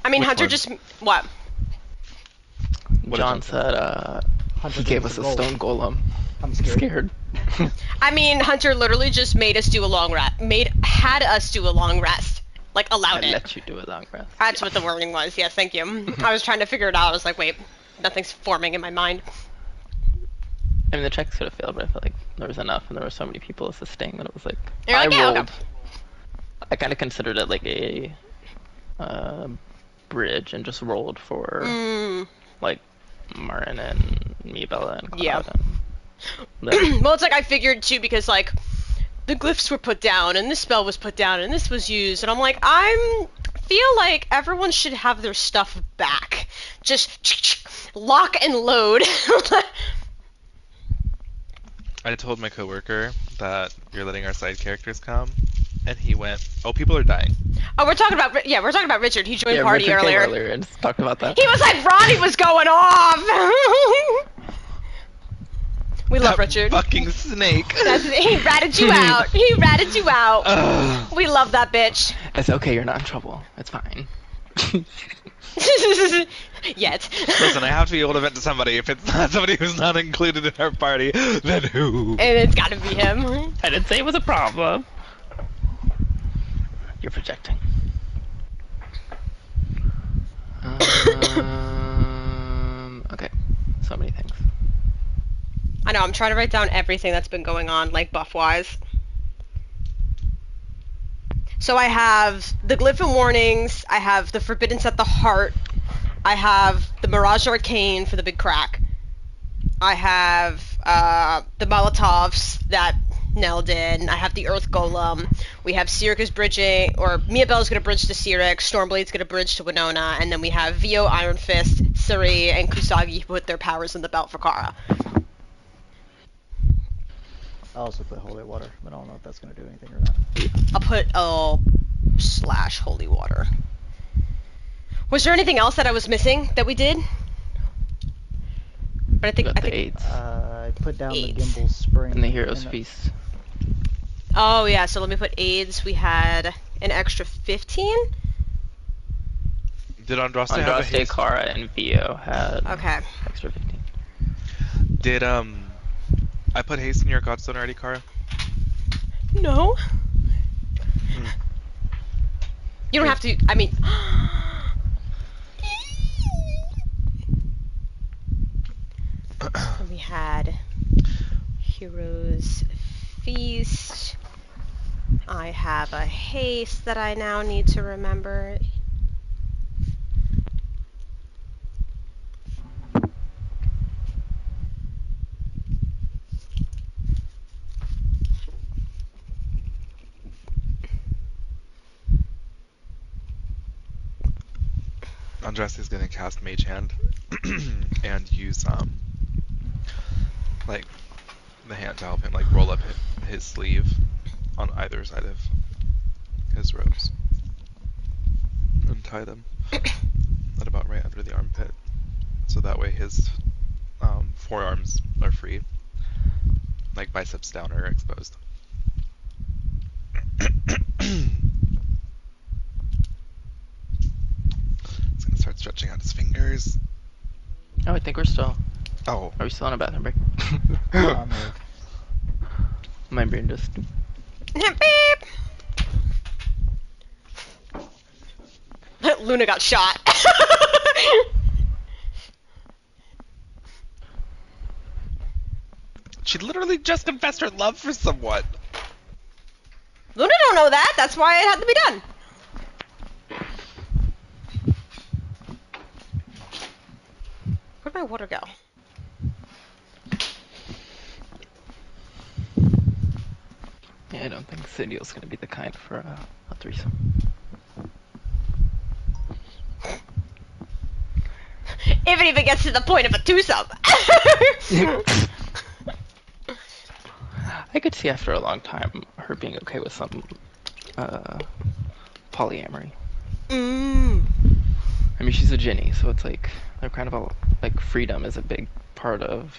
I mean, Which Hunter one? just... What? What John did said Hunter he gave takes us a a goal. stone golem. I'm I'm scared. scared. I mean, Hunter literally just made us do a long rest. Had us do a long rest. Like, I allowed it. let you do a long rest. That's what the wording was. Yes, thank you. I was trying to figure it out. I was like, wait, nothing's forming in my mind. I mean, the checks could have failed, but I felt like there was enough, and there were so many people assisting that it was like You're I like, yeah, rolled. okay. I kind of considered it like a bridge, and just rolled for like Martin and me, Bella, and Cloud. Yeah. And Well, it's like I figured too, because like the glyphs were put down and this spell was put down and this was used, and I'm like, feel like everyone should have their stuff back. Just lock and load. I told my coworker that you're letting our side characters come, and he went, "Oh, people are dying." Oh, we're talking about Richard. He joined yeah, party Richard came earlier. earlier and talked about that. He was like, Ronnie was going off. We love That Richard. fucking snake. He ratted you out. He ratted you out. Ugh. We love that bitch. It's okay. You're not in trouble. It's fine. Yet. Listen, I have to be able to vent to somebody. If it's not somebody who's not included in our party, then who? And it's gotta be him. I didn't say it was a problem. You're projecting. Okay. So many things. I know, I'm trying to write down everything that's been going on, like buff-wise. So I have the Glyph and Warnings, I have the Forbidden Set the Heart, I have the Mirage Arcane for the big crack, I have the Molotovs that Nell did, I have the Earth Golem, we have Sirik is bridging, or Mia Bell's gonna bridge to Sirik, Stormblade's gonna bridge to Winona, and then we have Vio, Iron Fist, Suri, and Kusagi put their powers in the belt for Kara. I also put holy water, but I don't know if that's gonna do anything or not. I'll put / holy water. Was there anything else that I was missing that we did? But I think Got the aids I put down the AIDS. gimbal spring and the hero's and feast. Oh yeah, so let me put AIDS. We had an extra 15. Did Andraste have a Andraste, haste? Kara, and Vio had Okay. extra 15. Did I put haste in your Godstone already, Kara? No. You don't have to. I mean. So we had Heroes Feast. I have a haste that I now need to remember. Andraste is gonna cast Mage Hand and use like the hand to help him like roll up his sleeve on either side of his robes and tie them at about right under the armpit, so that way his forearms are free, like biceps down are exposed. stretching out his fingers. Oh, I think we're still. Oh. Are we still on a bathroom break? I'm here. My brain just. Beep. Luna got shot. She literally just confessed her love for someone. Luna don't know that. That's why it had to be done. Where'd my water go? Yeah, I don't think Sidio's gonna be the kind for a threesome. If it even gets to the point of a twosome. I could see after a long time her being okay with some polyamory. I mean, she's a Ginny, so it's like they're kind of all like freedom is a big part of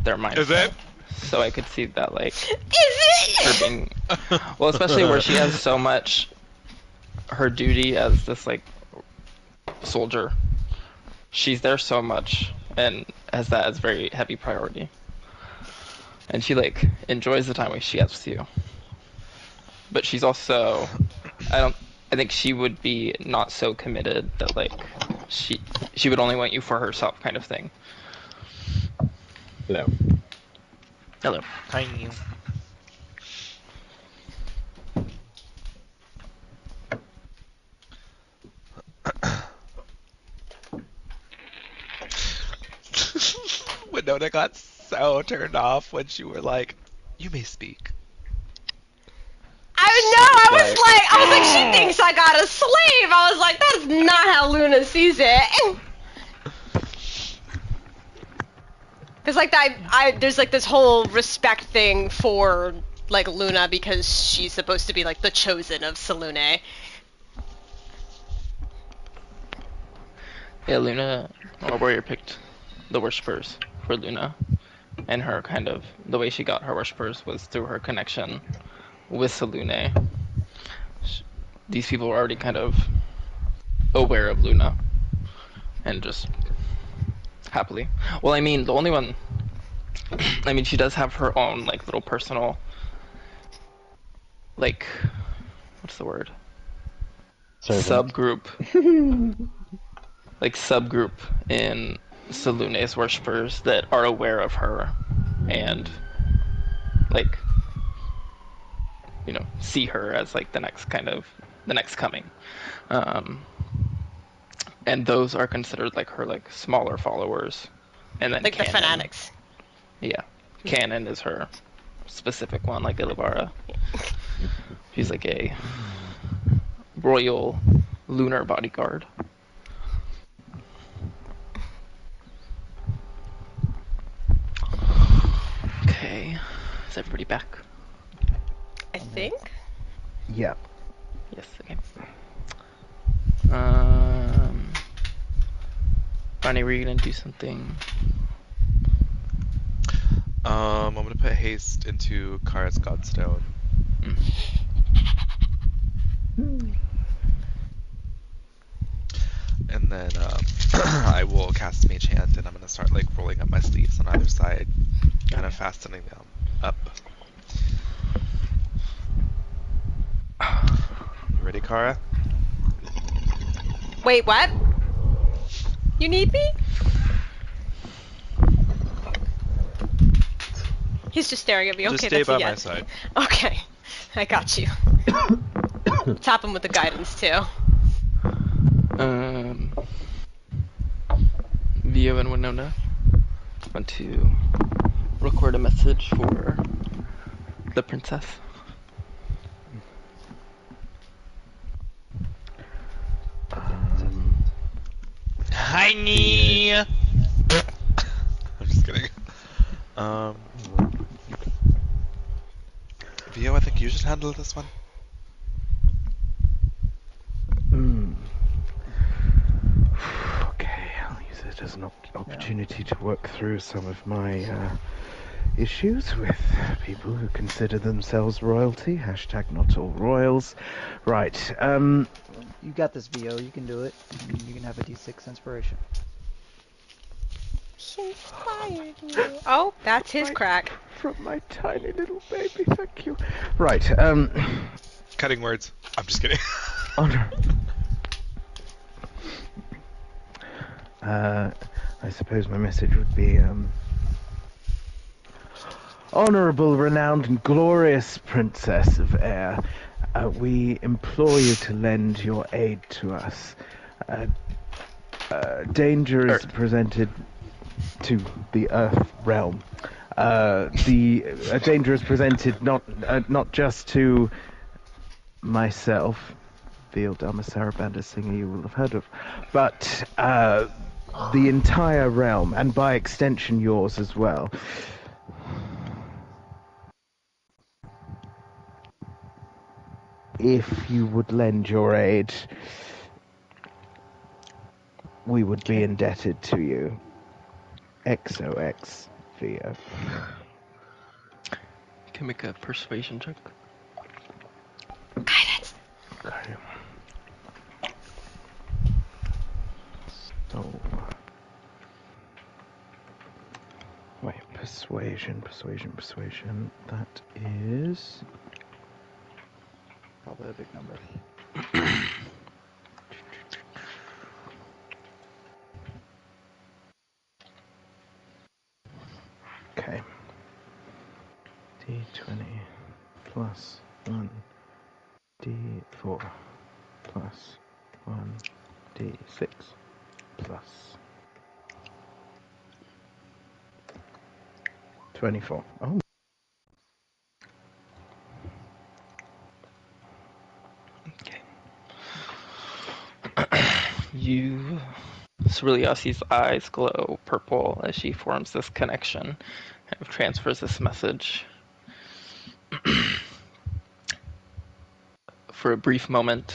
their mindset. Is it? So I could see that like Is it? her being well, especially where she has so much her duty as this like soldier. She's there so much and has that as very heavy priority. And she like enjoys the time she has with you. But she's also I think she would be not so committed that like she would only want you for herself kind of thing. Hello. Hello. Hi. Winona got so turned off when you were like, "You may speak." I was like, she thinks I got a slave. I was like, that's not how Luna sees it. Cause like there's like this whole respect thing for like Luna because she's supposed to be like the chosen of Selune. Yeah, Luna or Warrior picked the worshippers for Luna. And her kind of the way she got her worshippers was through her connection with Selune. These people were already kind of aware of Luna and just happily. Well, I mean, the only one. I mean, she does have her own like little personal, like, what's the word? Subgroup. Like subgroup in Selune's worshippers that are aware of her and like, you know, see her as like the next coming. And those are considered like her like smaller followers. And then Like Canon, the fanatics. Yeah. Canon is her specific one, like Ilivara. She's like a royal lunar bodyguard. Okay. Is everybody back? I think. Yep. Yes, okay. Ronnie, were you gonna do something? I'm gonna put haste into Kara's Godstone. And then I will cast Mage Hand, and I'm gonna start like rolling up my sleeves on either side, kind of fastening them up. You ready, Kara? Wait, what? You need me? He's just staring at me. Just Okay, stay that's by a my yes. side. Okay, I got you. Tap him with the guidance too. Vio and Winona want to record a message for the princess. Honey! I'm just kidding. Vio, I think you should handle this one. Okay, I'll use it as an opportunity to work through some of my issues with people who consider themselves royalty. Hashtag not all royals. Right. You got this, VO. You can do it. You can have a D6 inspiration. He inspired me. Oh, that's his crack. From my tiny little baby. Thank you. Right. Cutting words. I'm just kidding. Honor. I suppose my message would be, Honourable, renowned, and glorious Princess of Air, we implore you to lend your aid to us. Danger is presented to the Earth realm. The danger is presented not just to myself, Veal Dharma Sarabanda singer you will have heard of, but the entire realm, and by extension yours as well. If you would lend your aid, we would be indebted to you. XOX Via. You can make a persuasion check. Guidance. Okay. So, wait, persuasion. That is Probably a big number. okay. D20 plus 1, D4 plus 1, D6 plus 24. Oh. Ceriliasi's eyes glow purple as she forms this connection, kind of transfers this message. For a brief moment,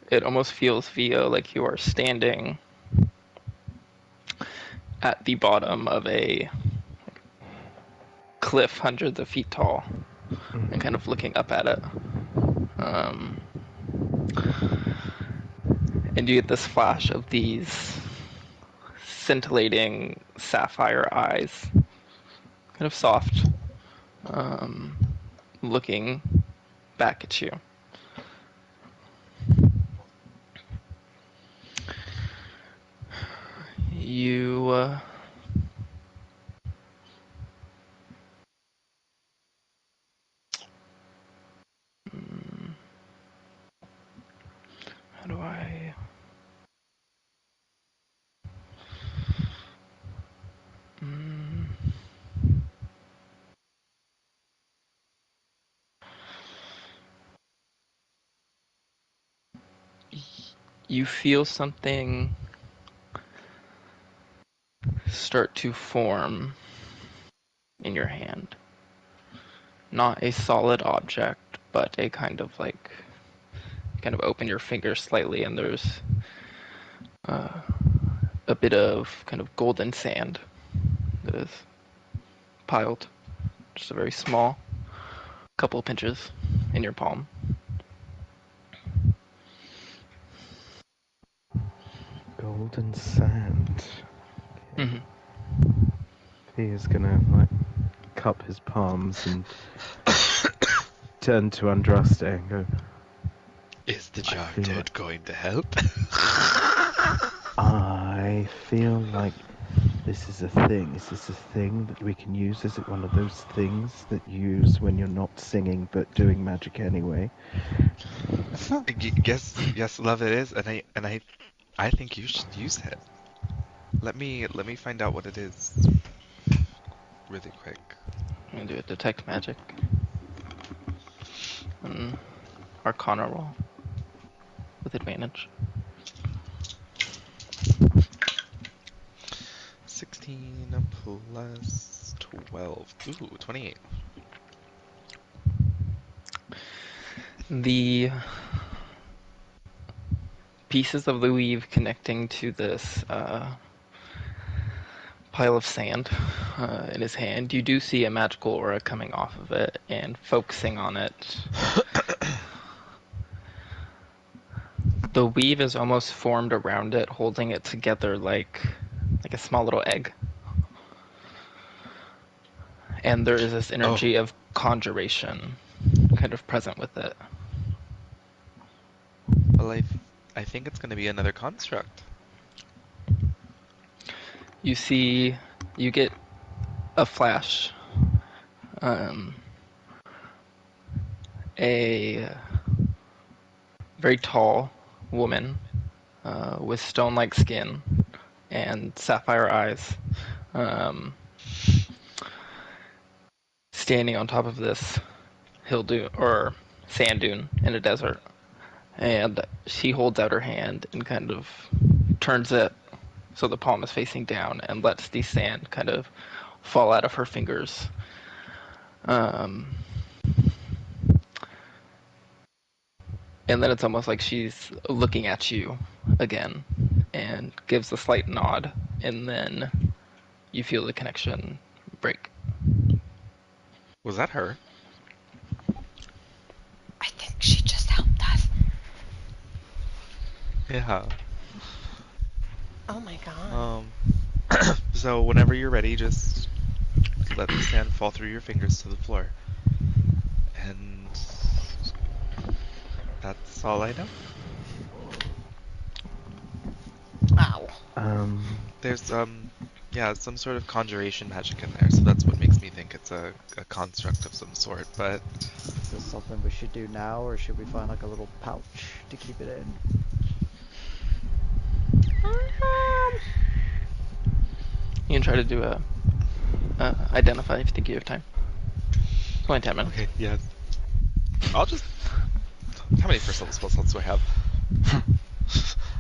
it almost feels, Vio, like you are standing at the bottom of a cliff hundreds of feet tall and kind of looking up at it. And you get this flash of these scintillating sapphire eyes, kind of soft, looking back at you. You how do I you feel something start to form in your hand. Not a solid object, but a kind of open your fingers slightly and there's a bit of kind of golden sand that is piled, just a very small couple of pinches in your palm. Golden sand. Mm-hmm. He is gonna cup his palms and turn to Andraste and go, Is the jar dirt going to help? I feel like this is a thing. Is this a thing that we can use? Is it one of those things that you use when you're not singing but doing magic anyway? Yes, love it is, and I think you should use it. Let me find out what it is really quick. I'm gonna do a detect magic. Arcana roll with advantage. 16 plus 12. Ooh, 28. The pieces of the weave connecting to this pile of sand in his hand. You do see a magical aura coming off of it and focusing on it. The weave is almost formed around it, holding it together like a small little egg. And there is this energy of conjuration kind of present with it. Well, I think it's going to be another construct. You get a flash. A very tall woman with stone-like skin and sapphire eyes, standing on top of this hill dune or sand dune in a desert, and she holds out her hand and kind of turns it so the palm is facing down and lets the sand kind of fall out of her fingers. And then it's almost like she's looking at you again and gives a slight nod, and then you feel the connection break. Was that her? I think she just helped us. Yeah. Oh my god. So whenever you're ready, just let the sand fall through your fingers to the floor. And that's all I know. Wow. There's some sort of conjuration magic in there, so that's what makes me think it's a construct of some sort, but Is this something we should do now, or should we find like a little pouch to keep it in? You can try to do a identify if you think you have time. It's only 10 minutes. okay, yes. I'll just... How many first level spell slots do I have?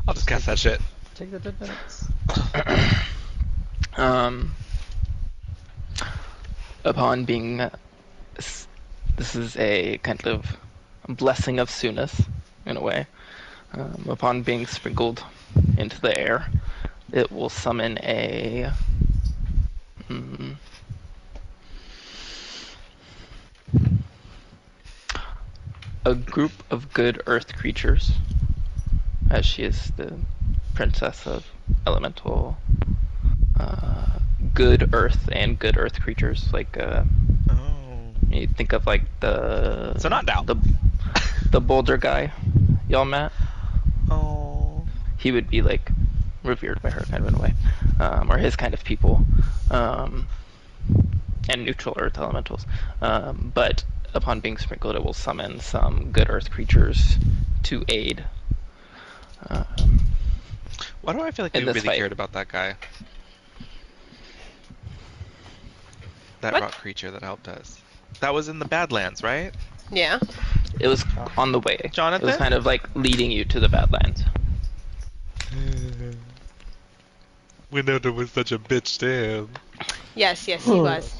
I'll just cast that shit. Take the 10 minutes. Upon being... This is a kind of blessing of sooness, in a way. Upon being sprinkled into the air, it will summon a... a group of good earth creatures, as she is the princess of elemental good earth and good earth creatures, like you think of like the So not Dow. the boulder guy y'all met. Oh. He would be like revered by her kind of in a way, or his kind of people, and neutral earth elementals, but upon being sprinkled, it will summon some good earth creatures to aid. Why do I feel like we really cared about that guy? That What? rock creature that helped us. That was in the Badlands, right? Yeah. It was on the way. Jonathan? It was kind of like leading you to the Badlands. Winona was such a bitch to him. Yes, he was.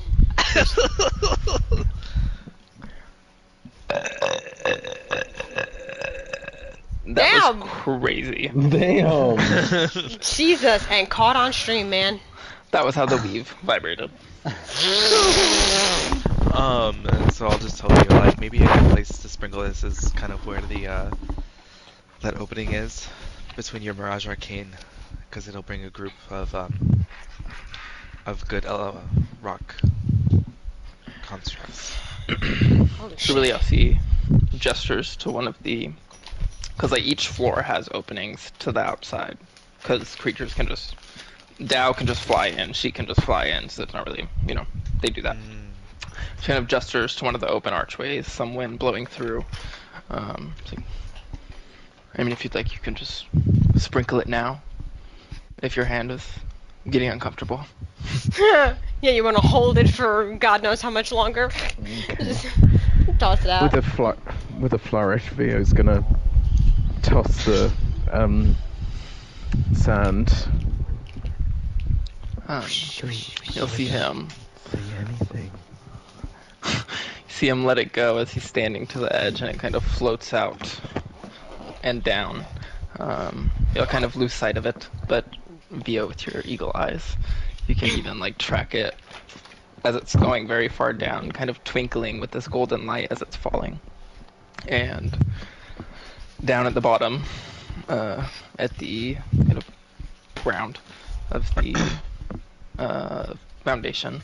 That Damn! was crazy. Damn. Jesus, and caught on stream, man. That was how the weave vibrated. So I'll just tell you, like, maybe a good place to sprinkle this is kind of where the, that opening is between your Mirage Arcane, because it'll bring a group of good, rock constructs. Holy So really, I'll see gestures to one of the, because like each floor has openings to the outside, because creatures can just, Dow can just fly in, she can just fly in, so it's not really, they do that. She kind of gestures to one of the open archways, some wind blowing through. So, I mean, if you'd like, you can just sprinkle it now, if your hand is getting uncomfortable. Yeah, you want to hold it for God knows how much longer. Just toss it out. With a flourish, Vio's gonna toss the sand. You'll see him. See anything? See him let it go as he's standing to the edge, and it kind of floats out and down. You'll kind of lose sight of it, but Vio, with your eagle eyes, You can even like track it as it's going very far down, kind of twinkling with this golden light as it's falling. And down at the bottom, at the kind of ground of the foundation,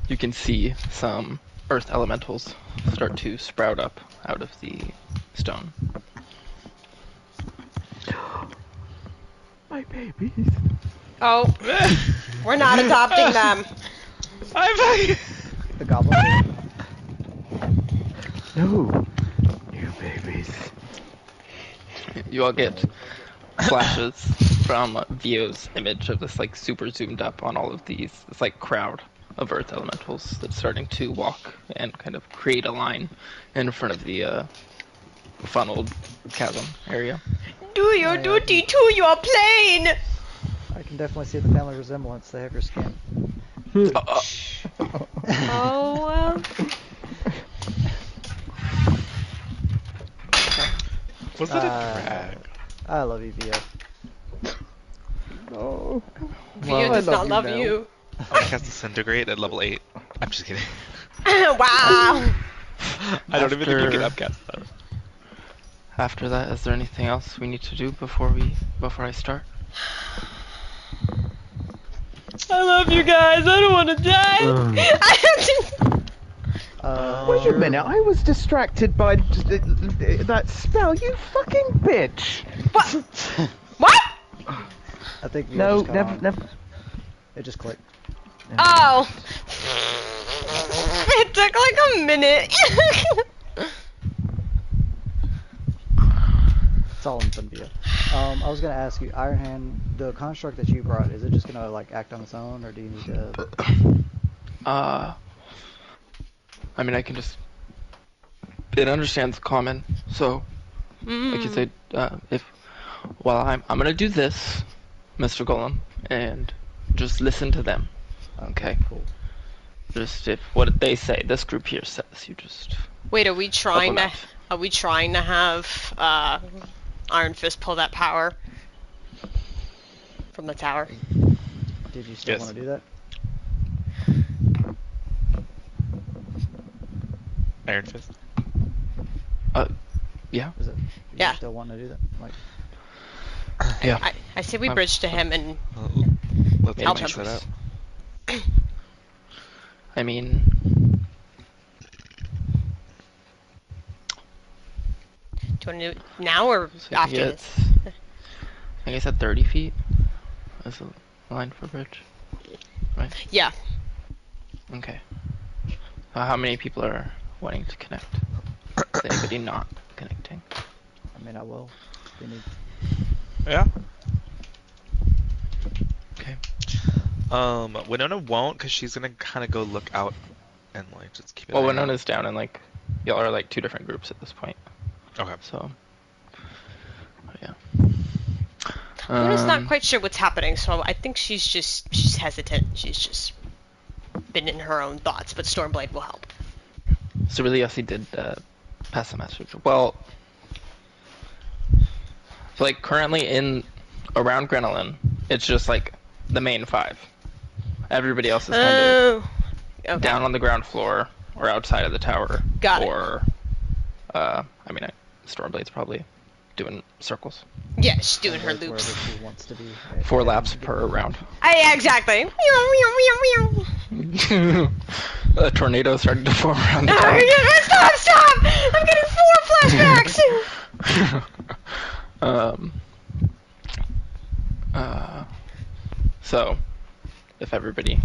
you can see some earth elementals start to sprout up out of the stone. My babies. Oh, we're not adopting them. The goblin. No. You babies. You all get flashes from Vio's image of this like super zoomed up on all of this like crowd of earth elementals that's starting to walk and kind of create a line in front of the funneled chasm area. Do your duty to your plane! I can definitely see the family resemblance. They have your skin. Oh, Was it a drag? I love you, Vio. Oh. Vio does not love you. I cast Disintegrate at level 8. I'm just kidding. Wow! I don't even think you can upcast that. After that, is there anything else we need to do before I start? I love you guys. I don't want to die. Wait a minute, I was distracted by that spell, you fucking bitch! What? What? I think Vio No, just got on. never. It just clicked. Oh. It took like a minute. It's all in fun, Vio. I was gonna ask you, Iron Hand, the construct that you brought, is it just gonna like act on its own, or do you need to? I mean, I can just. It understands common, so I can say well, I'm gonna do this, Mr. Golem, and just listen to them. Okay. Cool. Just if what they say, this group here says, you just. Wait, are we trying to? out. Are we trying to have Iron Fist pull that power from the tower? Did you still Yes. want to do that? Iron Fist. Yeah. Is it? Yeah. You still want to do that? Like. Yeah. I say we bridge to him and Let's Help finish him. that up. I mean. do you want to do it now or So after yeah, this? I think I said 30 feet as a line for bridge. Right? Yeah. Okay. How many people are wanting to connect? Is anybody not connecting? I mean, I will. If you need. Yeah. Okay. Winona won't, because she's gonna kind of go look out and like just keep it. Well, Winona's down and like y'all are like two different groups at this point. Okay. So. Yeah. Luna's not quite sure what's happening, so I think she's hesitant. She's just been in her own thoughts, but Stormblade will help. So really, Yossi did pass the message. Well, so like currently around Grenelin, it's just like the main 5. Everybody else is kind of Okay. down on the ground floor or outside of the tower. Got it. Or, Stormblade's probably doing circles. Yeah, she's doing her Like loops. wherever she wants to be. 4 laps per round. Yeah, exactly. A tornado started to form around the No, tower. stop! I'm getting 4 flashbacks! So, if everybody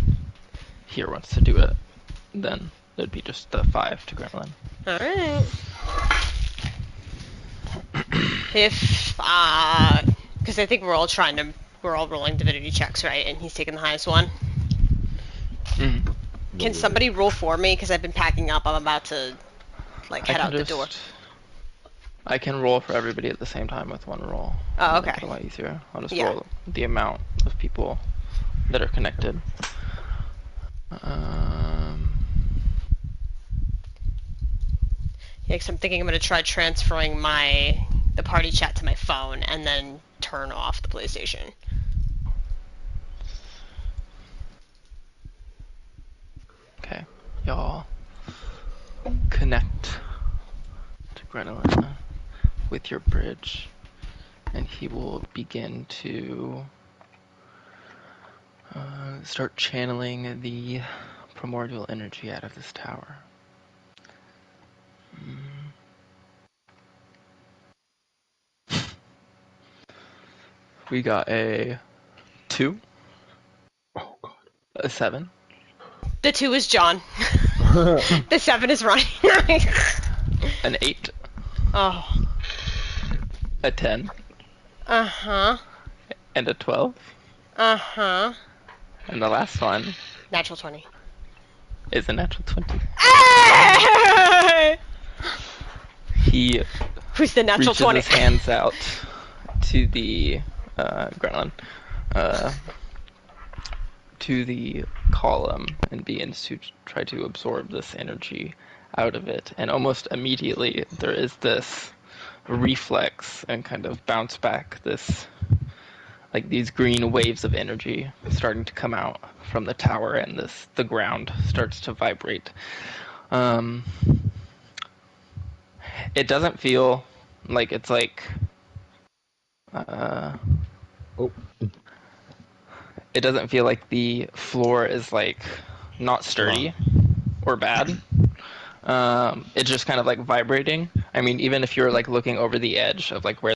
here wants to do it, then there'd be just the 5 to Gremlin. Alright. If, because I think we're all rolling divinity checks, right? And he's taking the highest one. Mm. Can somebody roll for me? Because I've been packing up. I'm about to, like, head out the door. I can roll for everybody at the same time with one roll. Oh, Make okay. it a lot easier. I'll just Yeah. roll the amount of people that are connected. Yeah, because I'm thinking I'm going to try transferring the party chat to my phone and then turn off the PlayStation. Grenelin with your bridge, and he will begin to start channeling the primordial energy out of this tower. We got a 2, Oh god. a 7, The 2 is John. The 7 is Ryan. an 8, Oh. a 10, Uh-huh. and a 12. Uh-huh. And the last one Natural 20. is a natural 20. Ah! He Who's the natural reaches 20? his hands out to the Grenelin, to the column, and begins to try to absorb this energy out of it. And almost immediately there is this reflex and kind of bounce back, this like these green waves of energy starting to come out from the tower, and the ground starts to vibrate. It doesn't feel like it's like Oh. it doesn't feel like the floor is like not sturdy or bad. It's just kind of like vibrating. I mean, even if you're like looking over the edge of like where